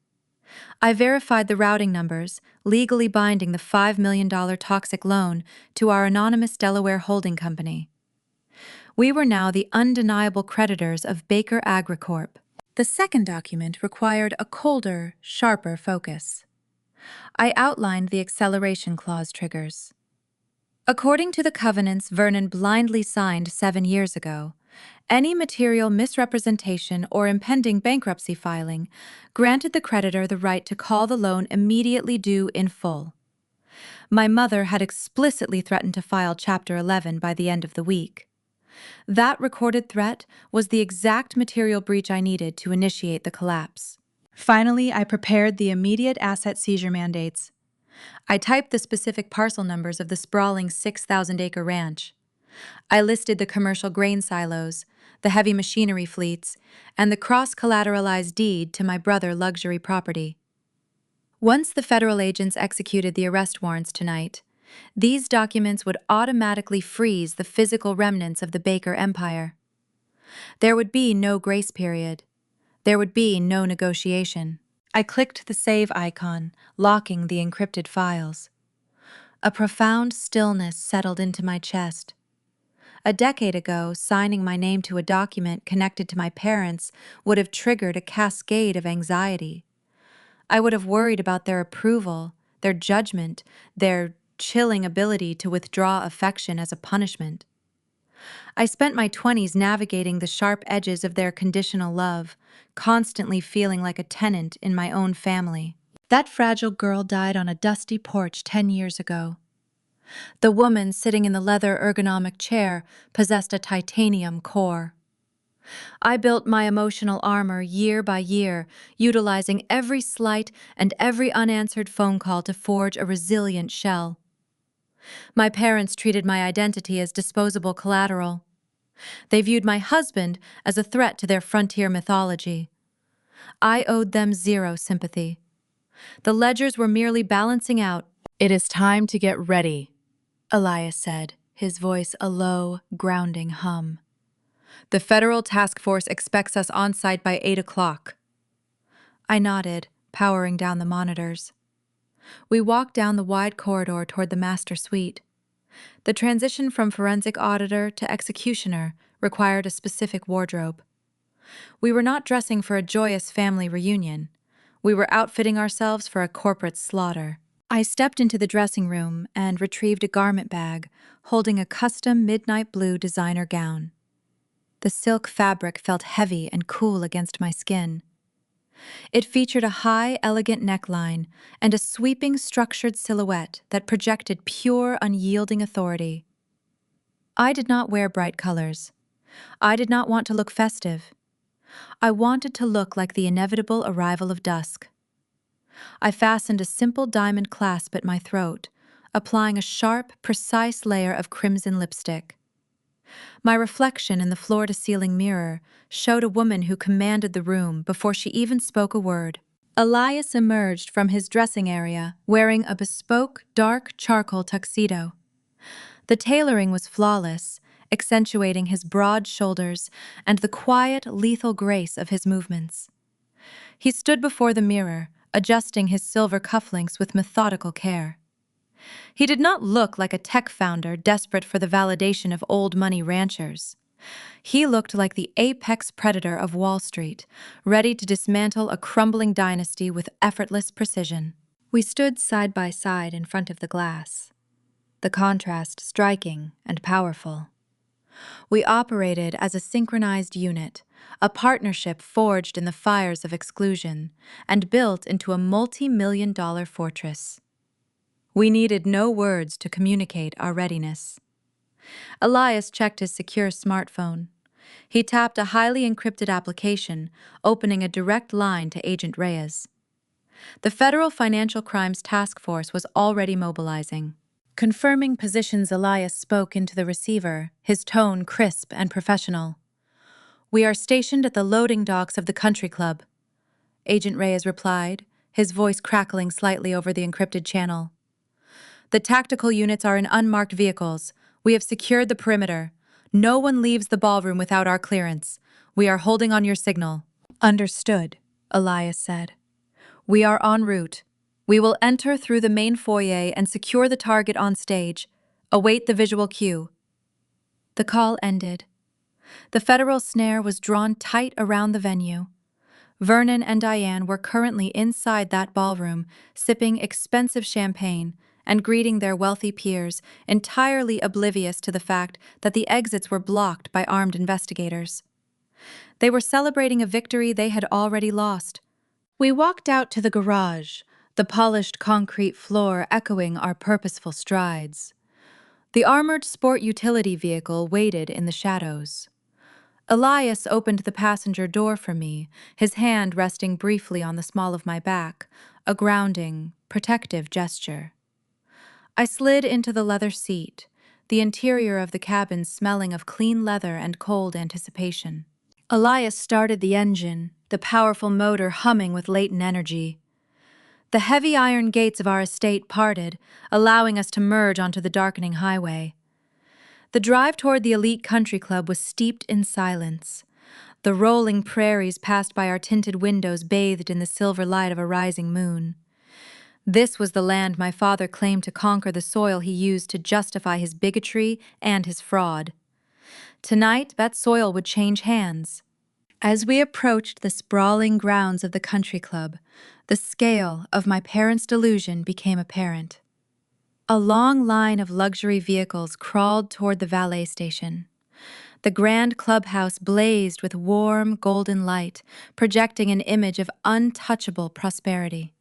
I verified the routing numbers, legally binding the $5 million toxic loan to our anonymous Delaware holding company. We were now the undeniable creditors of Baker AgriCorp. The second document required a colder, sharper focus. I outlined the acceleration clause triggers. According to the covenants Vernon blindly signed 7 years ago, any material misrepresentation or impending bankruptcy filing granted the creditor the right to call the loan immediately due in full. My mother had explicitly threatened to file Chapter 11 by the end of the week. That recorded threat was the exact material breach I needed to initiate the collapse. Finally, I prepared the immediate asset seizure mandates. I typed the specific parcel numbers of the sprawling 6,000-acre ranch. I listed the commercial grain silos, the heavy machinery fleets, and the cross-collateralized deed to my brother luxury property. Once the federal agents executed the arrest warrants tonight, these documents would automatically freeze the physical remnants of the Baker Empire. There would be no grace period. There would be no negotiation. I clicked the save icon, locking the encrypted files. A profound stillness settled into my chest. A decade ago, signing my name to a document connected to my parents would have triggered a cascade of anxiety. I would have worried about their approval, their judgment, their chilling ability to withdraw affection as a punishment. I spent my 20s navigating the sharp edges of their conditional love, constantly feeling like a tenant in my own family. That fragile girl died on a dusty porch 10 years ago. The woman sitting in the leather ergonomic chair possessed a titanium core. I built my emotional armor year by year, utilizing every slight and every unanswered phone call to forge a resilient shell. My parents treated my identity as disposable collateral. They viewed my husband as a threat to their frontier mythology. I owed them zero sympathy. The ledgers were merely balancing out. "It is time to get ready," Elias said, his voice a low, grounding hum. "The federal task force expects us on site by 8 o'clock. I nodded, powering down the monitors. We walked down the wide corridor toward the master suite. The transition from forensic auditor to executioner required a specific wardrobe. We were not dressing for a joyous family reunion. We were outfitting ourselves for a corporate slaughter. I stepped into the dressing room and retrieved a garment bag, holding a custom midnight blue designer gown. The silk fabric felt heavy and cool against my skin. It featured a high, elegant neckline and a sweeping, structured silhouette that projected pure, unyielding authority. I did not wear bright colors. I did not want to look festive. I wanted to look like the inevitable arrival of dusk. I fastened a simple diamond clasp at my throat, applying a sharp, precise layer of crimson lipstick. My reflection in the floor-to-ceiling mirror showed a woman who commanded the room before she even spoke a word. Elias emerged from his dressing area wearing a bespoke, dark charcoal tuxedo. The tailoring was flawless, accentuating his broad shoulders and the quiet, lethal grace of his movements. He stood before the mirror, adjusting his silver cufflinks with methodical care. He did not look like a tech founder desperate for the validation of old money ranchers. He looked like the apex predator of Wall Street, ready to dismantle a crumbling dynasty with effortless precision. We stood side by side in front of the glass, the contrast striking and powerful. We operated as a synchronized unit, a partnership forged in the fires of exclusion and built into a multi-million-dollar fortress. We needed no words to communicate our readiness. Elias checked his secure smartphone. He tapped a highly encrypted application, opening a direct line to Agent Reyes. The Federal Financial Crimes Task Force was already mobilizing. Confirming positions, Elias spoke into the receiver, his tone crisp and professional. "We are stationed at the loading docks of the country club," Agent Reyes replied, his voice crackling slightly over the encrypted channel. "The tactical units are in unmarked vehicles. We have secured the perimeter. No one leaves the ballroom without our clearance. We are holding on your signal." "Understood," Elias said. "We are en route. We will enter through the main foyer and secure the target on stage. Await the visual cue." The call ended. The federal snare was drawn tight around the venue. Vernon and Diane were currently inside that ballroom, sipping expensive champagne and greeting their wealthy peers, entirely oblivious to the fact that the exits were blocked by armed investigators. They were celebrating a victory they had already lost. We walked out to the garage, the polished concrete floor echoing our purposeful strides. The armored sport utility vehicle waited in the shadows. Elias opened the passenger door for me, his hand resting briefly on the small of my back, a grounding, protective gesture. I slid into the leather seat, the interior of the cabin smelling of clean leather and cold anticipation. Elias started the engine, the powerful motor humming with latent energy. The heavy iron gates of our estate parted, allowing us to merge onto the darkening highway. The drive toward the elite country club was steeped in silence. The rolling prairies passed by our tinted windows bathed in the silver light of a rising moon. This was the land my father claimed to conquer the soil he used to justify his bigotry and his fraud. Tonight, that soil would change hands. As we approached the sprawling grounds of the country club, the scale of my parents' delusion became apparent. A long line of luxury vehicles crawled toward the valet station. The grand clubhouse blazed with warm, golden light, projecting an image of untouchable prosperity.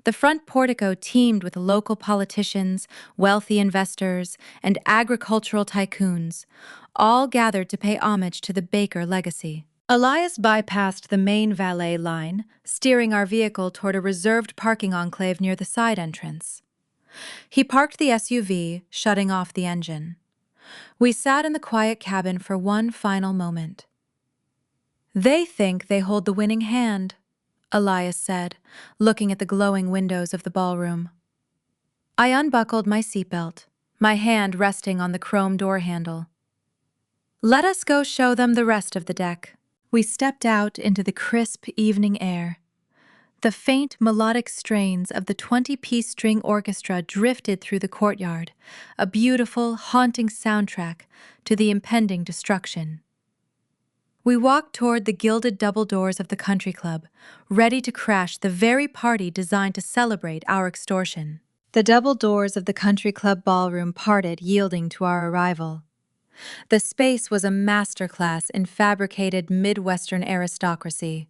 The front portico teemed with local politicians, wealthy investors, and agricultural tycoons, all gathered to pay homage to the Baker legacy. Elias bypassed the main valet line, steering our vehicle toward a reserved parking enclave near the side entrance. He parked the SUV, shutting off the engine. We sat in the quiet cabin for one final moment. "They think they hold the winning hand," Elias said, looking at the glowing windows of the ballroom. I unbuckled my seatbelt, my hand resting on the chrome door handle. "Let us go show them the rest of the deck." We stepped out into the crisp evening air. The faint melodic strains of the 20-piece string orchestra drifted through the courtyard, a beautiful, haunting soundtrack to the impending destruction. We walked toward the gilded double doors of the country club, ready to crash the very party designed to celebrate our extortion. The double doors of the country club ballroom parted, yielding to our arrival. The space was a masterclass in fabricated Midwestern aristocracy.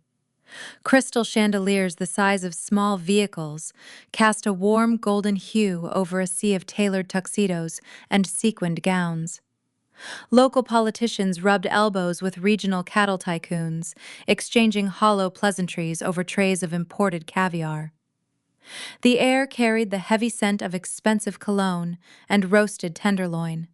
Crystal chandeliers the size of small vehicles cast a warm golden hue over a sea of tailored tuxedos and sequined gowns. Local politicians rubbed elbows with regional cattle tycoons, exchanging hollow pleasantries over trays of imported caviar. The air carried the heavy scent of expensive cologne and roasted tenderloin.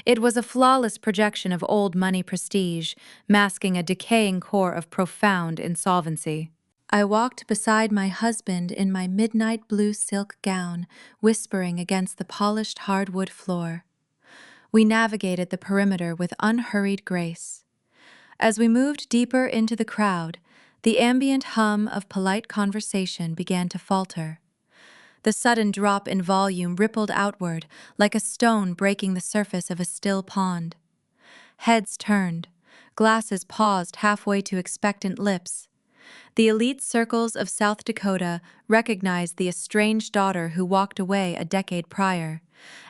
It was a flawless projection of old money prestige, masking a decaying core of profound insolvency. I walked beside my husband in my midnight blue silk gown, whispering against the polished hardwood floor. We navigated the perimeter with unhurried grace. As we moved deeper into the crowd, the ambient hum of polite conversation began to falter. The sudden drop in volume rippled outward like a stone breaking the surface of a still pond. Heads turned, glasses paused halfway to expectant lips. The elite circles of South Dakota recognized the estranged daughter who walked away a decade prior,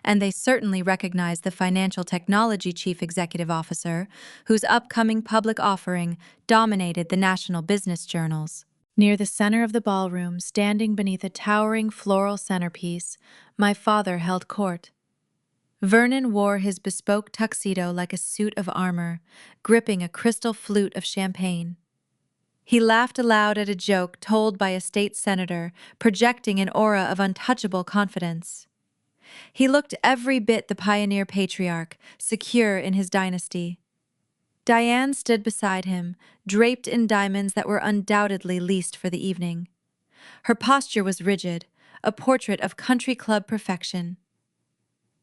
and they certainly recognized the financial technology chief executive officer whose upcoming public offering dominated the national business journals. Near the center of the ballroom, standing beneath a towering floral centerpiece, my father held court. Vernon wore his bespoke tuxedo like a suit of armor, gripping a crystal flute of champagne. He laughed aloud at a joke told by a state senator, projecting an aura of untouchable confidence. He looked every bit the pioneer patriarch, secure in his dynasty. Diane stood beside him, draped in diamonds that were undoubtedly leased for the evening. Her posture was rigid, a portrait of country club perfection.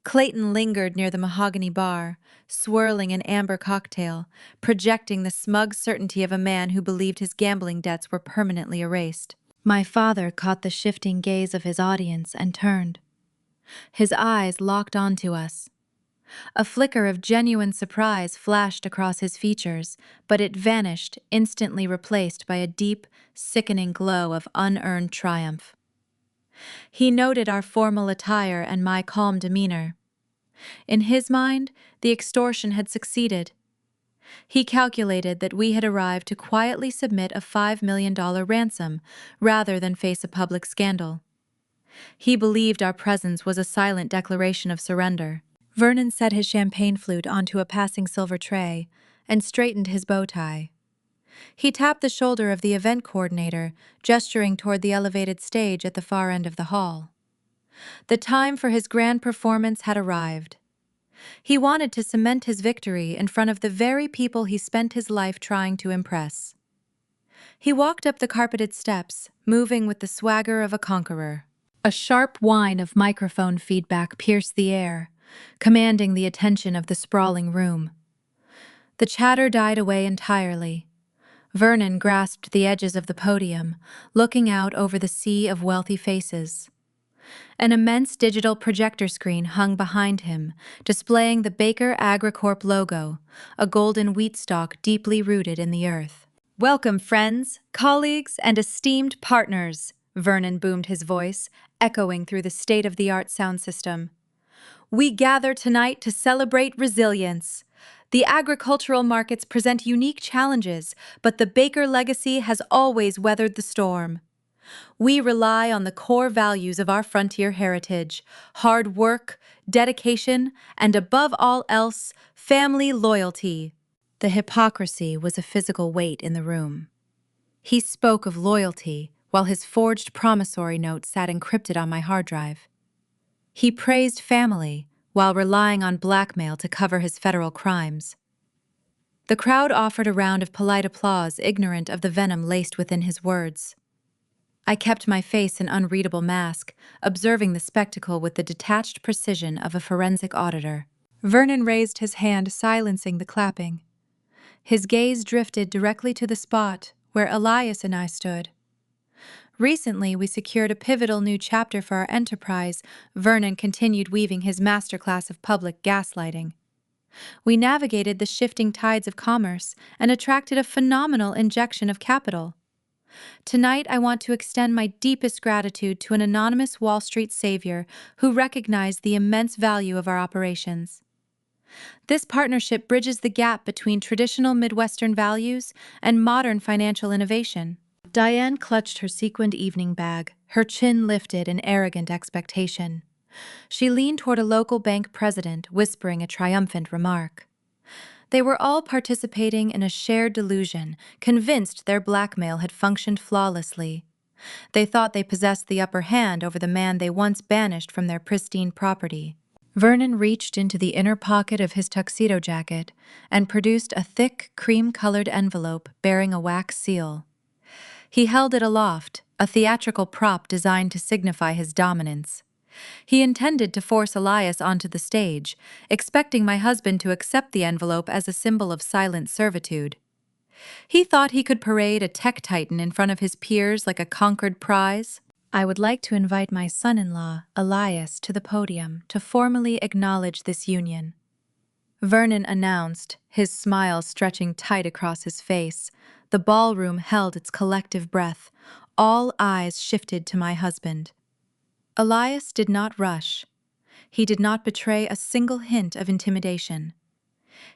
Clayton lingered near the mahogany bar, swirling an amber cocktail, projecting the smug certainty of a man who believed his gambling debts were permanently erased. My father caught the shifting gaze of his audience and turned. His eyes locked onto us. A flicker of genuine surprise flashed across his features, but it vanished, instantly replaced by a deep, sickening glow of unearned triumph. He noted our formal attire and my calm demeanor. In his mind, the extortion had succeeded. He calculated that we had arrived to quietly submit a $5 million ransom rather than face a public scandal. He believed our presence was a silent declaration of surrender. Vernon set his champagne flute onto a passing silver tray and straightened his bow tie. He tapped the shoulder of the event coordinator, gesturing toward the elevated stage at the far end of the hall. The time for his grand performance had arrived. He wanted to cement his victory in front of the very people he spent his life trying to impress. He walked up the carpeted steps, moving with the swagger of a conqueror. A sharp whine of microphone feedback pierced the air, commanding the attention of the sprawling room. The chatter died away entirely. Vernon grasped the edges of the podium, looking out over the sea of wealthy faces. An immense digital projector screen hung behind him, displaying the Baker AgriCorp logo, a golden wheat stalk deeply rooted in the earth. "Welcome, friends, colleagues, and esteemed partners," Vernon boomed his voice, echoing through the state-of-the-art sound system. "We gather tonight to celebrate resilience. The agricultural markets present unique challenges, but the Baker legacy has always weathered the storm. We rely on the core values of our frontier heritage: hard work, dedication, and above all else, family loyalty." The hypocrisy was a physical weight in the room. He spoke of loyalty while his forged promissory note sat encrypted on my hard drive. He praised family while relying on blackmail to cover his federal crimes. The crowd offered a round of polite applause, ignorant of the venom laced within his words. I kept my face an unreadable mask, observing the spectacle with the detached precision of a forensic auditor. Vernon raised his hand, silencing the clapping. His gaze drifted directly to the spot where Elias and I stood. Recently, we secured a pivotal new chapter for our enterprise. Vernon continued weaving his masterclass of public gaslighting. We navigated the shifting tides of commerce and attracted a phenomenal injection of capital. Tonight, I want to extend my deepest gratitude to an anonymous Wall Street savior who recognized the immense value of our operations. This partnership bridges the gap between traditional Midwestern values and modern financial innovation. Diane clutched her sequined evening bag, her chin lifted in arrogant expectation. She leaned toward a local bank president, whispering a triumphant remark. They were all participating in a shared delusion, convinced their blackmail had functioned flawlessly. They thought they possessed the upper hand over the man they once banished from their pristine property. Vernon reached into the inner pocket of his tuxedo jacket and produced a thick, cream-colored envelope bearing a wax seal. He held it aloft, a theatrical prop designed to signify his dominance. He intended to force Elias onto the stage, expecting my husband to accept the envelope as a symbol of silent servitude. He thought he could parade a tech titan in front of his peers like a conquered prize. "I would like to invite my son-in-law, Elias, to the podium to formally acknowledge this union," Vernon announced, his smile stretching tight across his face. The ballroom held its collective breath. All eyes shifted to my husband. Elias did not rush. He did not betray a single hint of intimidation.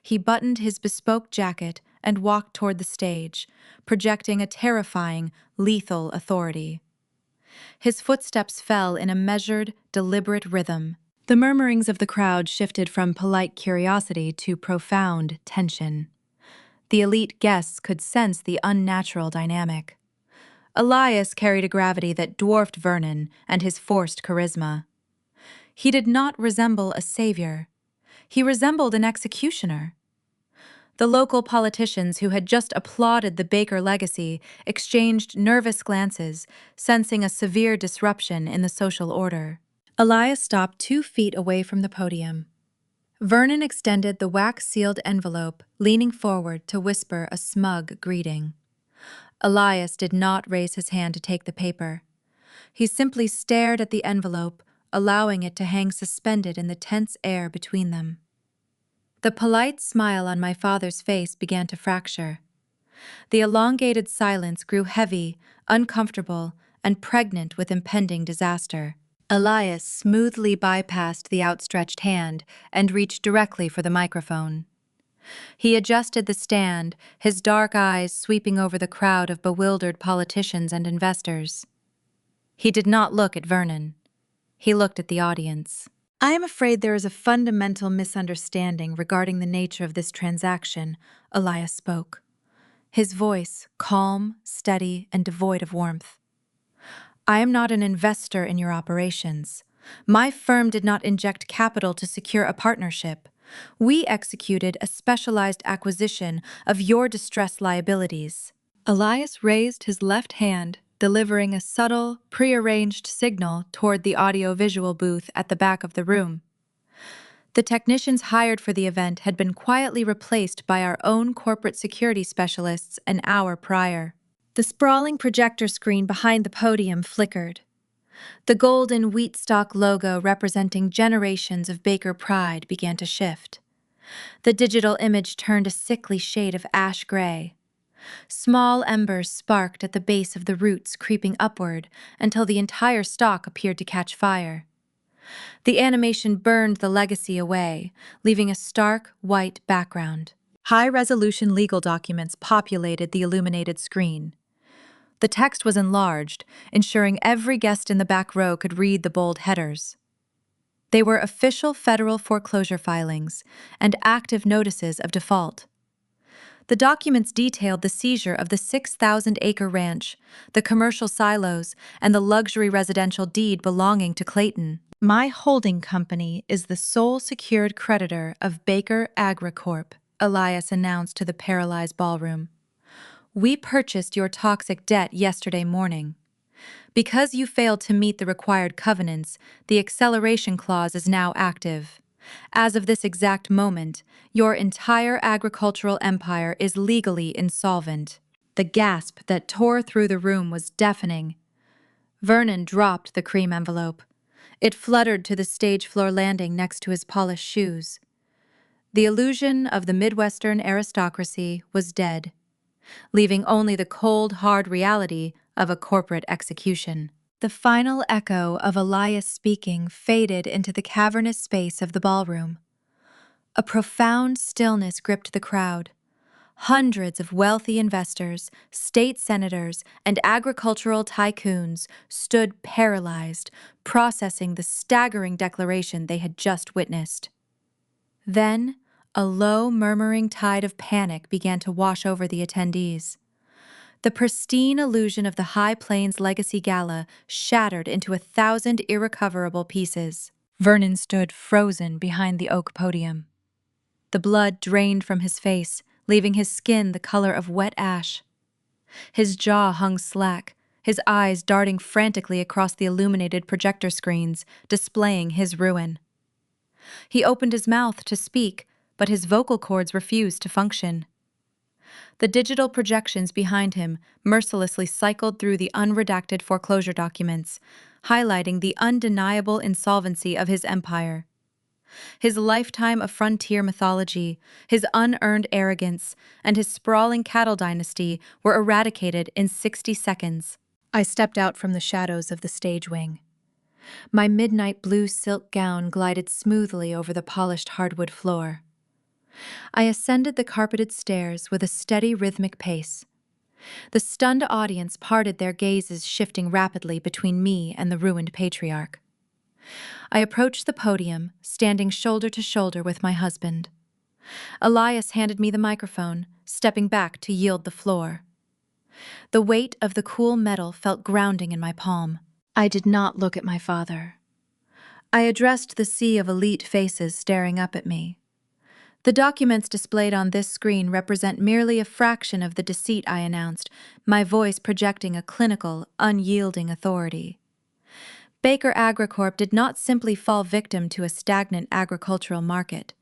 He buttoned his bespoke jacket and walked toward the stage, projecting a terrifying, lethal authority. His footsteps fell in a measured, deliberate rhythm. The murmurings of the crowd shifted from polite curiosity to profound tension. The elite guests could sense the unnatural dynamic. Elias carried a gravity that dwarfed Vernon and his forced charisma. He did not resemble a savior. He resembled an executioner. The local politicians who had just applauded the Baker legacy exchanged nervous glances, sensing a severe disruption in the social order. Elias stopped 2 feet away from the podium. Vernon extended the wax-sealed envelope, leaning forward to whisper a smug greeting. Elias did not raise his hand to take the paper. He simply stared at the envelope, allowing it to hang suspended in the tense air between them. The polite smile on my father's face began to fracture. The elongated silence grew heavy, uncomfortable, and pregnant with impending disaster. Elias smoothly bypassed the outstretched hand and reached directly for the microphone. He adjusted the stand, his dark eyes sweeping over the crowd of bewildered politicians and investors. He did not look at Vernon. He looked at the audience. "I am afraid there is a fundamental misunderstanding regarding the nature of this transaction," Elias spoke, his voice calm, steady, and devoid of warmth. "I am not an investor in your operations. My firm did not inject capital to secure a partnership. We executed a specialized acquisition of your distressed liabilities." Elias raised his left hand, delivering a subtle, prearranged signal toward the audiovisual booth at the back of the room. The technicians hired for the event had been quietly replaced by our own corporate security specialists an hour prior. The sprawling projector screen behind the podium flickered. The golden Wheatstock logo representing generations of Baker pride began to shift. The digital image turned a sickly shade of ash gray. Small embers sparked at the base of the roots, creeping upward until the entire stalk appeared to catch fire. The animation burned the legacy away, leaving a stark, white background. High-resolution legal documents populated the illuminated screen. The text was enlarged, ensuring every guest in the back row could read the bold headers. They were official federal foreclosure filings and active notices of default. The documents detailed the seizure of the 6,000-acre ranch, the commercial silos, and the luxury residential deed belonging to Clayton. "My holding company is the sole secured creditor of Baker AgriCorp," Elias announced to the paralyzed ballroom. "We purchased your toxic debt yesterday morning. Because you failed to meet the required covenants, the acceleration clause is now active. As of this exact moment, your entire agricultural empire is legally insolvent." The gasp that tore through the room was deafening. Vernon dropped the cream envelope. It fluttered to the stage floor landing next to his polished shoes. The illusion of the Midwestern aristocracy was dead, leaving only the cold, hard reality of a corporate execution. The final echo of Elias speaking faded into the cavernous space of the ballroom. A profound stillness gripped the crowd. Hundreds of wealthy investors, state senators, and agricultural tycoons stood paralyzed, processing the staggering declaration they had just witnessed. Then, a low, murmuring tide of panic began to wash over the attendees. The pristine illusion of the High Plains Legacy Gala shattered into 1,000 irrecoverable pieces. Vernon stood frozen behind the oak podium. The blood drained from his face, leaving his skin the color of wet ash. His jaw hung slack, his eyes darting frantically across the illuminated projector screens, displaying his ruin. He opened his mouth to speak, but his vocal cords refused to function. The digital projections behind him mercilessly cycled through the unredacted foreclosure documents, highlighting the undeniable insolvency of his empire. His lifetime of frontier mythology, his unearned arrogance, and his sprawling cattle dynasty were eradicated in 60 seconds. I stepped out from the shadows of the stage wing. My midnight blue silk gown glided smoothly over the polished hardwood floor. I ascended the carpeted stairs with a steady rhythmic pace. The stunned audience parted their gazes, shifting rapidly between me and the ruined patriarch. I approached the podium, standing shoulder to shoulder with my husband. Elias handed me the microphone, stepping back to yield the floor. The weight of the cool metal felt grounding in my palm. I did not look at my father. I addressed the sea of elite faces staring up at me. The documents displayed on this screen represent merely a fraction of the deceit I announced, my voice projecting a clinical, unyielding authority. Baker AgriCorp did not simply fall victim to a stagnant agricultural market.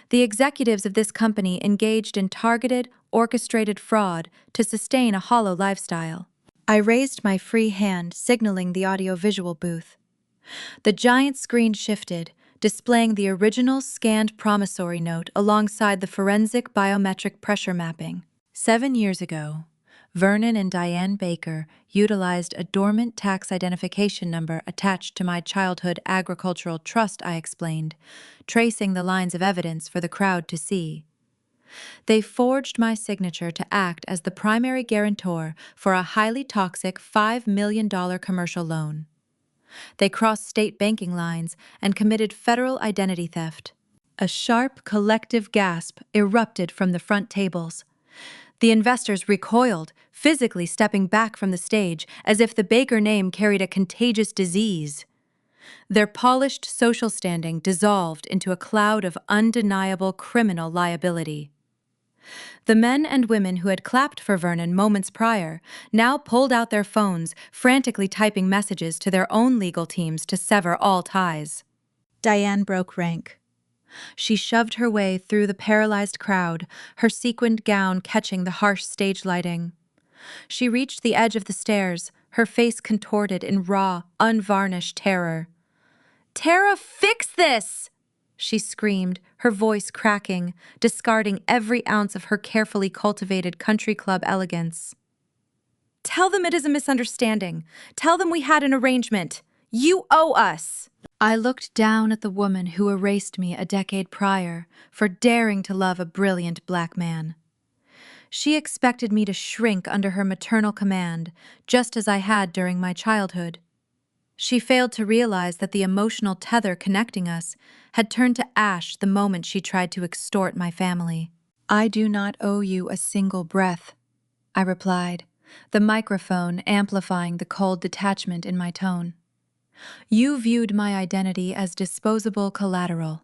The executives of this company engaged in targeted, orchestrated fraud to sustain a hollow lifestyle. I raised my free hand, signaling the audiovisual booth. The giant screen shifted, displaying the original scanned promissory note alongside the forensic biometric pressure mapping. 7 years ago, Vernon and Diane Baker utilized a dormant tax identification number attached to my childhood agricultural trust, I explained, tracing the lines of evidence for the crowd to see. They forged my signature to act as the primary guarantor for a highly toxic $5 million commercial loan. They crossed state banking lines and committed federal identity theft. A sharp collective gasp erupted from the front tables. The investors recoiled, physically stepping back from the stage as if the Baker name carried a contagious disease. Their polished social standing dissolved into a cloud of undeniable criminal liability. The men and women who had clapped for Vernon moments prior now pulled out their phones, frantically typing messages to their own legal teams to sever all ties. Diane broke rank. She shoved her way through the paralyzed crowd, her sequined gown catching the harsh stage lighting. She reached the edge of the stairs, her face contorted in raw, unvarnished terror. "Tara, fix this!" she screamed, her voice cracking, discarding every ounce of her carefully cultivated country club elegance. "Tell them it is a misunderstanding. Tell them we had an arrangement. You owe us." I looked down at the woman who erased me a decade prior for daring to love a brilliant black man. She expected me to shrink under her maternal command, just as I had during my childhood. She failed to realize that the emotional tether connecting us had turned to ash the moment she tried to extort my family. "I do not owe you a single breath," I replied, the microphone amplifying the cold detachment in my tone. "You viewed my identity as disposable collateral.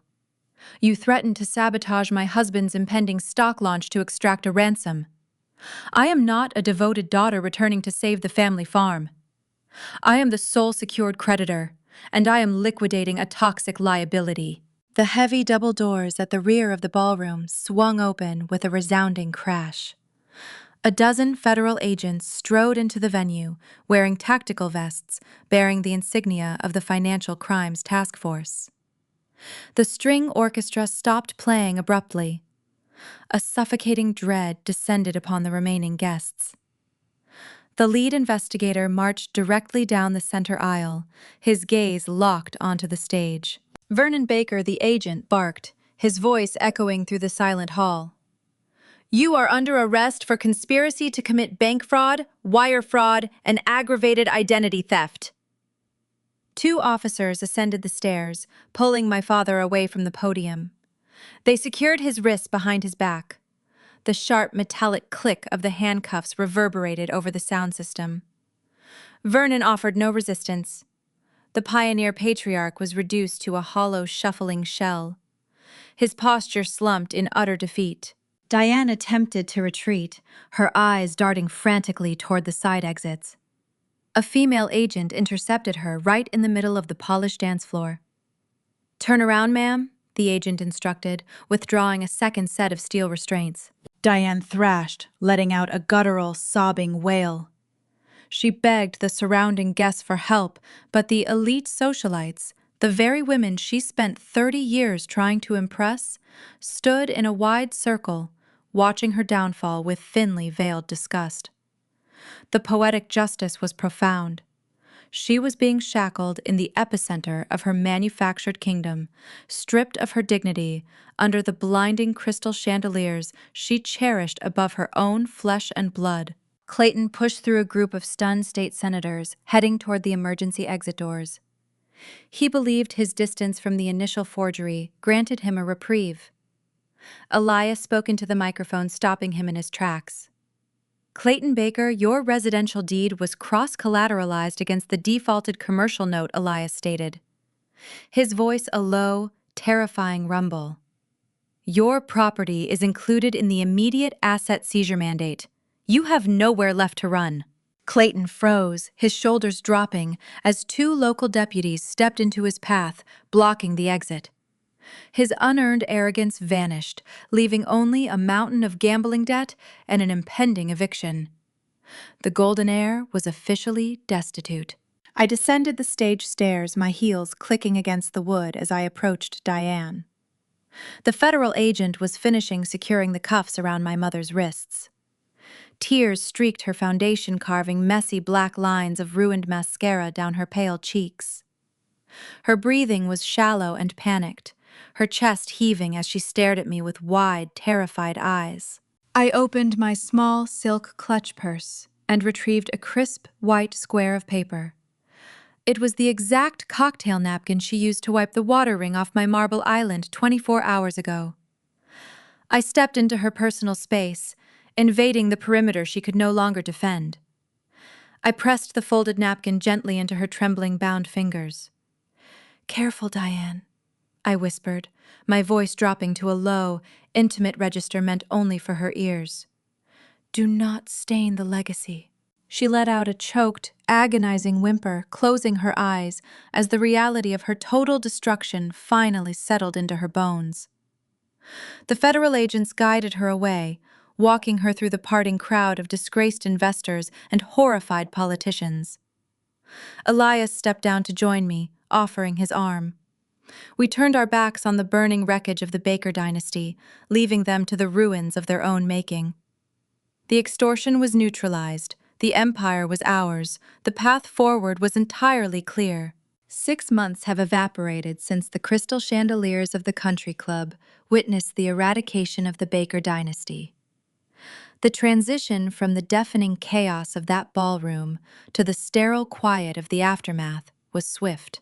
You threatened to sabotage my husband's impending stock launch to extract a ransom. I am not a devoted daughter returning to save the family farm. I am the sole secured creditor, and I am liquidating a toxic liability." The heavy double doors at the rear of the ballroom swung open with a resounding crash. A dozen federal agents strode into the venue, wearing tactical vests bearing the insignia of the Financial Crimes Task Force. The string orchestra stopped playing abruptly. A suffocating dread descended upon the remaining guests. The lead investigator marched directly down the center aisle, his gaze locked onto the stage. Vernon Baker, the agent, barked, his voice echoing through the silent hall. "You are under arrest for conspiracy to commit bank fraud, wire fraud, and aggravated identity theft." 2 officers ascended the stairs, pulling my father away from the podium. They secured his wrists behind his back. The sharp metallic click of the handcuffs reverberated over the sound system. Vernon offered no resistance. The pioneer patriarch was reduced to a hollow, shuffling shell. His posture slumped in utter defeat. Diane attempted to retreat, her eyes darting frantically toward the side exits. A female agent intercepted her right in the middle of the polished dance floor. "Turn around, ma'am," the agent instructed, withdrawing a second set of steel restraints. Diane thrashed, letting out a guttural, sobbing wail. She begged the surrounding guests for help, but the elite socialites, the very women she spent 30 years trying to impress, stood in a wide circle, watching her downfall with thinly veiled disgust. The poetic justice was profound. She was being shackled in the epicenter of her manufactured kingdom, stripped of her dignity, under the blinding crystal chandeliers she cherished above her own flesh and blood. Clayton pushed through a group of stunned state senators, heading toward the emergency exit doors. He believed his distance from the initial forgery granted him a reprieve. Elias spoke into the microphone, stopping him in his tracks. "Clayton Baker, your residential deed was cross-collateralized against the defaulted commercial note," Elias stated. His voice a low, terrifying rumble. "Your property is included in the immediate asset seizure mandate. You have nowhere left to run." Clayton froze, his shoulders dropping, as 2 local deputies stepped into his path, blocking the exit. His unearned arrogance vanished, leaving only a mountain of gambling debt and an impending eviction. The golden heir was officially destitute. I descended the stage stairs, my heels clicking against the wood as I approached Diane. The federal agent was finishing securing the cuffs around my mother's wrists. Tears streaked her foundation, carving messy black lines of ruined mascara down her pale cheeks. Her breathing was shallow and panicked, her chest heaving as she stared at me with wide, terrified eyes. I opened my small silk clutch purse and retrieved a crisp, white square of paper. It was the exact cocktail napkin she used to wipe the water ring off my marble island 24 hours ago. I stepped into her personal space, invading the perimeter she could no longer defend. I pressed the folded napkin gently into her trembling, bound fingers. "Careful, Diane," I whispered, my voice dropping to a low, intimate register meant only for her ears. "Do not stain the legacy." She let out a choked, agonizing whimper, closing her eyes as the reality of her total destruction finally settled into her bones. The federal agents guided her away, walking her through the parting crowd of disgraced investors and horrified politicians. Elias stepped down to join me, offering his arm. We turned our backs on the burning wreckage of the Baker dynasty, leaving them to the ruins of their own making. The extortion was neutralized, the empire was ours, the path forward was entirely clear. 6 months have evaporated since the crystal chandeliers of the country club witnessed the eradication of the Baker dynasty. The transition from the deafening chaos of that ballroom to the sterile quiet of the aftermath was swift.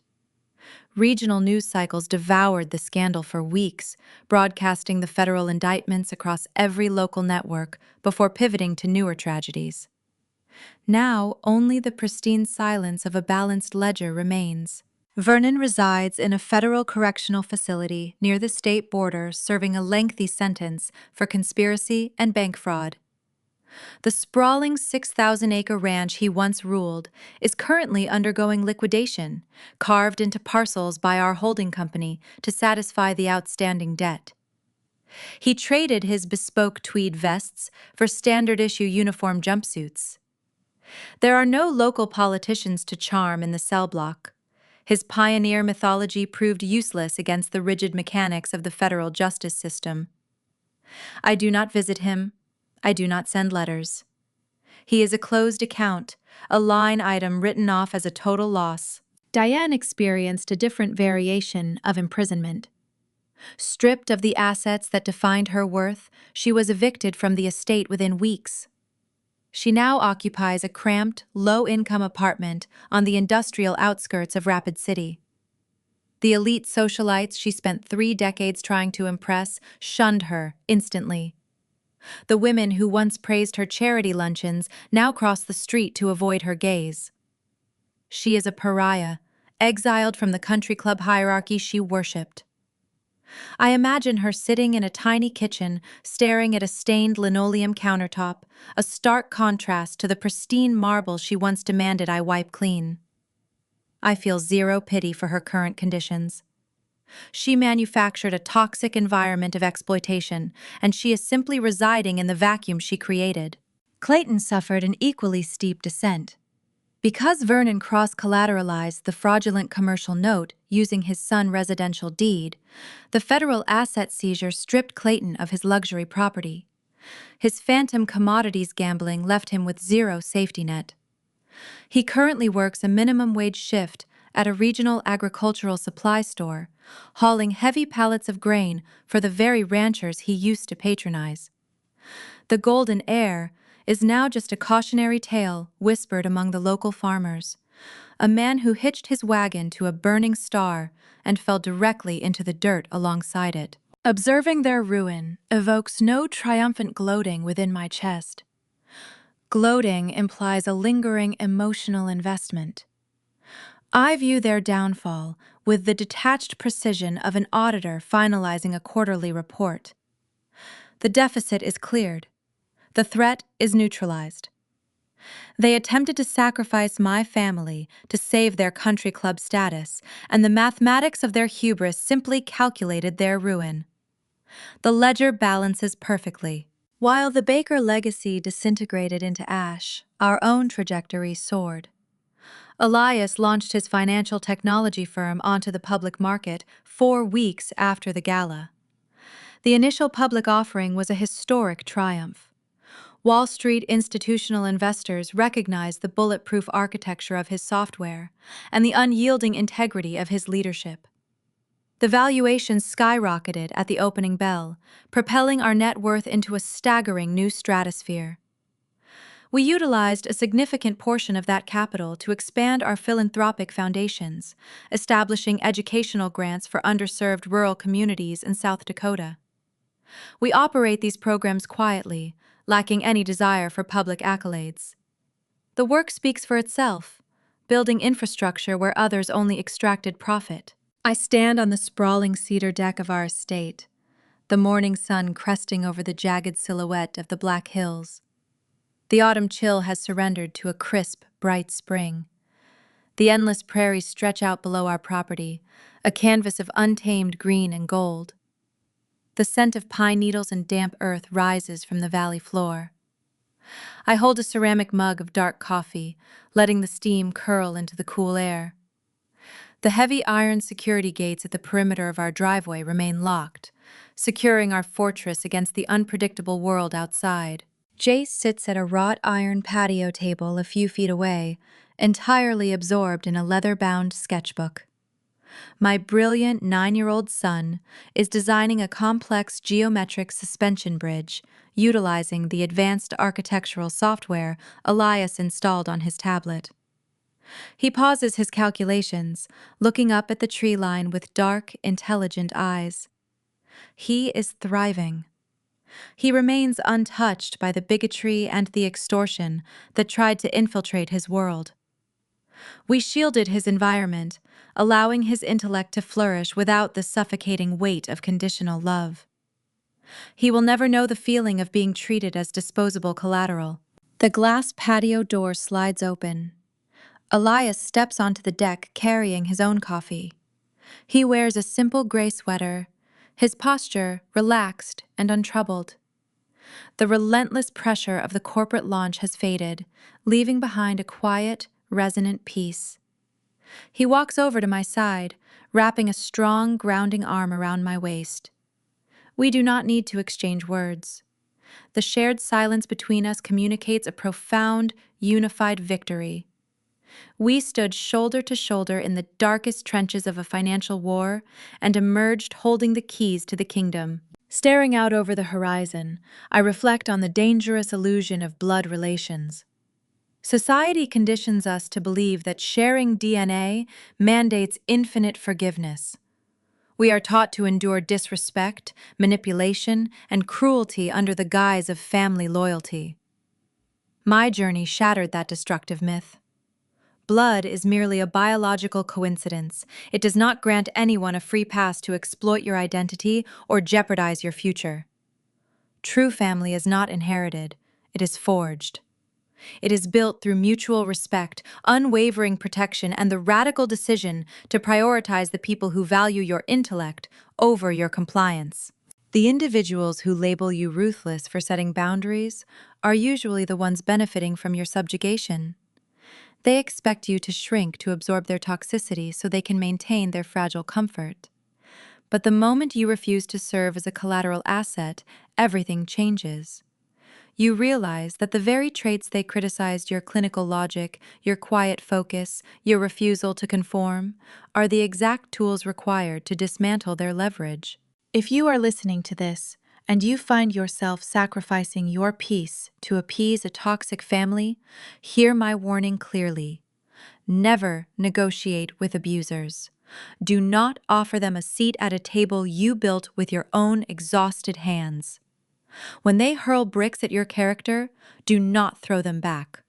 Regional news cycles devoured the scandal for weeks, broadcasting the federal indictments across every local network before pivoting to newer tragedies. Now, only the pristine silence of a balanced ledger remains. Vernon resides in a federal correctional facility near the state border, serving a lengthy sentence for conspiracy and bank fraud. The sprawling 6,000-acre ranch he once ruled is currently undergoing liquidation, carved into parcels by our holding company to satisfy the outstanding debt. He traded his bespoke tweed vests for standard-issue uniform jumpsuits. There are no local politicians to charm in the cell block. His pioneer mythology proved useless against the rigid mechanics of the federal justice system. I do not visit him. I do not send letters. He is a closed account, a line item written off as a total loss. Diane experienced a different variation of imprisonment. Stripped of the assets that defined her worth, she was evicted from the estate within weeks. She now occupies a cramped, low-income apartment on the industrial outskirts of Rapid City. The elite socialites she spent 3 decades trying to impress shunned her instantly. The women who once praised her charity luncheons now cross the street to avoid her gaze. She is a pariah, exiled from the country club hierarchy she worshipped. I imagine her sitting in a tiny kitchen, staring at a stained linoleum countertop, a stark contrast to the pristine marble she once demanded I wipe clean. I feel zero pity for her current conditions. She manufactured a toxic environment of exploitation, and she is simply residing in the vacuum she created. Clayton suffered an equally steep descent. Because Vernon cross-collateralized the fraudulent commercial note using his son's residential deed, the federal asset seizure stripped Clayton of his luxury property. His phantom commodities gambling left him with zero safety net. He currently works a minimum wage shift at a regional agricultural supply store, hauling heavy pallets of grain for the very ranchers he used to patronize. The golden heir is now just a cautionary tale whispered among the local farmers, a man who hitched his wagon to a burning star and fell directly into the dirt alongside it. Observing their ruin evokes no triumphant gloating within my chest. Gloating implies a lingering emotional investment. I view their downfall with the detached precision of an auditor finalizing a quarterly report. The deficit is cleared. The threat is neutralized. They attempted to sacrifice my family to save their country club status, and the mathematics of their hubris simply calculated their ruin. The ledger balances perfectly. While the Baker legacy disintegrated into ash, our own trajectory soared. Elias launched his financial technology firm onto the public market 4 weeks after the gala. The initial public offering was a historic triumph. Wall Street institutional investors recognized the bulletproof architecture of his software and the unyielding integrity of his leadership. The valuation skyrocketed at the opening bell, propelling our net worth into a staggering new stratosphere. We utilized a significant portion of that capital to expand our philanthropic foundations, establishing educational grants for underserved rural communities in South Dakota. We operate these programs quietly, lacking any desire for public accolades. The work speaks for itself, building infrastructure where others only extracted profit. I stand on the sprawling cedar deck of our estate, the morning sun cresting over the jagged silhouette of the Black Hills. The autumn chill has surrendered to a crisp, bright spring. The endless prairies stretch out below our property, a canvas of untamed green and gold. The scent of pine needles and damp earth rises from the valley floor. I hold a ceramic mug of dark coffee, letting the steam curl into the cool air. The heavy iron security gates at the perimeter of our driveway remain locked, securing our fortress against the unpredictable world outside. Jace sits at a wrought iron patio table a few feet away, entirely absorbed in a leather-bound sketchbook. My brilliant 9-year-old son is designing a complex geometric suspension bridge, utilizing the advanced architectural software Elias installed on his tablet. He pauses his calculations, looking up at the tree line with dark, intelligent eyes. He is thriving. He remains untouched by the bigotry and the extortion that tried to infiltrate his world. We shielded his environment, allowing his intellect to flourish without the suffocating weight of conditional love. He will never know the feeling of being treated as disposable collateral. The glass patio door slides open. Elias steps onto the deck carrying his own coffee. He wears a simple gray sweater, his posture relaxed and untroubled. The relentless pressure of the corporate launch has faded, leaving behind a quiet, resonant peace. He walks over to my side, wrapping a strong, grounding arm around my waist. We do not need to exchange words. The shared silence between us communicates a profound, unified victory. We stood shoulder to shoulder in the darkest trenches of a financial war and emerged holding the keys to the kingdom. Staring out over the horizon, I reflect on the dangerous illusion of blood relations. Society conditions us to believe that sharing DNA mandates infinite forgiveness. We are taught to endure disrespect, manipulation, and cruelty under the guise of family loyalty. My journey shattered that destructive myth. Blood is merely a biological coincidence. It does not grant anyone a free pass to exploit your identity or jeopardize your future. True family is not inherited, it is forged. It is built through mutual respect, unwavering protection, and the radical decision to prioritize the people who value your intellect over your compliance. The individuals who label you ruthless for setting boundaries are usually the ones benefiting from your subjugation. They expect you to shrink to absorb their toxicity so they can maintain their fragile comfort. But the moment you refuse to serve as a collateral asset, everything changes. You realize that the very traits they criticized, your clinical logic, your quiet focus, your refusal to conform, are the exact tools required to dismantle their leverage. If you are listening to this, and you find yourself sacrificing your peace to appease a toxic family, hear my warning clearly. Never negotiate with abusers. Do not offer them a seat at a table you built with your own exhausted hands. When they hurl bricks at your character, do not throw them back.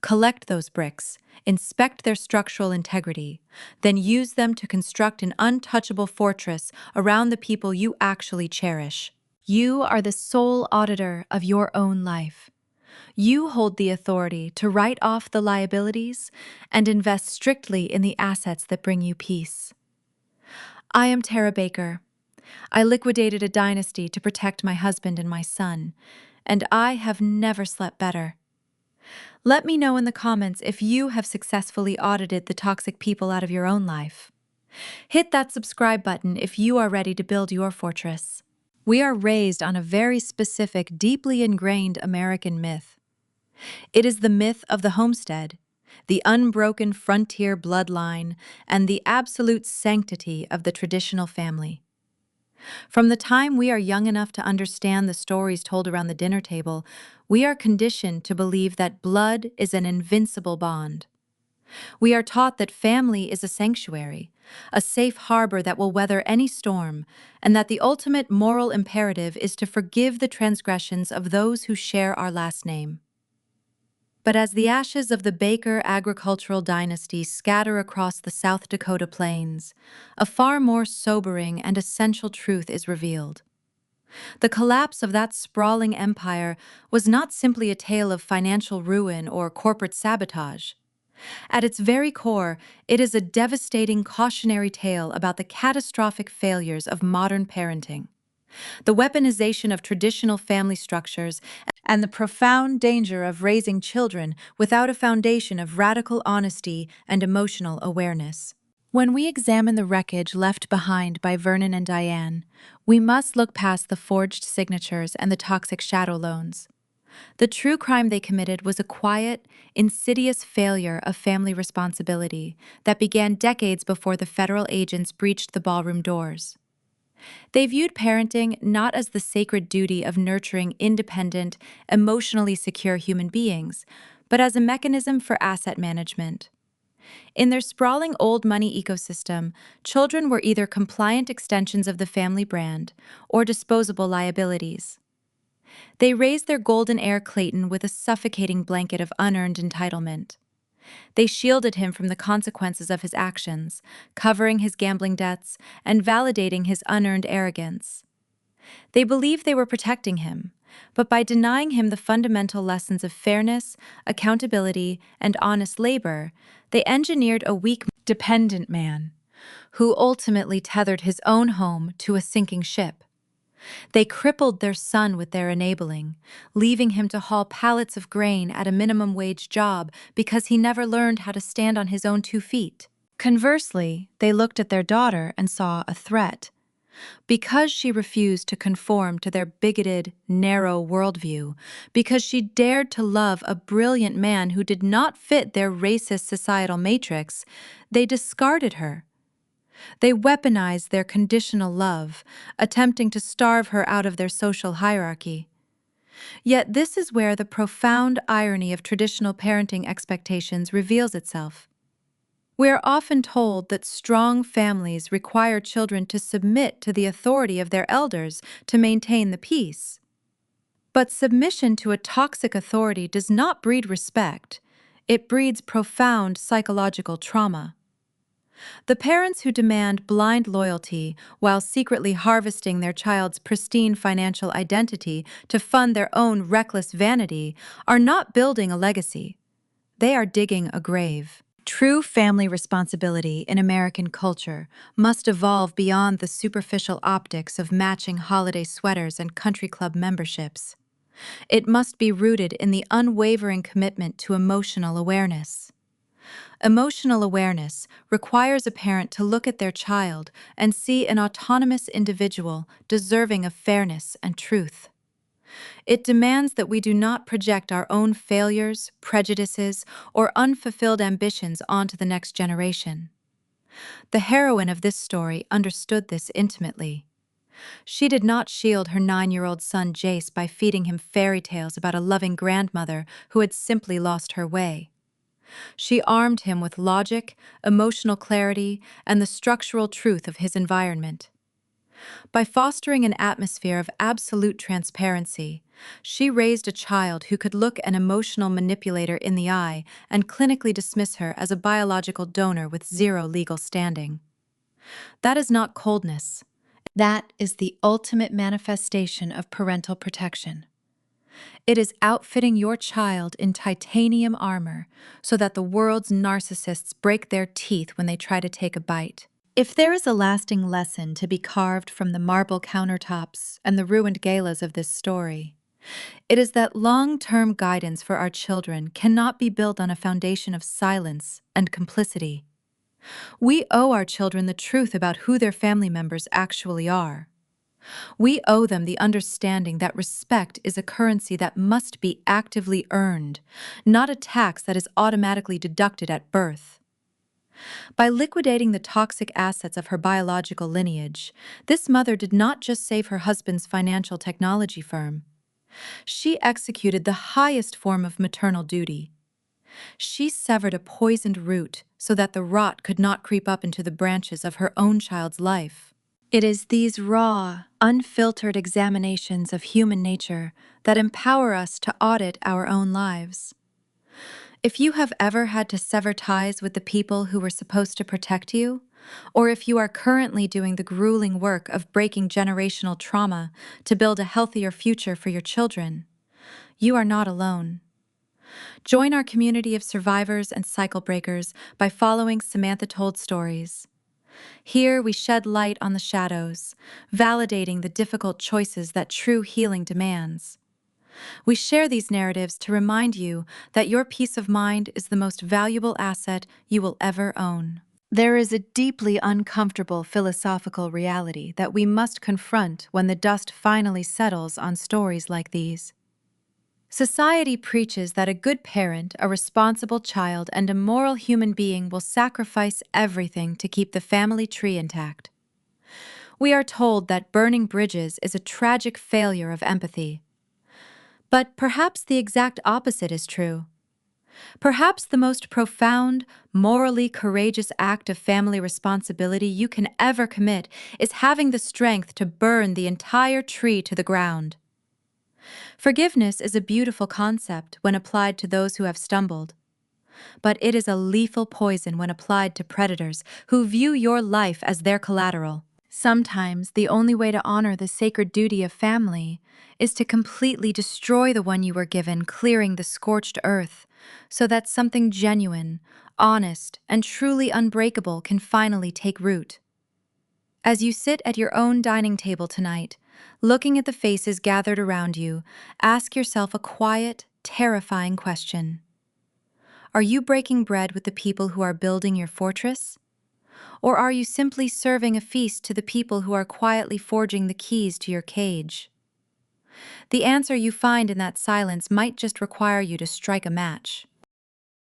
Collect those bricks, inspect their structural integrity, then use them to construct an untouchable fortress around the people you actually cherish. You are the sole auditor of your own life. You hold the authority to write off the liabilities and invest strictly in the assets that bring you peace. I am Tara Baker. I liquidated a dynasty to protect my husband and my son, and I have never slept better. Let me know in the comments if you have successfully audited the toxic people out of your own life. Hit that subscribe button if you are ready to build your fortress. We are raised on a very specific, deeply ingrained American myth. It is the myth of the homestead, the unbroken frontier bloodline, and the absolute sanctity of the traditional family. From the time we are young enough to understand the stories told around the dinner table, we are conditioned to believe that blood is an invincible bond. We are taught that family is a sanctuary, a safe harbor that will weather any storm, and that the ultimate moral imperative is to forgive the transgressions of those who share our last name. But as the ashes of the Baker agricultural dynasty scatter across the South Dakota plains, a far more sobering and essential truth is revealed. The collapse of that sprawling empire was not simply a tale of financial ruin or corporate sabotage. At its very core, it is a devastating cautionary tale about the catastrophic failures of modern parenting, the weaponization of traditional family structures, and the profound danger of raising children without a foundation of radical honesty and emotional awareness. When we examine the wreckage left behind by Vernon and Diane, we must look past the forged signatures and the toxic shadow loans. The true crime they committed was a quiet, insidious failure of family responsibility that began decades before the federal agents breached the ballroom doors. They viewed parenting not as the sacred duty of nurturing independent, emotionally secure human beings, but as a mechanism for asset management. In their sprawling old money ecosystem, children were either compliant extensions of the family brand or disposable liabilities. They raised their golden heir Clayton with a suffocating blanket of unearned entitlement. They shielded him from the consequences of his actions, covering his gambling debts and validating his unearned arrogance. They believed they were protecting him, but by denying him the fundamental lessons of fairness, accountability, and honest labor, they engineered a weak, dependent man who ultimately tethered his own home to a sinking ship. They crippled their son with their enabling, leaving him to haul pallets of grain at a minimum wage job because he never learned how to stand on his own 2 feet. Conversely, they looked at their daughter and saw a threat. Because she refused to conform to their bigoted, narrow worldview, because she dared to love a brilliant man who did not fit their racist societal matrix, they discarded her. They weaponized their conditional love, attempting to starve her out of their social hierarchy. Yet this is where the profound irony of traditional parenting expectations reveals itself. We are often told that strong families require children to submit to the authority of their elders to maintain the peace. But submission to a toxic authority does not breed respect. It breeds profound psychological trauma. The parents who demand blind loyalty while secretly harvesting their child's pristine financial identity to fund their own reckless vanity are not building a legacy. They are digging a grave. True family responsibility in American culture must evolve beyond the superficial optics of matching holiday sweaters and country club memberships. It must be rooted in the unwavering commitment to emotional awareness. Emotional awareness requires a parent to look at their child and see an autonomous individual deserving of fairness and truth. It demands that we do not project our own failures, prejudices, or unfulfilled ambitions onto the next generation. The heroine of this story understood this intimately. She did not shield her 9-year-old son Jace by feeding him fairy tales about a loving grandmother who had simply lost her way. She armed him with logic, emotional clarity, and the structural truth of his environment. By fostering an atmosphere of absolute transparency, she raised a child who could look an emotional manipulator in the eye and clinically dismiss her as a biological donor with zero legal standing. That is not coldness. That is the ultimate manifestation of parental protection. It is outfitting your child in titanium armor so that the world's narcissists break their teeth when they try to take a bite. If there is a lasting lesson to be carved from the marble countertops and the ruined galas of this story, It is that long-term guidance for our children cannot be built on a foundation of silence and complicity. We owe our children the truth about who their family members actually are. We owe them the understanding that respect is a currency that must be actively earned, not a tax that is automatically deducted at birth. By liquidating the toxic assets of her biological lineage, this mother did not just save her husband's financial technology firm. She executed the highest form of maternal duty. She severed a poisoned root so that the rot could not creep up into the branches of her own child's life. It is these raw, unfiltered examinations of human nature that empower us to audit our own lives. If you have ever had to sever ties with the people who were supposed to protect you, or if you are currently doing the grueling work of breaking generational trauma to build a healthier future for your children, you are not alone. Join our community of survivors and cycle breakers by following Samantha Told Stories. Here we shed light on the shadows, validating the difficult choices that true healing demands. We share these narratives to remind you that your peace of mind is the most valuable asset you will ever own. There is a deeply uncomfortable philosophical reality that we must confront when the dust finally settles on stories like these. Society preaches that a good parent, a responsible child, and a moral human being will sacrifice everything to keep the family tree intact. We are told that burning bridges is a tragic failure of empathy. But perhaps the exact opposite is true. Perhaps the most profound, morally courageous act of family responsibility you can ever commit is having the strength to burn the entire tree to the ground. Forgiveness is a beautiful concept when applied to those who have stumbled, but it is a lethal poison when applied to predators who view your life as their collateral. Sometimes the only way to honor the sacred duty of family is to completely destroy the one you were given, clearing the scorched earth, so that something genuine, honest, and truly unbreakable can finally take root. As you sit at your own dining table tonight, looking at the faces gathered around you, ask yourself a quiet, terrifying question. Are you breaking bread with the people who are building your fortress? Or are you simply serving a feast to the people who are quietly forging the keys to your cage? The answer you find in that silence might just require you to strike a match.